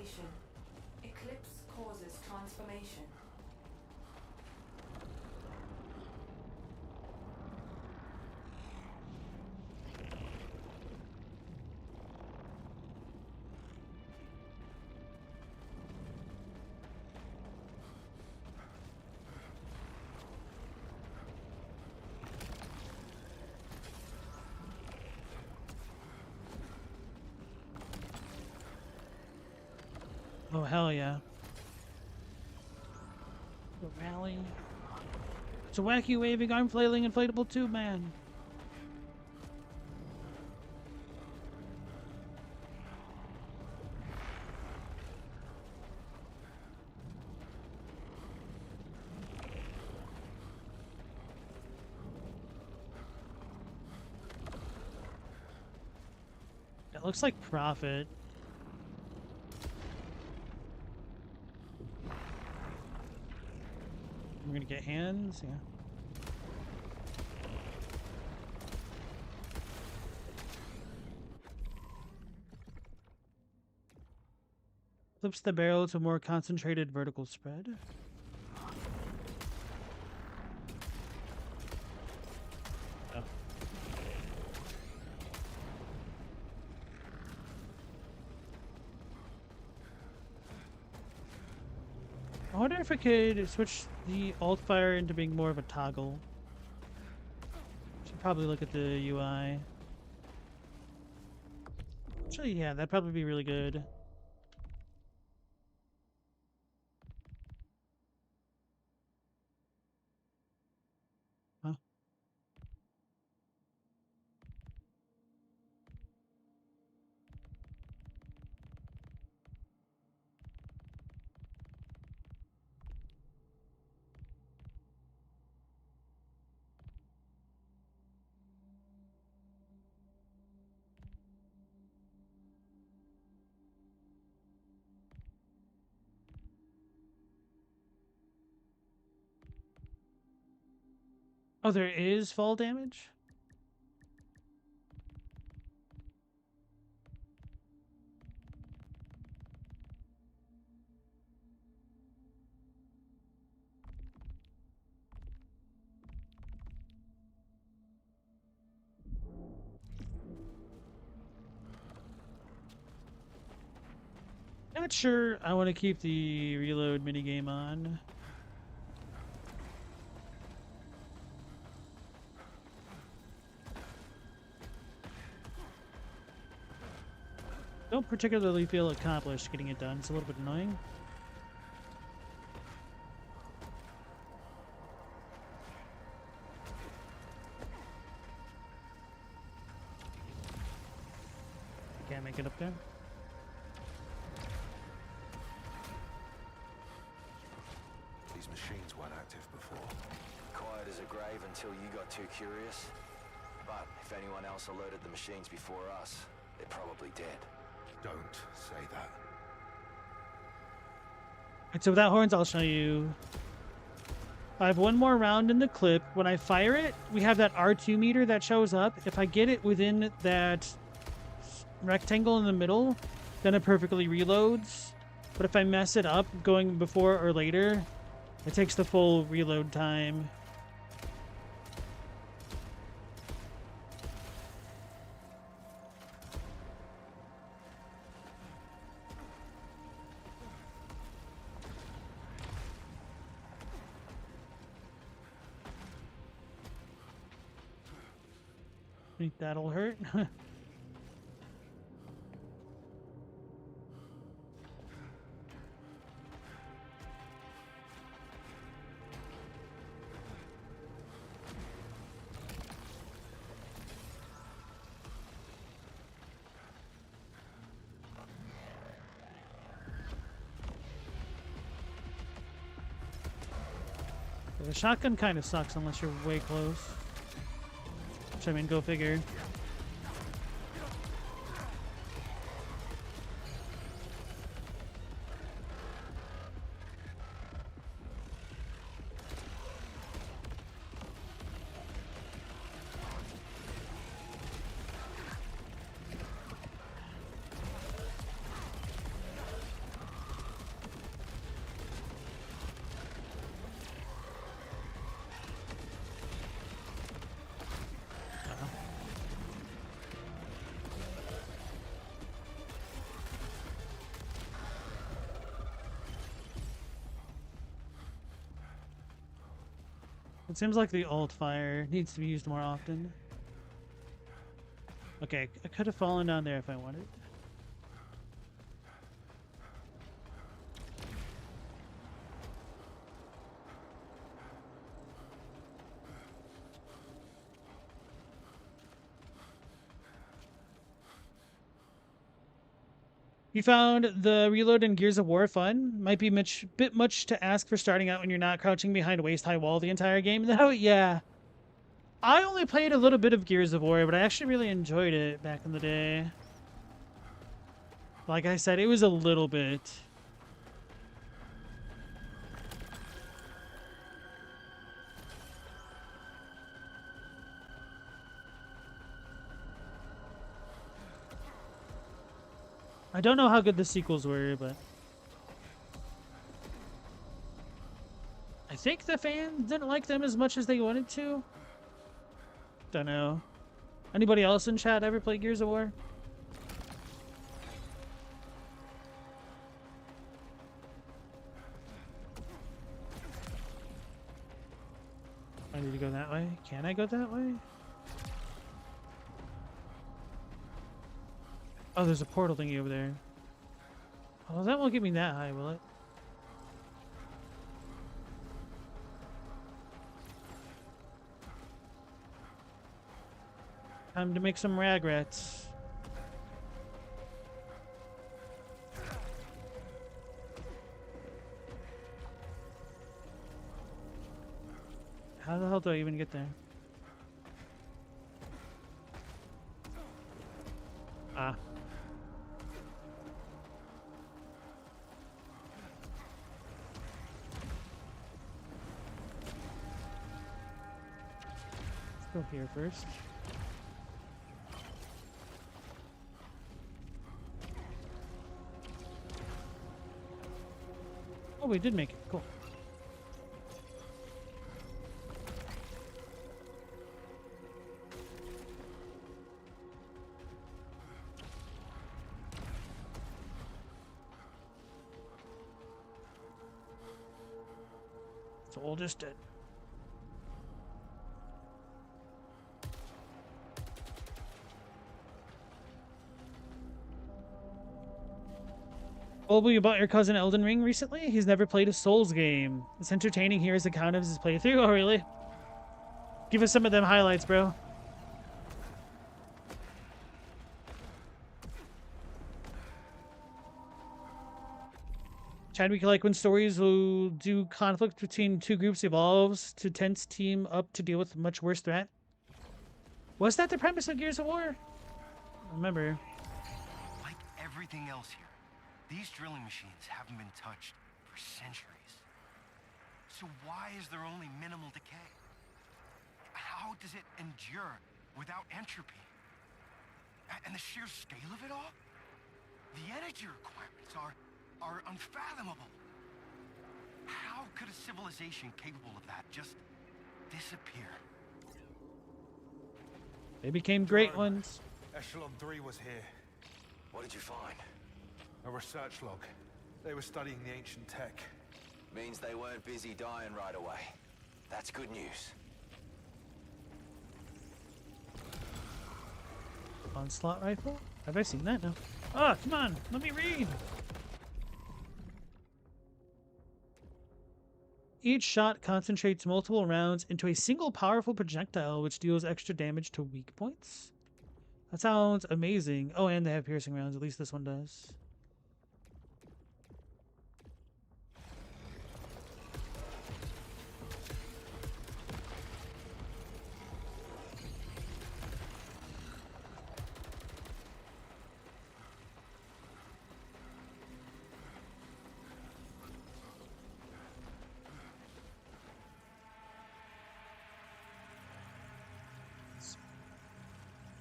revelation. Eclipse causes transformation. Oh, hell yeah. The rally. It's a wacky waving arm flailing inflatable tube man. It looks like Prophet. We're gonna get hands, yeah. Flips the barrel to more concentrated vertical spread. Oh. I wonder if I could switch the alt fire into being more of a toggle. Should probably look at the UI. Actually, yeah, that'd probably be really good. Huh? Oh, there is fall damage? Not sure I want to keep the reload minigame on. Don't particularly feel accomplished getting it done. It's a little bit annoying. Can't make it up there. These machines weren't active before. Quiet as a grave until you got too curious. But if anyone else alerted the machines before us, they're probably dead. Don't say that. Alright, so without horns, I'll show you. I have one more round in the clip. When I fire it, we have that R2 meter that shows up. If I get it within that rectangle in the middle, then it perfectly reloads. But if I mess it up going before or later, it takes the full reload time. I think that'll hurt. The shotgun kind of sucks unless you're way close. Which, I mean, go figure. It seems like the alt fire needs to be used more often. Okay, I could have fallen down there if I wanted. You found the reload in Gears of War fun. Might be bit much to ask for starting out when you're not crouching behind a waist-high wall the entire game. No, yeah. I only played a little bit of Gears of War, but I actually really enjoyed it back in the day. Like I said, it was a little bit. I don't know how good the sequels were, but I think the fans didn't like them as much as they wanted to. Don't know. Anybody else in chat ever play Gears of War? I need to go that way. Can I go that way? Oh, there's a portal thingy over there. Oh, that won't get me that high, will it? Time to make some ragrats. How the hell do I even get there? Ah. Let's go here first. Oh, we did make it. Cool. The oldest dead. Oh, you bought your cousin Elden Ring recently? He's never played a Souls game. It's entertaining here as a count of his playthrough. Oh, really? Give us some of them highlights, bro. Chadwick, like when stories will do conflict between two groups evolves to tense team up to deal with a much worse threat. Was that the premise of Gears of War? I remember. Like everything else here, these drilling machines haven't been touched for centuries. So why is there only minimal decay? How does it endure without entropy? And the sheer scale of it all? The energy requirements are unfathomable. How could a civilization capable of that just disappear? They became great ones. Echelon 3 was here. What did you find? A research log. They were studying the ancient tech. Means they weren't busy dying right away. That's good news. Onslaught rifle? Have I seen that? No. Oh, come on. Let me read. Each shot concentrates multiple rounds into a single powerful projectile, which deals extra damage to weak points. That sounds amazing. Oh, and they have piercing rounds. At least this one does.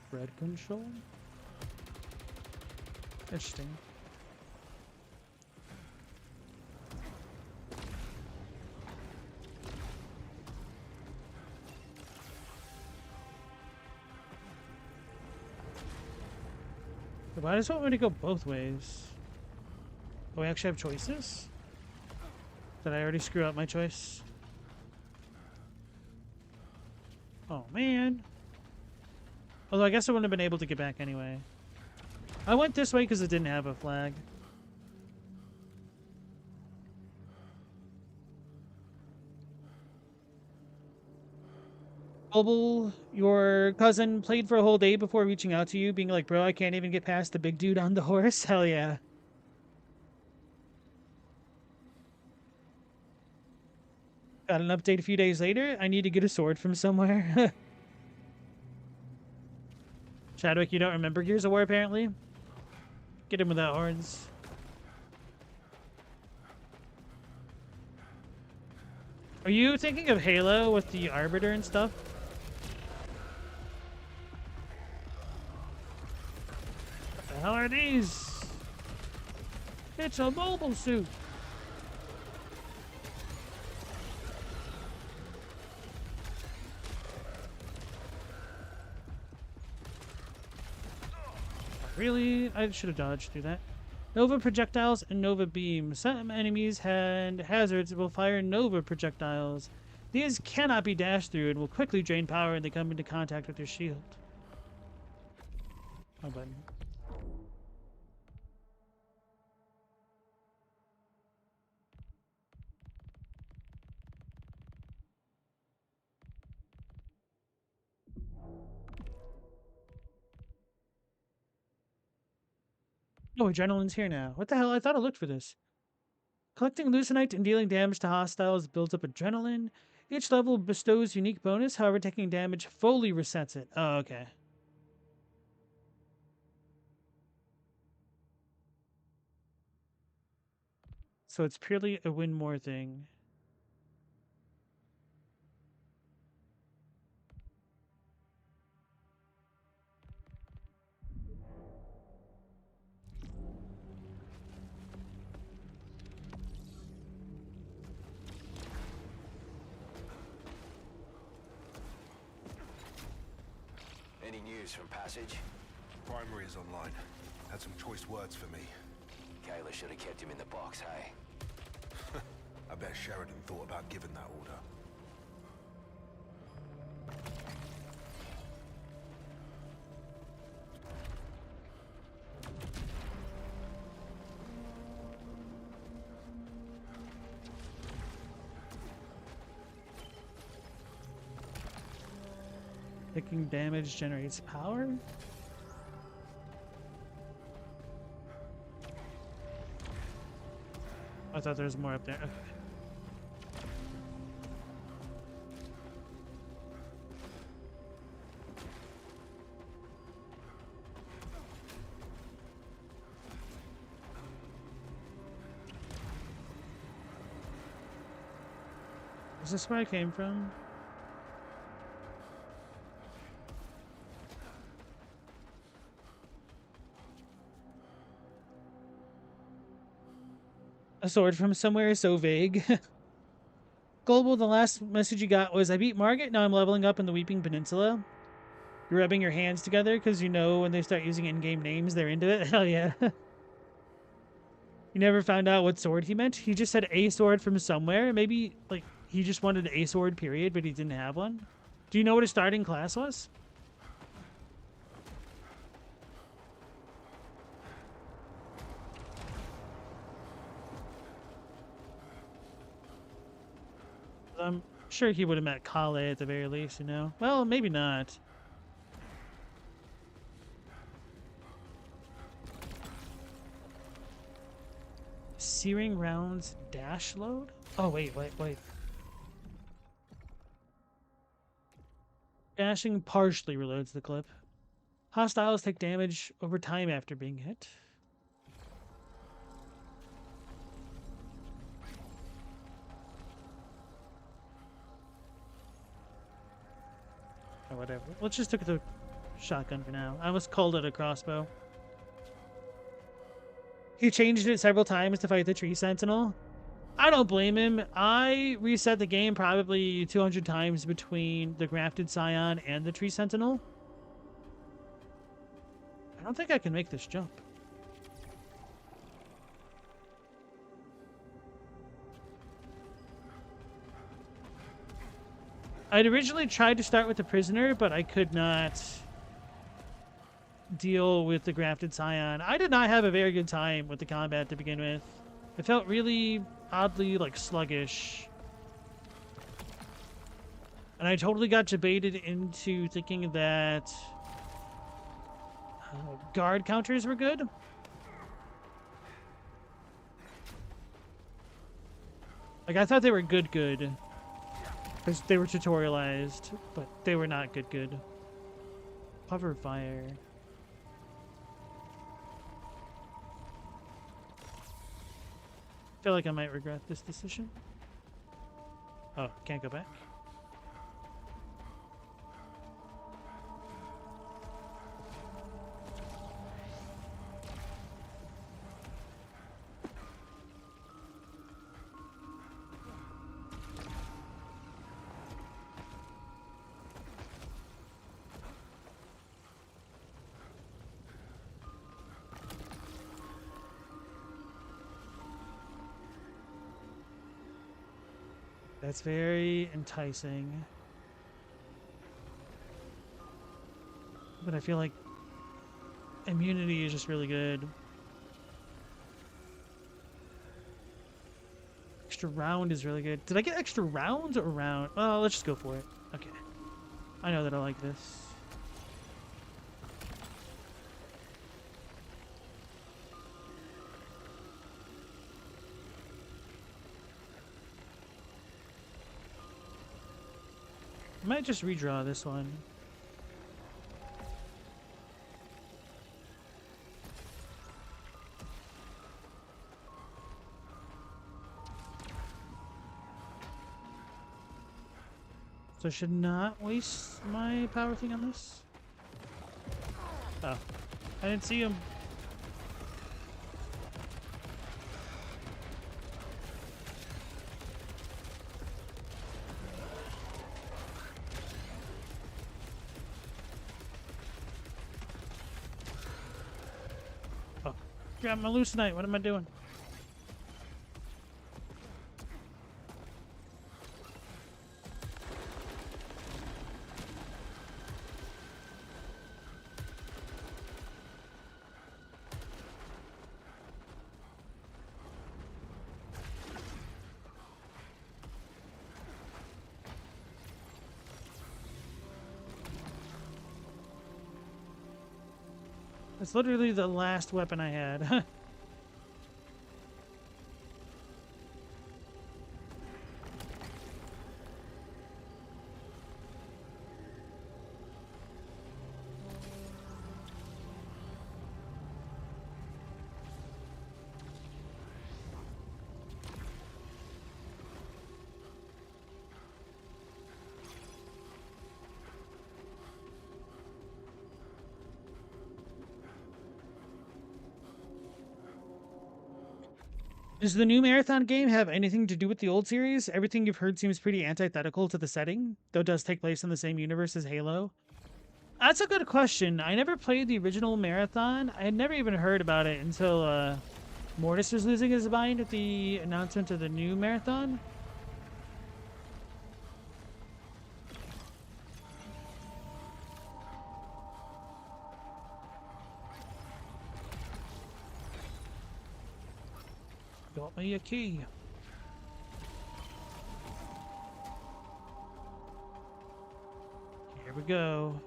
Spread control? Interesting. Why does it want me to go both ways? Oh, we actually have choices? Did I already screw up my choice? Oh, man. Although I guess I wouldn't have been able to get back anyway. I went this way because it didn't have a flag. Global, your cousin played for a whole day before reaching out to you, being like, bro, I can't even get past the big dude on the horse. Hell yeah. Got an update a few days later. I need to get a sword from somewhere. Chadwick, you don't remember Gears of War, apparently? Get him without horns. Are you thinking of Halo with the Arbiter and stuff? What the hell are these? It's a mobile suit. Really? I should have dodged through that. Nova projectiles and Nova beams. Some enemies and hazards will fire Nova projectiles. These cannot be dashed through and will quickly drain power when they come into contact with your shield. Oh, button. Oh, adrenaline's here now. What the hell? I thought I looked for this. Collecting Lucenite and dealing damage to hostiles builds up adrenaline. Each level bestows unique bonus, however, taking damage fully resets it. Oh, okay. So it's purely a win more thing. Any news from Passage? Primary is online. Had some choice words for me. Kayla should have kept him in the box, hey? I bet Sheridan thought about giving that order. Taking damage generates power? I thought there was more up there. Okay. Is this where I came from? A sword from somewhere is so vague. Global, the last message you got was, I beat Margit, now I'm leveling up in the Weeping Peninsula. You're rubbing your hands together because you know when they start using in-game names, they're into it. Hell yeah. You never found out what sword he meant? He just said a sword from somewhere. Maybe, like, he just wanted a sword, period, but he didn't have one. Do you know what his starting class was? I'm sure he would have met Kale at the very least, you know? Well, maybe not. Searing rounds dash load? Oh, wait. Dashing partially reloads the clip. Hostiles take damage over time after being hit. Or whatever. Let's just look at the shotgun for now. I almost called it a crossbow. He changed it several times to fight the tree sentinel. I don't blame him. I reset the game probably 200 times between the grafted scion and the tree sentinel. I don't think I can make this jump. I'd originally tried to start with the prisoner, but I could not deal with the grafted scion. I did not have a very good time with the combat to begin with. It felt really oddly like sluggish. And I totally got debated into thinking that guard counters were good. Like, I thought they were good. Because they were tutorialized, but they were not good. Hover fire. I feel like I might regret this decision. Oh, can't go back. That's very enticing. But I feel like immunity is just really good. Extra round is really good. Did I get extra rounds or round? Well, let's just go for it. Okay. I know that I like this. I might just redraw this one. So I should not waste my power thing on this. Oh, I didn't see him. Grab my Lucenite. What am I doing? That's literally the last weapon I had. Does the new Marathon game have anything to do with the old series? Everything you've heard seems pretty antithetical to the setting, though it does take place in the same universe as Halo. That's a good question. I never played the original Marathon. I had never even heard about it until Mortis was losing his mind at the announcement of the new Marathon. Got me a key. Here we go.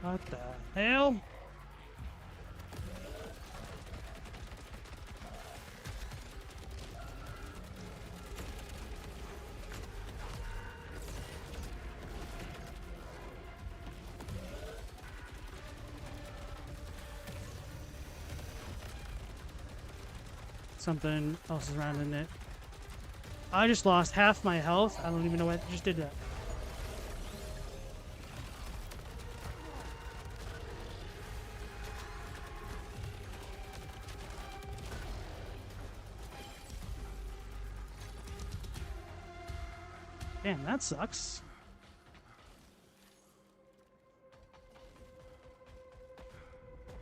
What the hell? Something else is around in it. I just lost half my health. I don't even know what just did that. Damn, that sucks.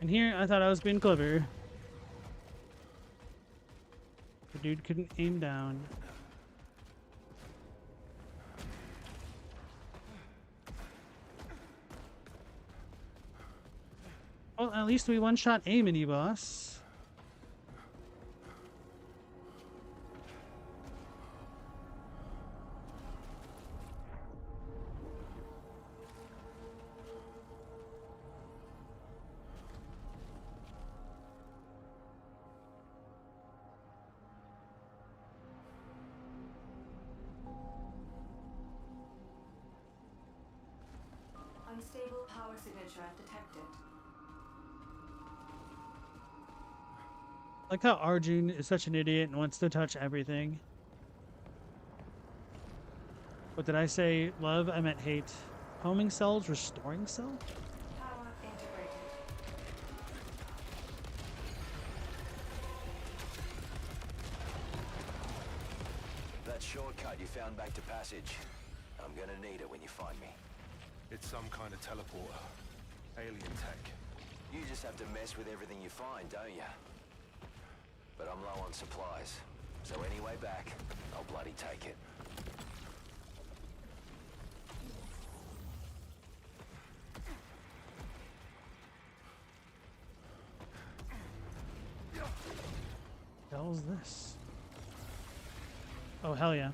And here, I thought I was being clever. The dude couldn't aim down. Well, at least we one-shot a mini-boss. Unstable power signature detected. Like how Arjun is such an idiot and wants to touch everything. What did I say? Love? I meant hate. Homing cells, restoring cell? Power integrated. That shortcut you found back to passage. I'm gonna need it when you find me. It's some kind of teleporter. Alien tech. You just have to mess with everything you find, don't you? But I'm low on supplies. So any way back, I'll bloody take it. What the hell is this? Oh, hell yeah.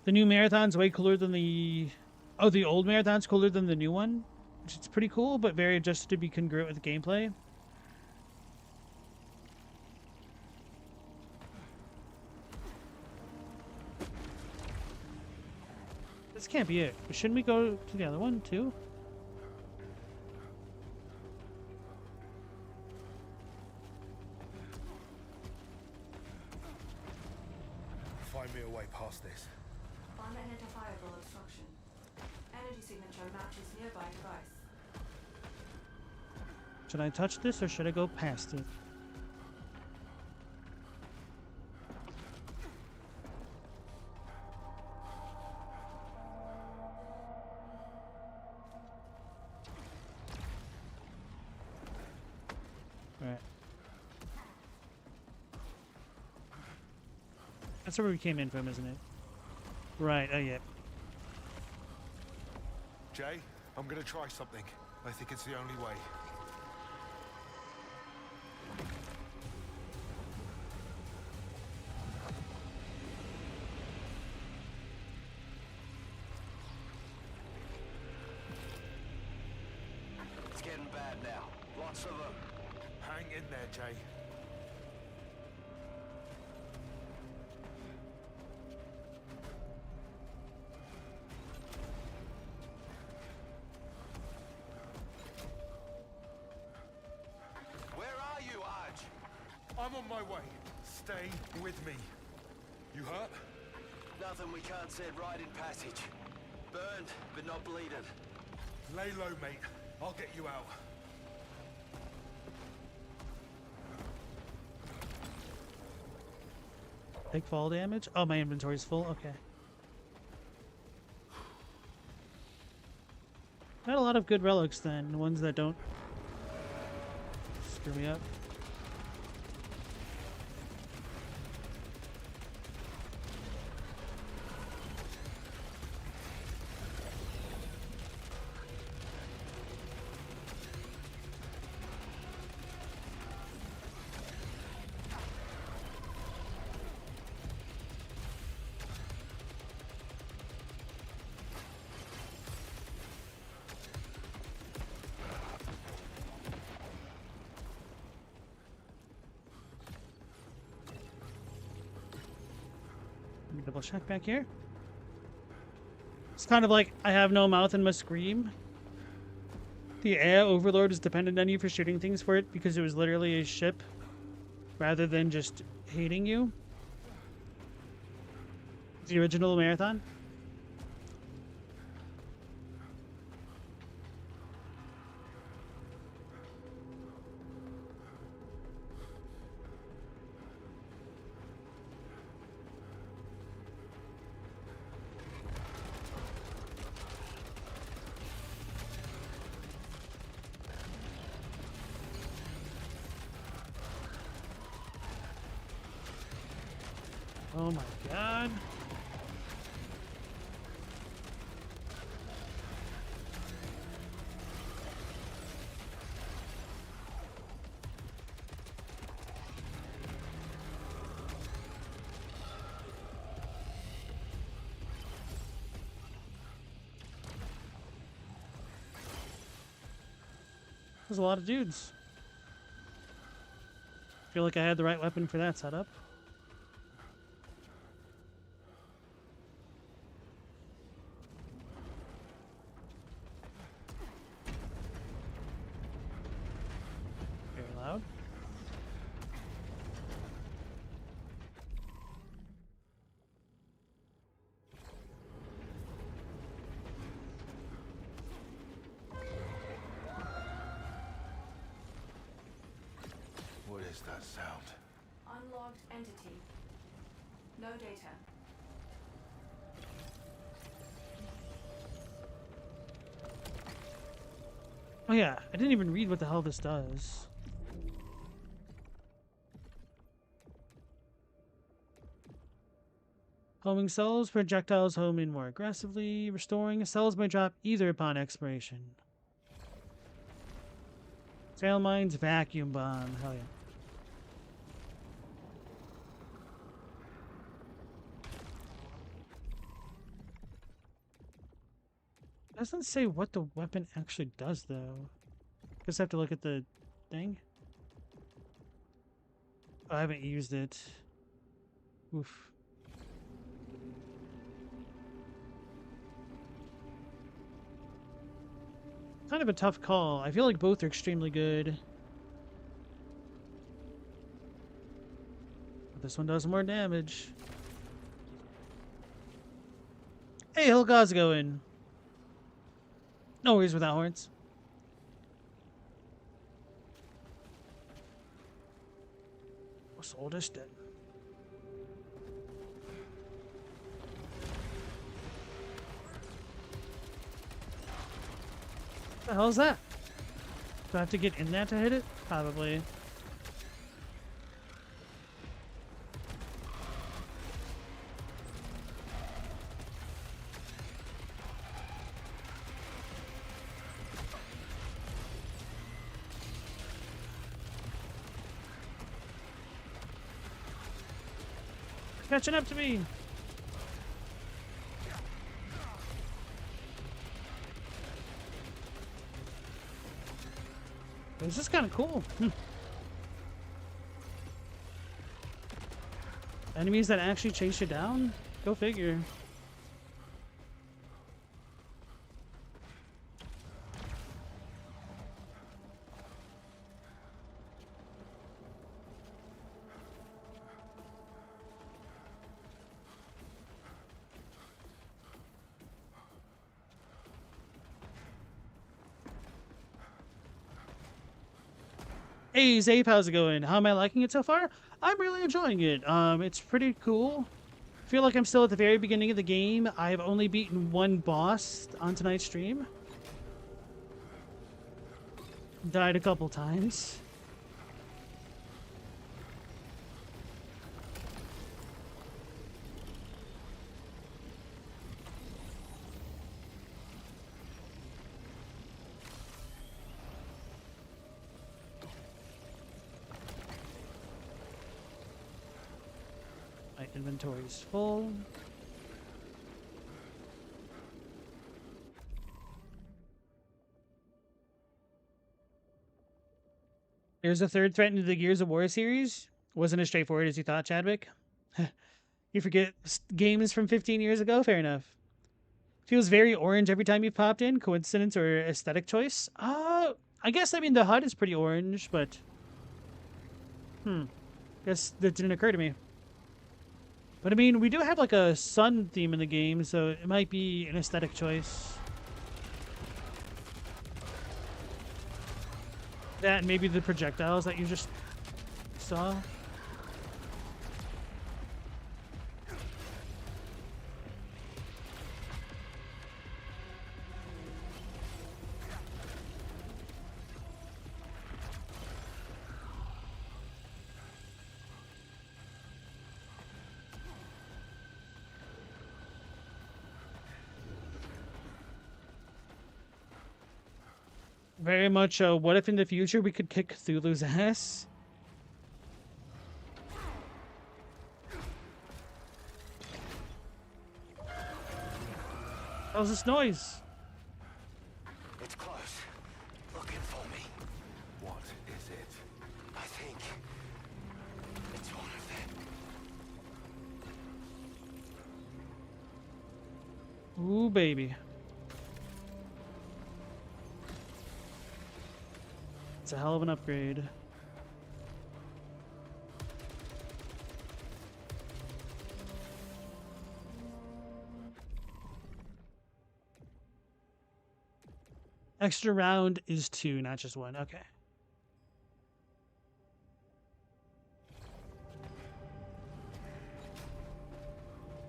The new marathon's way cooler than the... Oh, the old marathon's cooler than the new one? Which is pretty cool, but very adjusted to be congruent with gameplay. This can't be it. Shouldn't we go to the other one, too? Find me a way past this. Unidentifiable obstruction. Energy signature matches nearby device. Should I touch this or should I go past it? Alright. That's where we came in from, isn't it? Right, oh yeah. Jay, I'm gonna try something. I think it's the only way. It's getting bad now. Lots of them. Hang in there, Jay. Where are you, Arj? I'm on my way. Stay with me. You hurt? Nothing we can't set right in passage. Burned, but not bleeded. Lay low, mate. I'll get you out. Take fall damage? Oh, my inventory's full? Okay. Got a lot of good relics then, ones that don't screw me up. Let me double check back here. It's kind of like I have no mouth and must scream. The AI overlord is dependent on you for shooting things for it because it was literally a ship rather than just hating you. The original marathon. Oh my god. There's a lot of dudes. Feel like I had the right weapon for that setup. Very loud. What is that sound? Unlogged entity. No data. Oh yeah, I didn't even read what the hell this does. Homing cells, projectiles home in more aggressively. Restoring cells may drop either upon expiration. Fail mines, vacuum bomb. Hell yeah. It doesn't say what the weapon actually does, though. Just have to look at the thing. I haven't used it. Oof. Kind of a tough call. I feel like both are extremely good. But this one does more damage. Hey, Hellgod's going. No worries without horns. What's oldest then? What the hell is that? Do I have to get in that to hit it? Probably. Catching up to me. This is kind of cool. Enemies that actually chase you down? Go figure. Hey, Zape, how's it going? How am I liking it so far? I'm really enjoying it. It's pretty cool. I feel like I'm still at the very beginning of the game. I've only beaten one boss on tonight's stream. Died a couple times. My inventory's full. There's a third threat into the Gears of War series. Wasn't as straightforward as you thought, Chadwick. You forget games from 15 years ago? Fair enough. Feels very orange every time you've popped in. Coincidence or aesthetic choice? I guess, I mean, the HUD is pretty orange, but... Guess that didn't occur to me. But I mean, we do have like a sun theme in the game, so it might be an aesthetic choice. That and maybe the projectiles that you just saw. Very much what if in the future we could kick Cthulhu's ass? How's this noise? It's close. Looking for me. What is it? I think it's one of them. Ooh, baby. It's a hell of an upgrade. Extra round is 2, not just 1. Okay.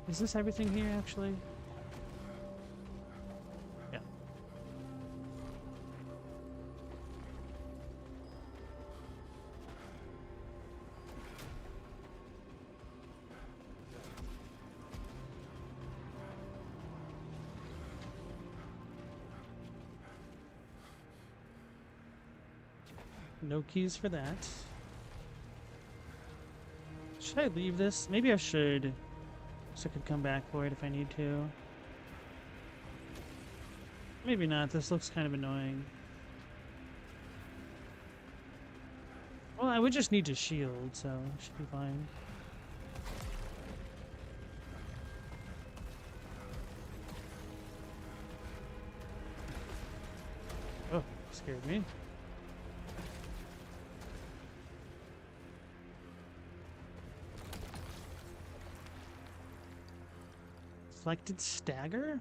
Is this everything here, actually? Yeah. No keys for that. Should I leave this? Maybe I should. So I could come back for it if I need to. Maybe not. This looks kind of annoying. Well, I would just need to shield, so it should be fine. Oh, scared me. Reflected stagger?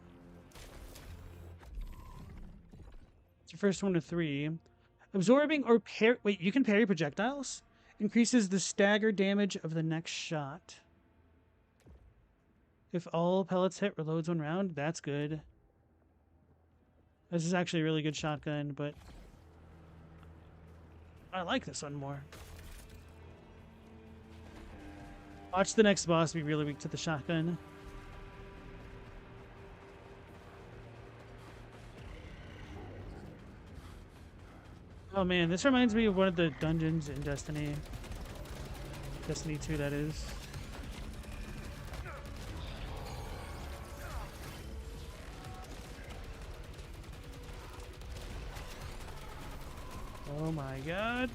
It's the first one of 3. Absorbing or parry... Wait, you can parry projectiles? Increases the stagger damage of the next shot. If all pellets hit, reloads 1 round. That's good. This is actually a really good shotgun, but... I like this one more. Watch the next boss be really weak to the shotgun. Oh man, this reminds me of one of the dungeons in Destiny. Destiny 2, that is. Oh my god.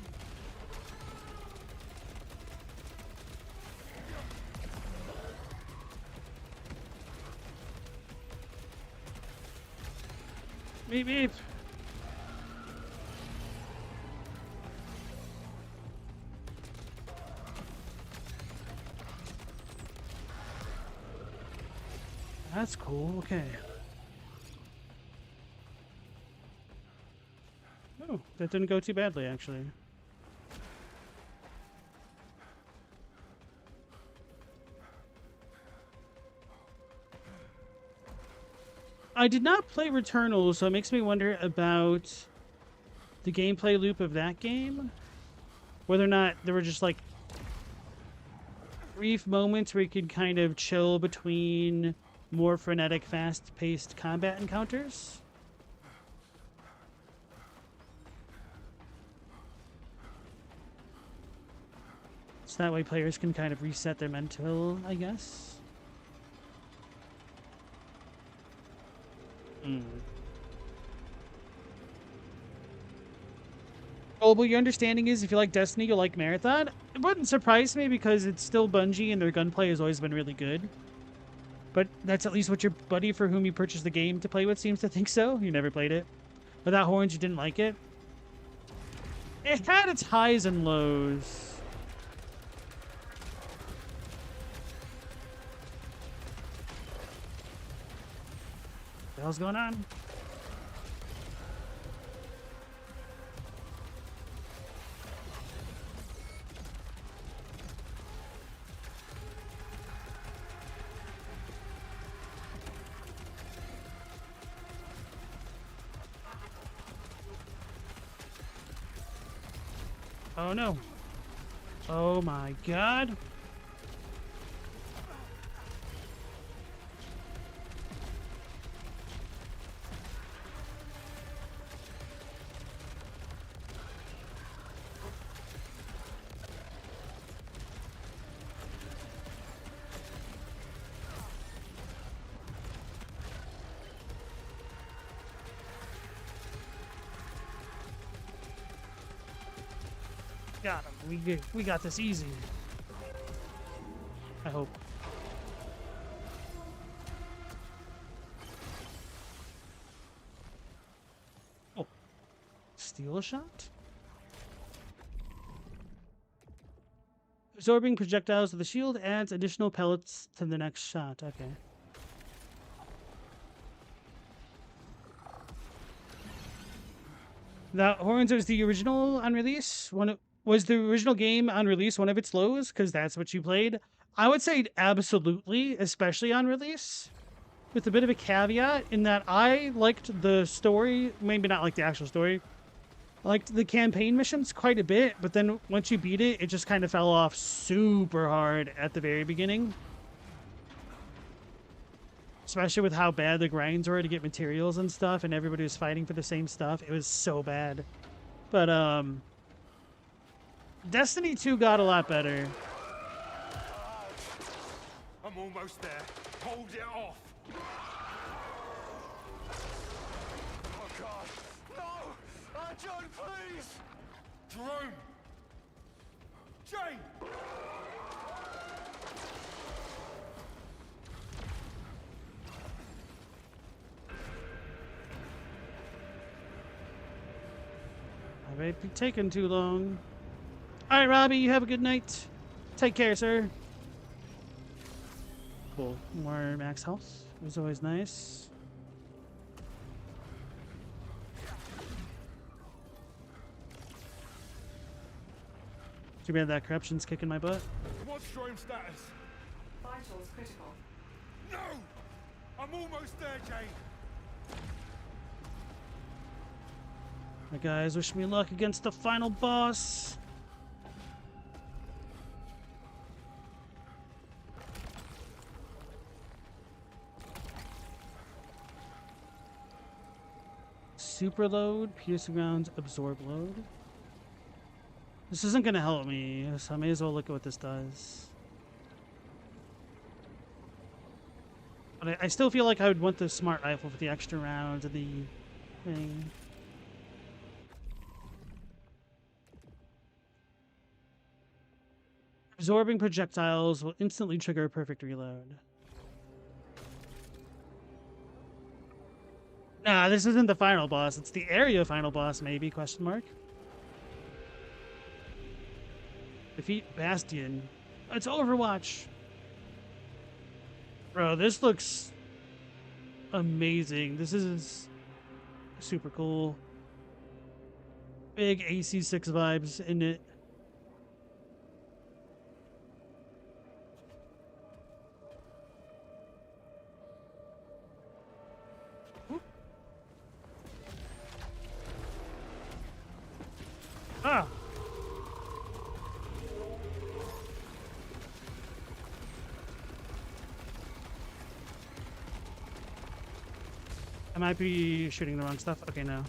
Beep beep. That's cool. Okay. Oh, that didn't go too badly, actually. I did not play Returnal, so it makes me wonder about the gameplay loop of that game. Whether or not there were just like brief moments where you could kind of chill between more frenetic, fast-paced combat encounters. So that way players can kind of reset their mental, I guess. Oh, well, your understanding is if you like Destiny, you'll like Marathon. It wouldn't surprise me because it's still Bungie and their gunplay has always been really good. But that's at least what your buddy for whom you purchased the game to play with seems to think so. You never played it. Without Horns, you didn't like it. It had its highs and lows. What the hell's going on? Oh no. Oh my god. Got him. We got this easy. I hope. Oh. Steal a shot? Absorbing projectiles with the shield adds additional pellets to the next shot. Okay. Now, Horns was the original on release. Was the original game on release one of its lows? Because that's what you played. I would say absolutely, especially on release. With a bit of a caveat in that I liked the story, maybe not like the actual story. I liked the campaign missions quite a bit, but then once you beat it, it just kind of fell off super hard at the very beginning. Especially with how bad the grinds were to get materials and stuff, and everybody was fighting for the same stuff. It was so bad. But, Destiny 2 got a lot better. I'm almost there. Hold it off. Oh, God. No! John, please! Jerome! Jane! I might be taking too long. All right, Robbie, you have a good night. Take care, sir. Cool. More max health. It was always nice. Too bad that corruption's kicking my butt. What's Jerome status? Vitals critical. No! I'm almost there, Jane. My guys, wish me luck against the final boss. Super load, piercing rounds, absorb load. This isn't going to help me, so I may as well look at what this does. But I still feel like I would want the smart rifle for the extra rounds of the thing. Absorbing projectiles will instantly trigger a perfect reload. Nah, this isn't the final boss. It's the area final boss, maybe, question mark. Defeat Bastion. It's Overwatch. Bro, this looks amazing. This is super cool. Big AC6 vibes in it. Ah! I might be shooting the wrong stuff. Okay, no.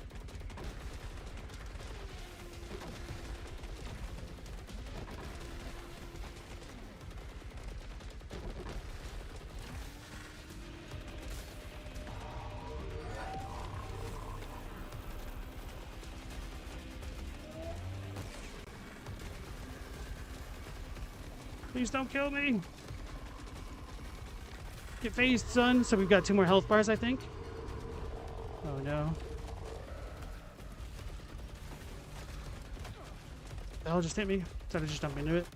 Please don't kill me. Get phased, son. So we've got 2 more health bars, I think. Oh no. The hell just hit me? Instead of just jump into it.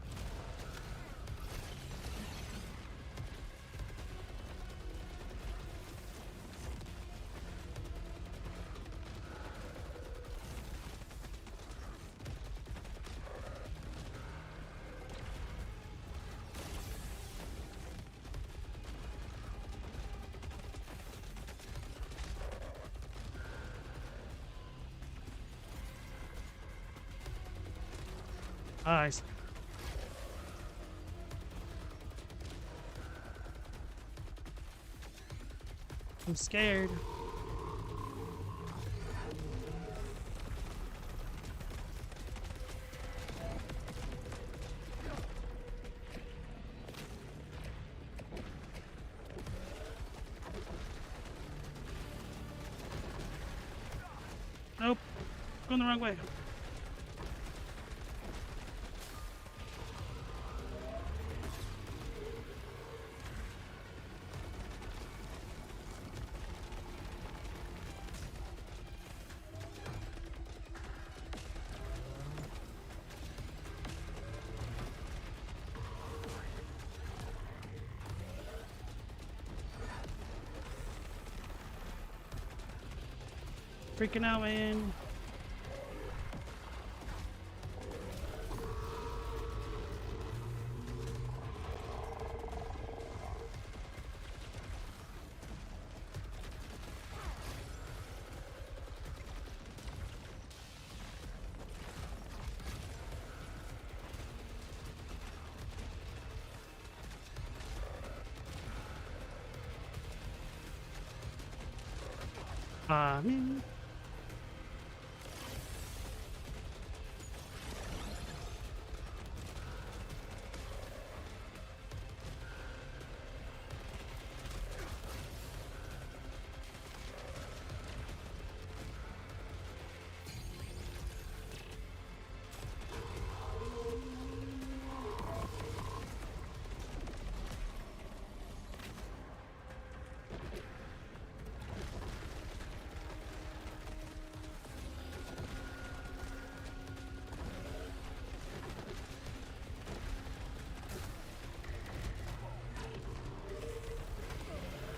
Nice. I'm scared. Nope. Going the wrong way. Freaking out, man. Man.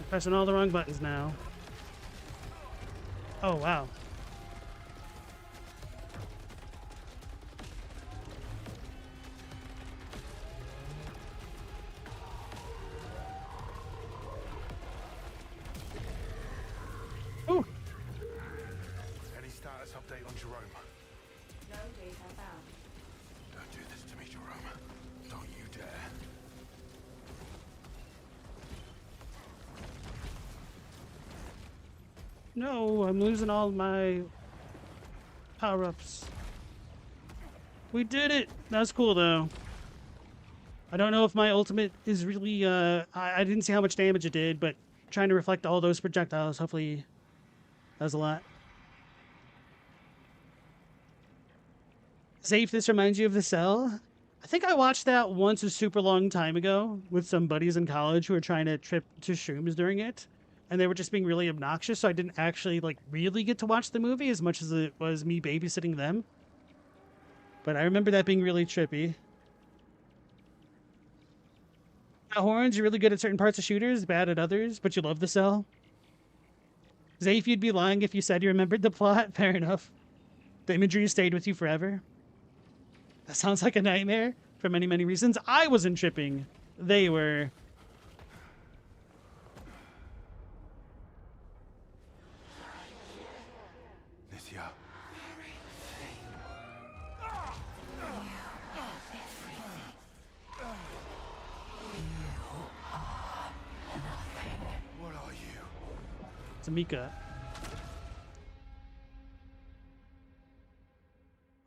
Pressing all the wrong buttons now. Oh, wow. Ooh. Any status update on Jerome? No data found. Don't do this to me, Jerome. Don't you dare. No, I'm losing all my power-ups. We did it! That's cool, though. I don't know if my ultimate is really, I didn't see how much damage it did, but trying to reflect all those projectiles, hopefully does a lot. Safe, this reminds you of The Cell? I think I watched that once a super long time ago with some buddies in college who were trying to trip to shrooms during it. And they were just being really obnoxious, so I didn't actually, like, really get to watch the movie as much as it was me babysitting them. But I remember that being really trippy. Horns, you're really good at certain parts of shooters, bad at others, but you love The Cell. Zafe, you'd be lying if you said you remembered the plot. Fair enough. The imagery stayed with you forever. That sounds like a nightmare for many, many reasons. I wasn't tripping. They were. Nithya. What are you? It's Amika.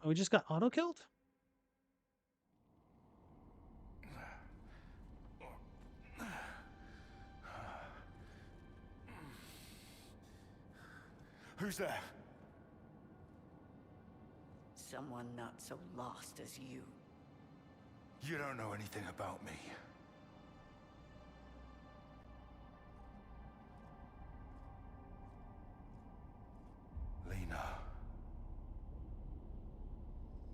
Oh, we just got auto-killed? Who's there? Someone not so lost as you. You don't know anything about me. Lena.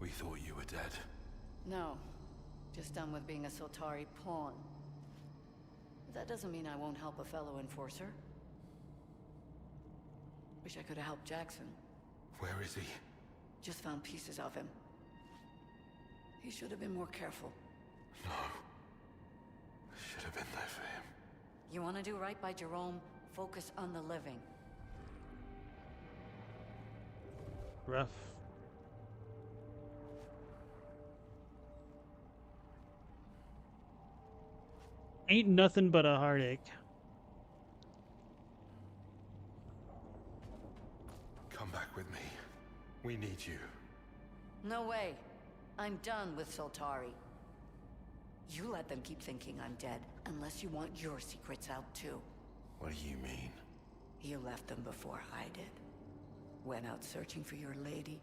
We thought you were dead. No. Just done with being a Soltari pawn. But that doesn't mean I won't help a fellow enforcer. Wish I could have helped Jackson. Where is he? Just found pieces of him. He should have been more careful. No. I should have been there for him. You want to do right by Jerome? Focus on the living. Rough. Ain't nothing but a heartache. Come back with me. We need you. No way. I'm done with Soltari. You let them keep thinking I'm dead, unless you want your secrets out too. What do you mean? You left them before I did. Went out searching for your lady.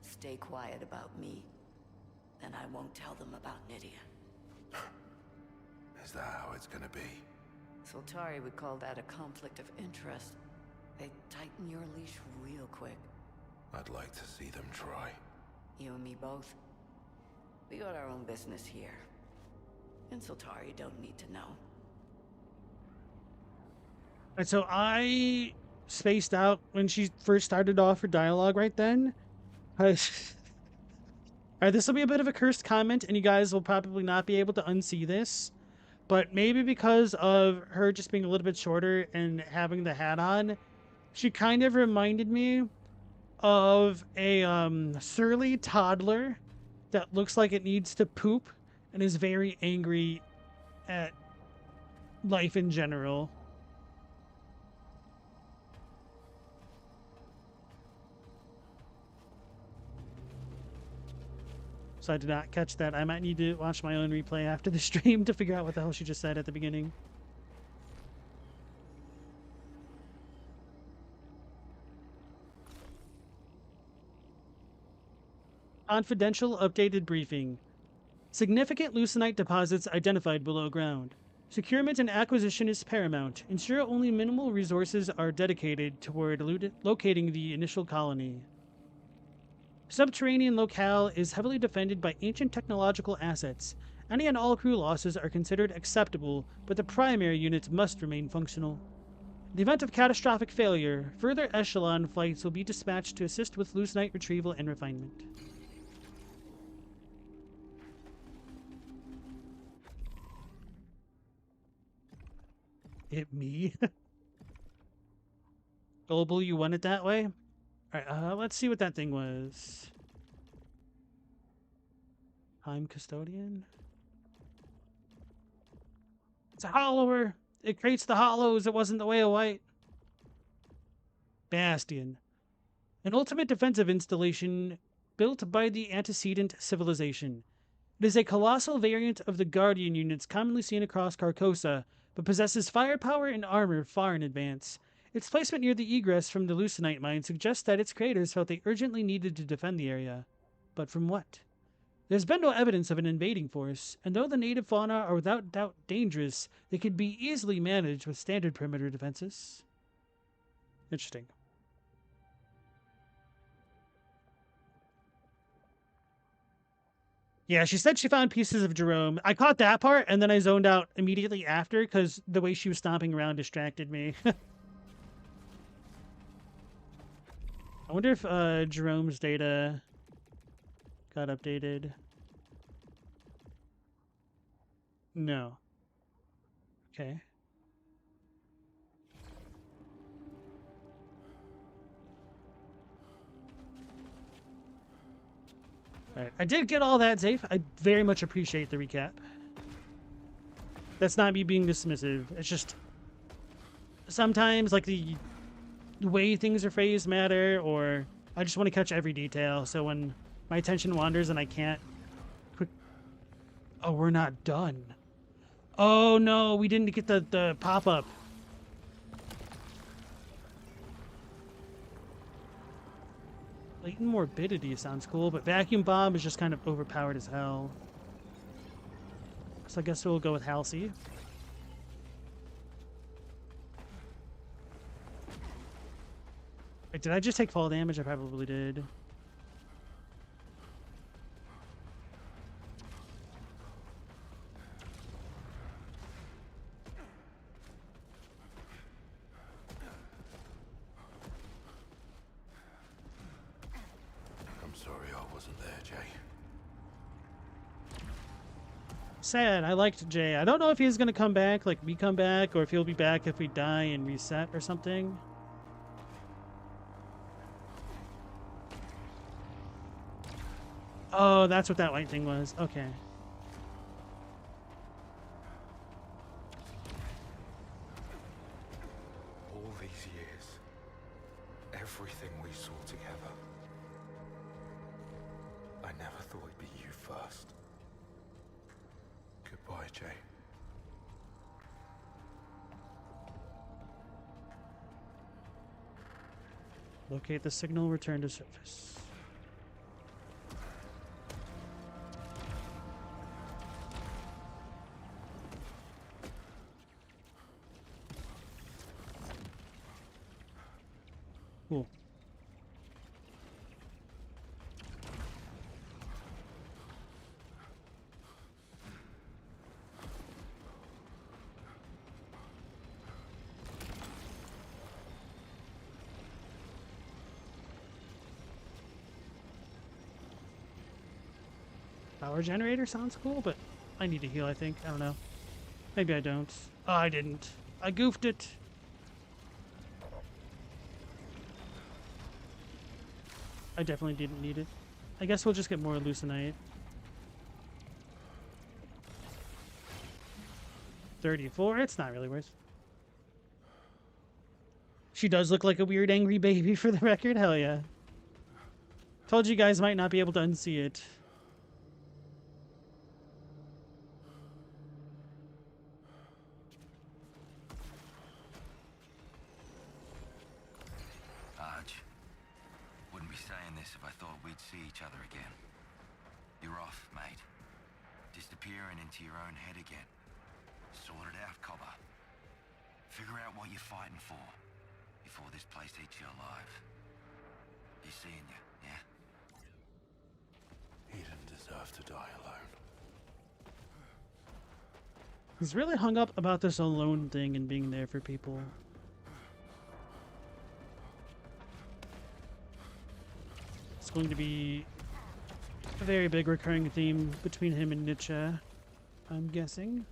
Stay quiet about me, and I won't tell them about Nydia. Is that how it's gonna be? Soltari would call that a conflict of interest. They'd tighten your leash real quick. I'd like to see them try. You and me both. We got our own business here. And Soltari don't need to know. And so I spaced out when she first started off her dialogue right then. Alright, this will be a bit of a cursed comment, and you guys will probably not be able to unsee this. But maybe because of her just being a little bit shorter and having the hat on, she kind of reminded me of a surly toddler that looks like it needs to poop and is very angry at life in general. So I did not catch that. I might need to watch my own replay after the stream to figure out what the hell she just said at the beginning. Confidential updated briefing. Significant leucinite deposits identified below ground. Securement and acquisition is paramount. Ensure only minimal resources are dedicated toward locating the initial colony. Subterranean locale is heavily defended by ancient technological assets. Any and all crew losses are considered acceptable, but the primary units must remain functional. In the event of catastrophic failure, further echelon flights will be dispatched to assist with leucinite retrieval and refinement. It me? Global, you want it that way? Alright, let's see what that thing was. Time custodian? It's a hollower! It creates the hollows, it wasn't the way of white. Bastion. An ultimate defensive installation built by the antecedent civilization. It is a colossal variant of the Guardian units commonly seen across Carcosa, but possesses firepower and armor far in advance. Its placement near the egress from the Leucinite mine suggests that its creators felt they urgently needed to defend the area. But from what? There's been no evidence of an invading force, and though the native fauna are without doubt dangerous, they can be easily managed with standard perimeter defenses. Interesting. Yeah, she said she found pieces of Jerome. I caught that part, and then I zoned out immediately after because the way she was stomping around distracted me. I wonder if Jerome's data got updated. No. Okay. Alright, I did get all that, Zafe. I very much appreciate the recap. That's not me being dismissive. It's just sometimes, like, the way things are phrased matter, or I just want to catch every detail, so when my attention wanders and I can't quick... Oh, we're not done. Oh, no, we didn't get the pop-up. Latent morbidity sounds cool, but vacuum bomb is just kind of overpowered as hell. So I guess we'll go with Halsey. Wait, did I just take fall damage? I probably did. Sad. I liked Jay. I don't know if he's gonna come back like we come back, or if he'll be back if we die and reset or something. Oh, that's what that white thing was. Okay. All these years, everything we saw together, I never thought it'd be you first. Goodbye, Jay. Locate the signal, return to surface. Cool. Power generator sounds cool, but I need to heal, I think. I don't know. Maybe I don't. Oh, I didn't. I goofed it. I definitely didn't need it. I guess we'll just get more Lucenite. 34? It's not really worth. She does look like a weird angry baby for the record. Hell yeah. Told you guys might not be able to unsee it. Arch, wouldn't be saying this if I thought we'd see each other again. You're off, mate. Disappearing into your own head again. Sort it out, Cobber. Figure out what you're fighting for before this place eats you alive. He's seeing you, yeah? He didn't deserve to die alone. He's really hung up about this alone thing and being there for people. It's going to be a very big recurring theme between him and Nietzsche, I'm guessing.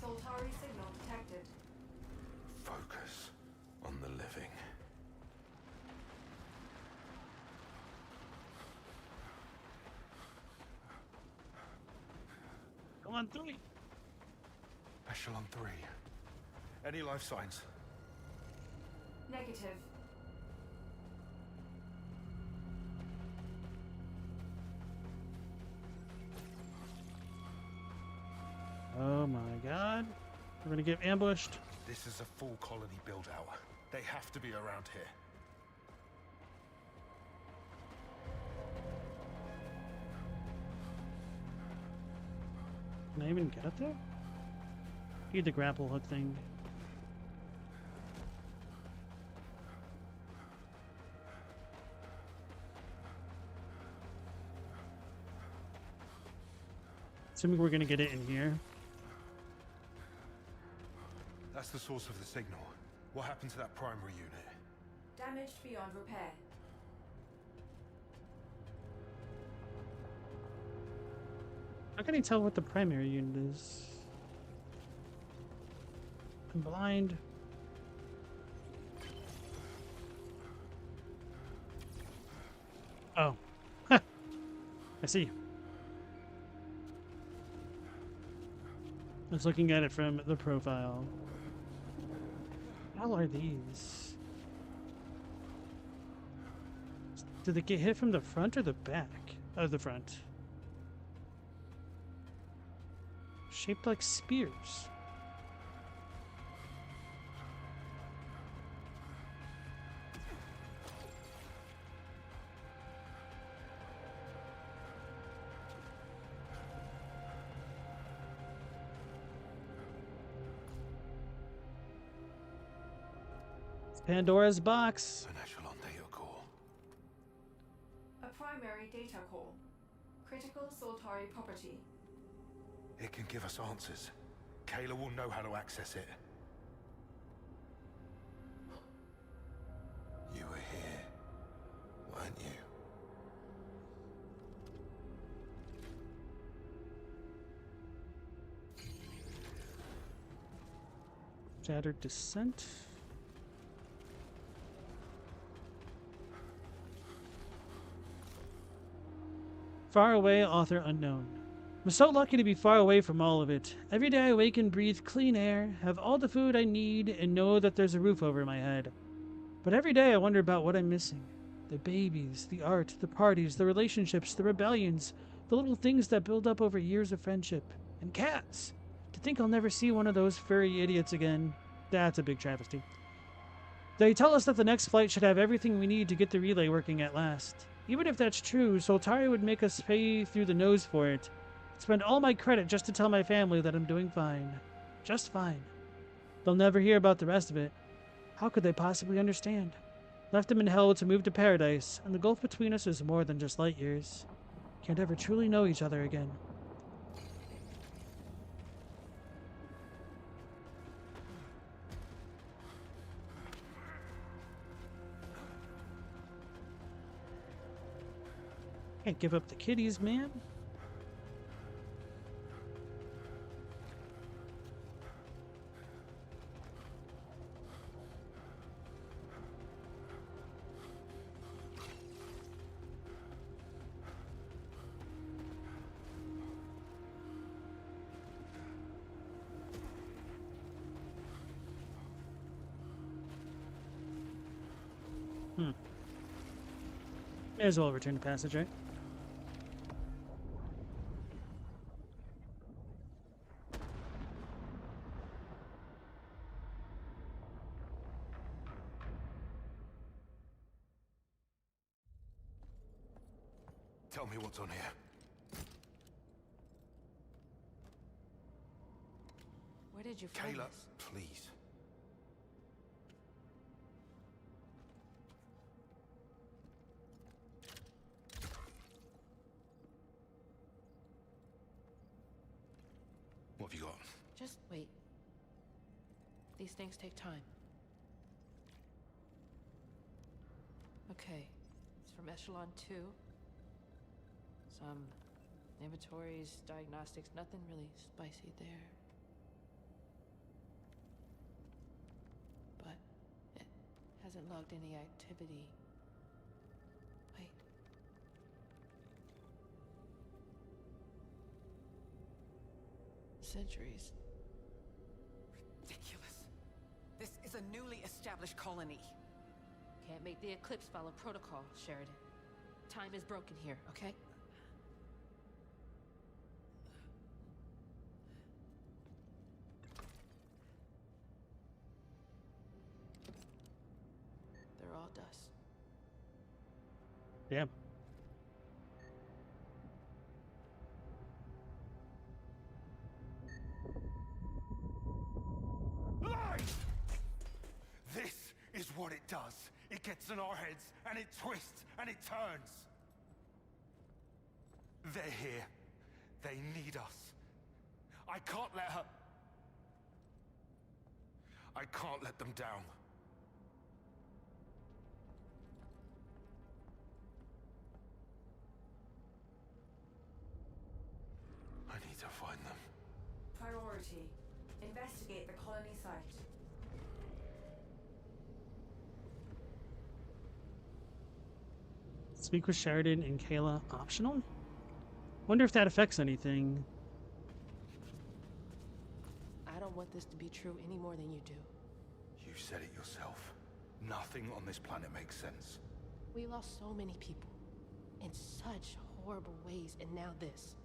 Soltari signal detected. Focus on the living. Come on, 3. Echelon 3. Any life signs? Negative. Oh my god. We're gonna get ambushed. This is a full colony build-out. They have to be around here. Can I even get up there? Need the grapple hook thing. Assuming we're gonna get it in here. That's the source of the signal. What happened to that primary unit? Damaged beyond repair. How can I tell what the primary unit is? I'm blind. Oh. I see. I was looking at it from the profile. How are these? Did they get hit from the front or the back? Oh, the front. Shaped like spears. Pandora's box. An echelon data core. A primary data core. Critical Soltari property. It can give us answers. Kayla will know how to access it. You were here, weren't you? Shattered Descent. Far away, author unknown. I'm so lucky to be far away from all of it. Every day I wake and breathe clean air, have all the food I need, and know that there's a roof over my head. But every day I wonder about what I'm missing. The babies, the art, the parties, the relationships, the rebellions, the little things that build up over years of friendship. And cats! To think I'll never see one of those furry idiots again. That's a big travesty. They tell us that the next flight should have everything we need to get the relay working at last. Even if that's true, Soltari would make us pay through the nose for it. Spend all my credit just to tell my family that I'm doing fine. Just fine. They'll never hear about the rest of it. How could they possibly understand? Left them in hell to move to paradise, and the gulf between us is more than just light years. Can't ever truly know each other again. Can't give up the kitties, man. May as well return to passage, right? Tell me what's on here. Where did you find Kayla, this? please. What have you got? Just wait. These things take time. Okay, it's from Echelon 2. Some inventories, diagnostics, nothing really spicy there. But it hasn't logged any activity. Wait. Centuries. Ridiculous. This is a newly established colony. Can't make the Eclipse follow protocol, Sheridan. Time is broken here, okay? They're all dust. Damn. Lies! This is what it does. It gets in our heads, and it twists, and it turns. They're here. They need us. I can't let her... I can't let them down. I need to find them. Priority. Investigate the colony site. Speak with Sheridan and Kayla optional? Wonder if that affects anything. I don't want this to be true any more than you do. You said it yourself. Nothing on this planet makes sense. We lost so many people. In such horrible ways, and now this.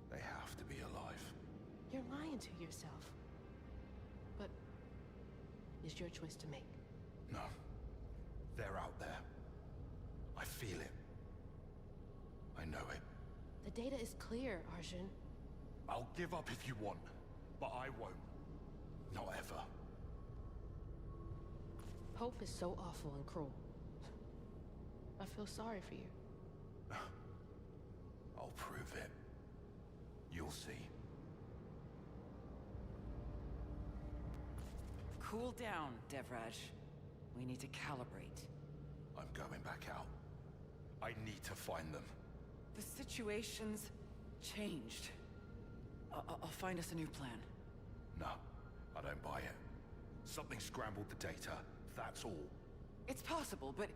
They have to be alive. You're lying to yourself. But it's your choice to make. No. They're out there. I feel it. I know it. The data is clear, Arjun. I'll give up if you want, but I won't. Not ever. Hope is so awful and cruel. I feel sorry for you. I'll prove it. You'll see. Cool down, Devraj. We need to calibrate. I'm going back out. I need to find them. The situation's changed. I'll find us a new plan. No, I don't buy it. Something scrambled the data, that's all. It's possible, but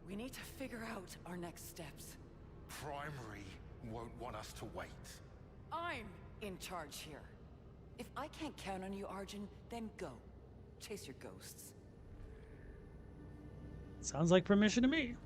we need to figure out our next steps. Primary won't want us to wait. I'm in charge here. If I can't count on you, Arjun, then go. Chase your ghosts. Sounds like permission to me.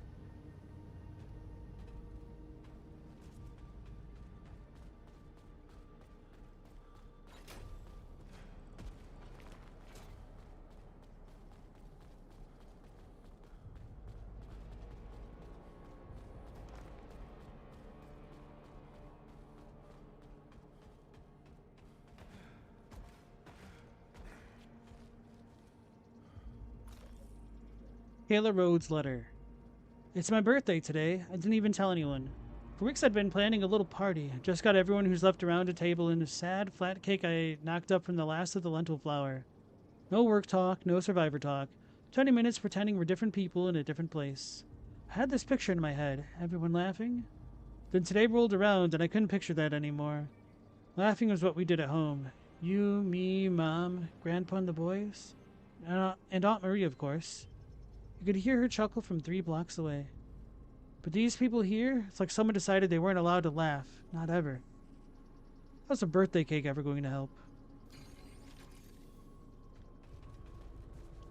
Kayla Rhodes' letter. It's my birthday today. I didn't even tell anyone. For weeks I'd been planning a little party. Just got everyone who's left around a table and a sad, flat cake I knocked up from the last of the lentil flour. No work talk, no survivor talk. 20 minutes pretending we're different people in a different place. I had this picture in my head. Everyone laughing? Then today rolled around and I couldn't picture that anymore. Laughing was what we did at home. You, me, Mom, Grandpa and the boys. And Aunt Marie, of course. You could hear her chuckle from 3 blocks away. But these people here, it's like someone decided they weren't allowed to laugh. Not ever. How's a birthday cake ever going to help?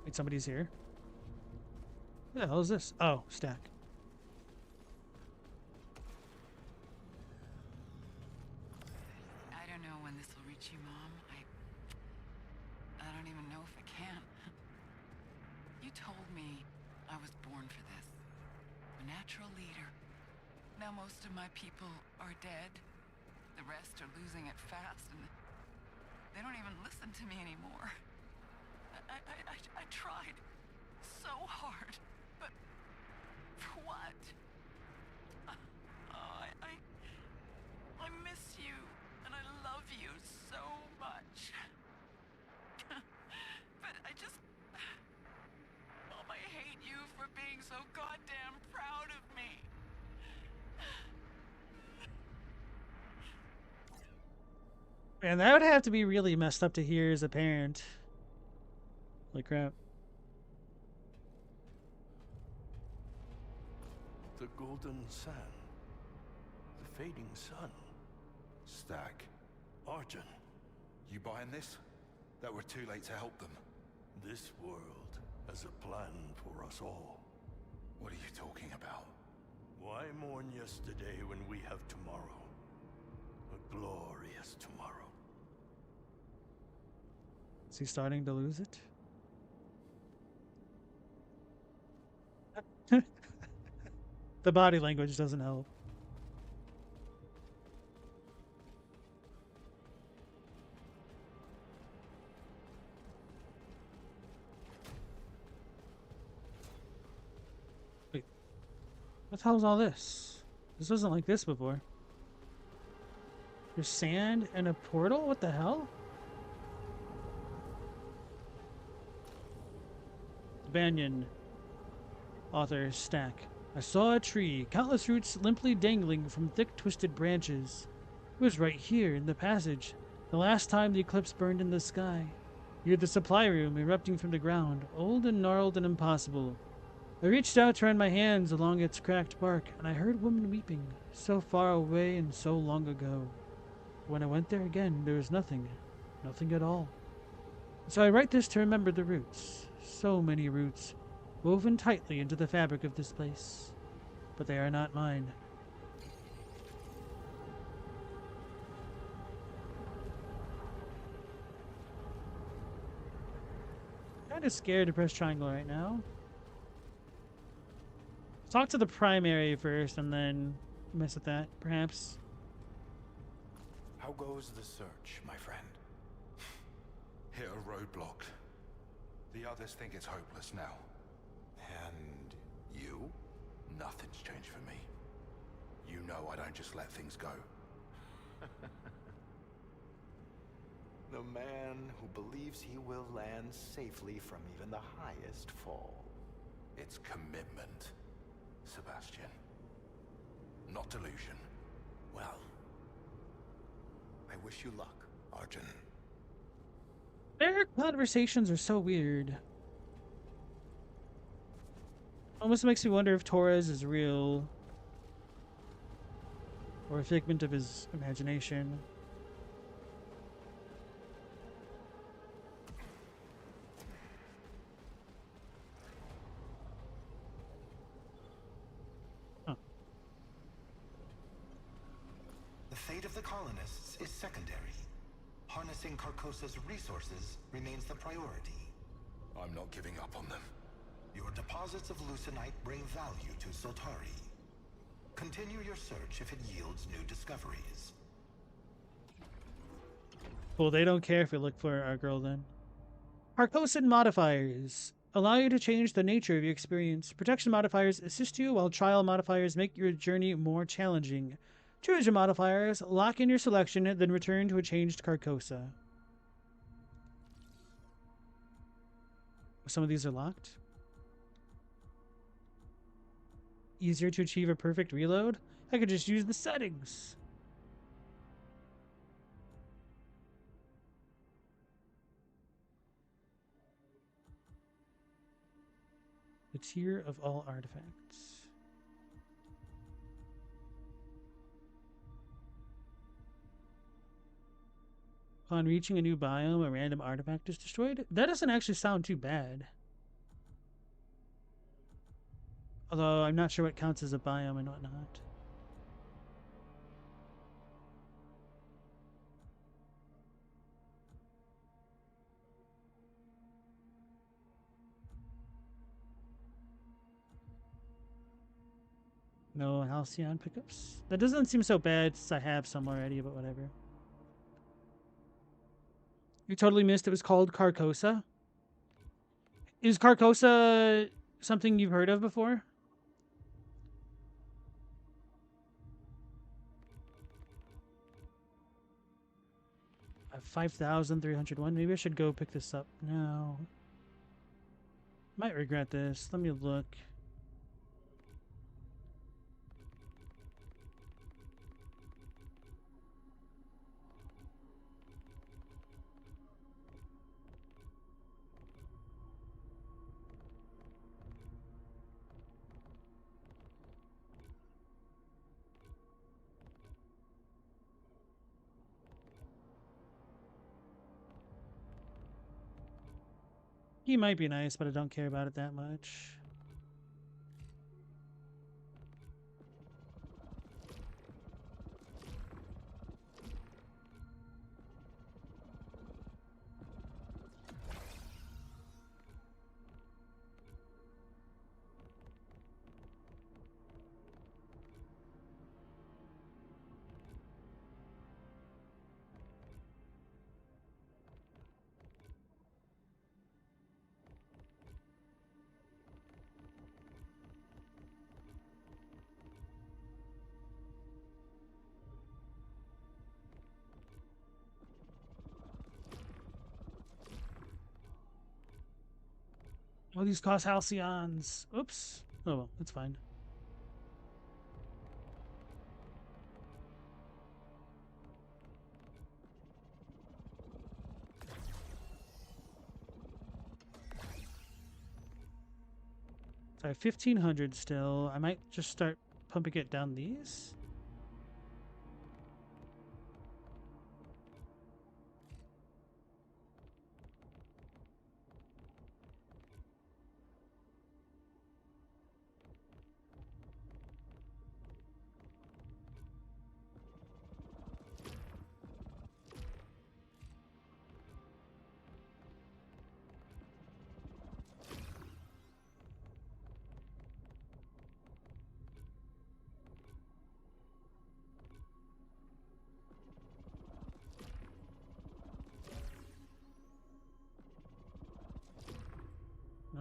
Wait, somebody's here. What the hell is this? Oh, stack. I don't know when this will reach you, Mom. I don't even know if I can. You told me I was born for this. A natural leader. Now most of my people are dead. The rest are losing it fast, and they don't even listen to me anymore. I tried so hard, but for what? Oh, I miss you, and I love you so much. But Mom, I hate you for being so goddamn proud of me. Man, that would have to be really messed up to hear as a parent. Holy crap. The golden sand. The fading sun. Stack. Arjun. You buying this? That we're too late to help them? This world has a plan for us all. What are you talking about? Why mourn yesterday when we have tomorrow? A glorious tomorrow. Is he starting to lose it? The body language doesn't help. Wait. What the hell is all this? This wasn't like this before. There's sand and a portal? What the hell? Banyan. Author Stack. I saw a tree, countless roots limply dangling from thick, twisted branches. It was right here, in the passage, the last time the eclipse burned in the sky. Near the supply room, erupting from the ground, old and gnarled and impossible. I reached out to run my hands along its cracked bark, and I heard women weeping, so far away and so long ago. When I went there again, there was nothing. Nothing at all. So I write this to remember the roots. So many roots, woven tightly into the fabric of this place. But they are not mine. Kind of scared to press triangle right now. Talk to the primary first and then mess with that, perhaps. How goes the search, my friend? Hit a roadblock. The others think it's hopeless now. And you? Nothing's changed for me. You know I don't just let things go. The man who believes he will land safely from even the highest fall. It's commitment, Sebastian. Not delusion. Well, I wish you luck, Arjun. Their conversations are so weird. Almost makes me wonder if Torres is real. Or a figment of his imagination. Huh. The fate of the colonists is secondary. Harnessing Carcosa's resources remains the priority. I'm not giving up on them. Your deposits of Lucenite bring value to Soltari. Continue your search if it yields new discoveries. Well, they don't care if we look for our girl then. Carcosan modifiers. allow you to change the nature of your experience. Protection modifiers assist you, while trial modifiers make your journey more challenging. Choose your modifiers, lock in your selection, then return to a changed Carcosa. Some of these are locked. Easier to achieve a perfect reload? I could just use the settings. The tier of all artifacts. Upon reaching a new biome, a random artifact is destroyed. That doesn't actually sound too bad. Although I'm not sure what counts as a biome and whatnot. No Halcyon pickups. That doesn't seem so bad since I have some already, but whatever. You totally missed it was called Carcosa. Is Carcosa something you've heard of before? 5,301. Maybe I should go pick this up now. Might regret this. Let me look. He might be nice, but I don't care about it that much. Oh, these cost halcyons. Oops. Oh well, that's fine. So I have 1,500 still. I might just start pumping it down these.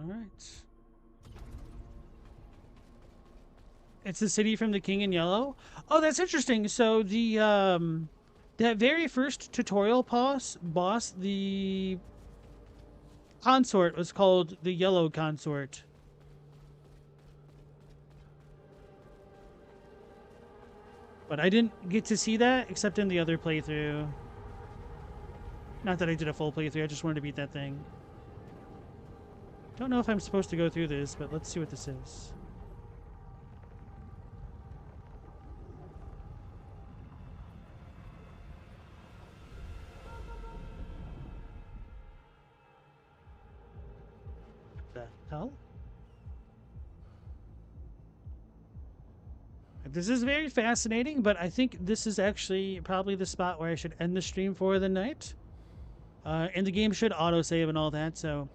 All right. It's the city from the King in Yellow. Oh, that's interesting. So the that very first tutorial boss, the consort was called the Yellow Consort. But I didn't get to see that except in the other playthrough. Not that I did a full playthrough, I just wanted to beat that thing. Don't know if I'm supposed to go through this, but let's see what this is. What the hell? This is very fascinating, but I think this is actually probably the spot where I should end the stream for the night. And the game should autosave and all that, so...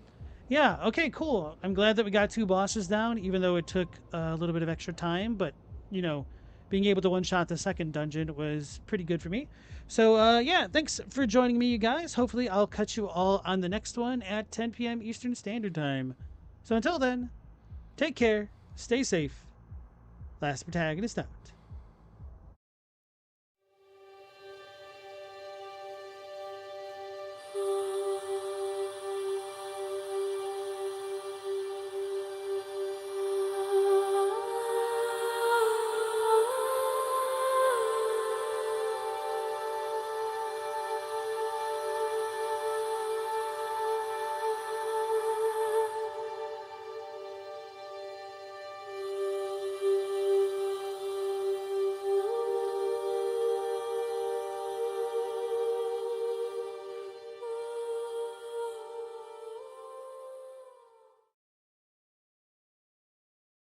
Yeah, okay, cool. I'm glad that we got 2 bosses down, even though it took a little bit of extra time, but, you know, being able to one-shot the second dungeon was pretty good for me. So, yeah, thanks for joining me, you guys. Hopefully I'll catch you all on the next one at 10 p.m. Eastern Standard Time. So until then, take care, stay safe. Last Protagonist out.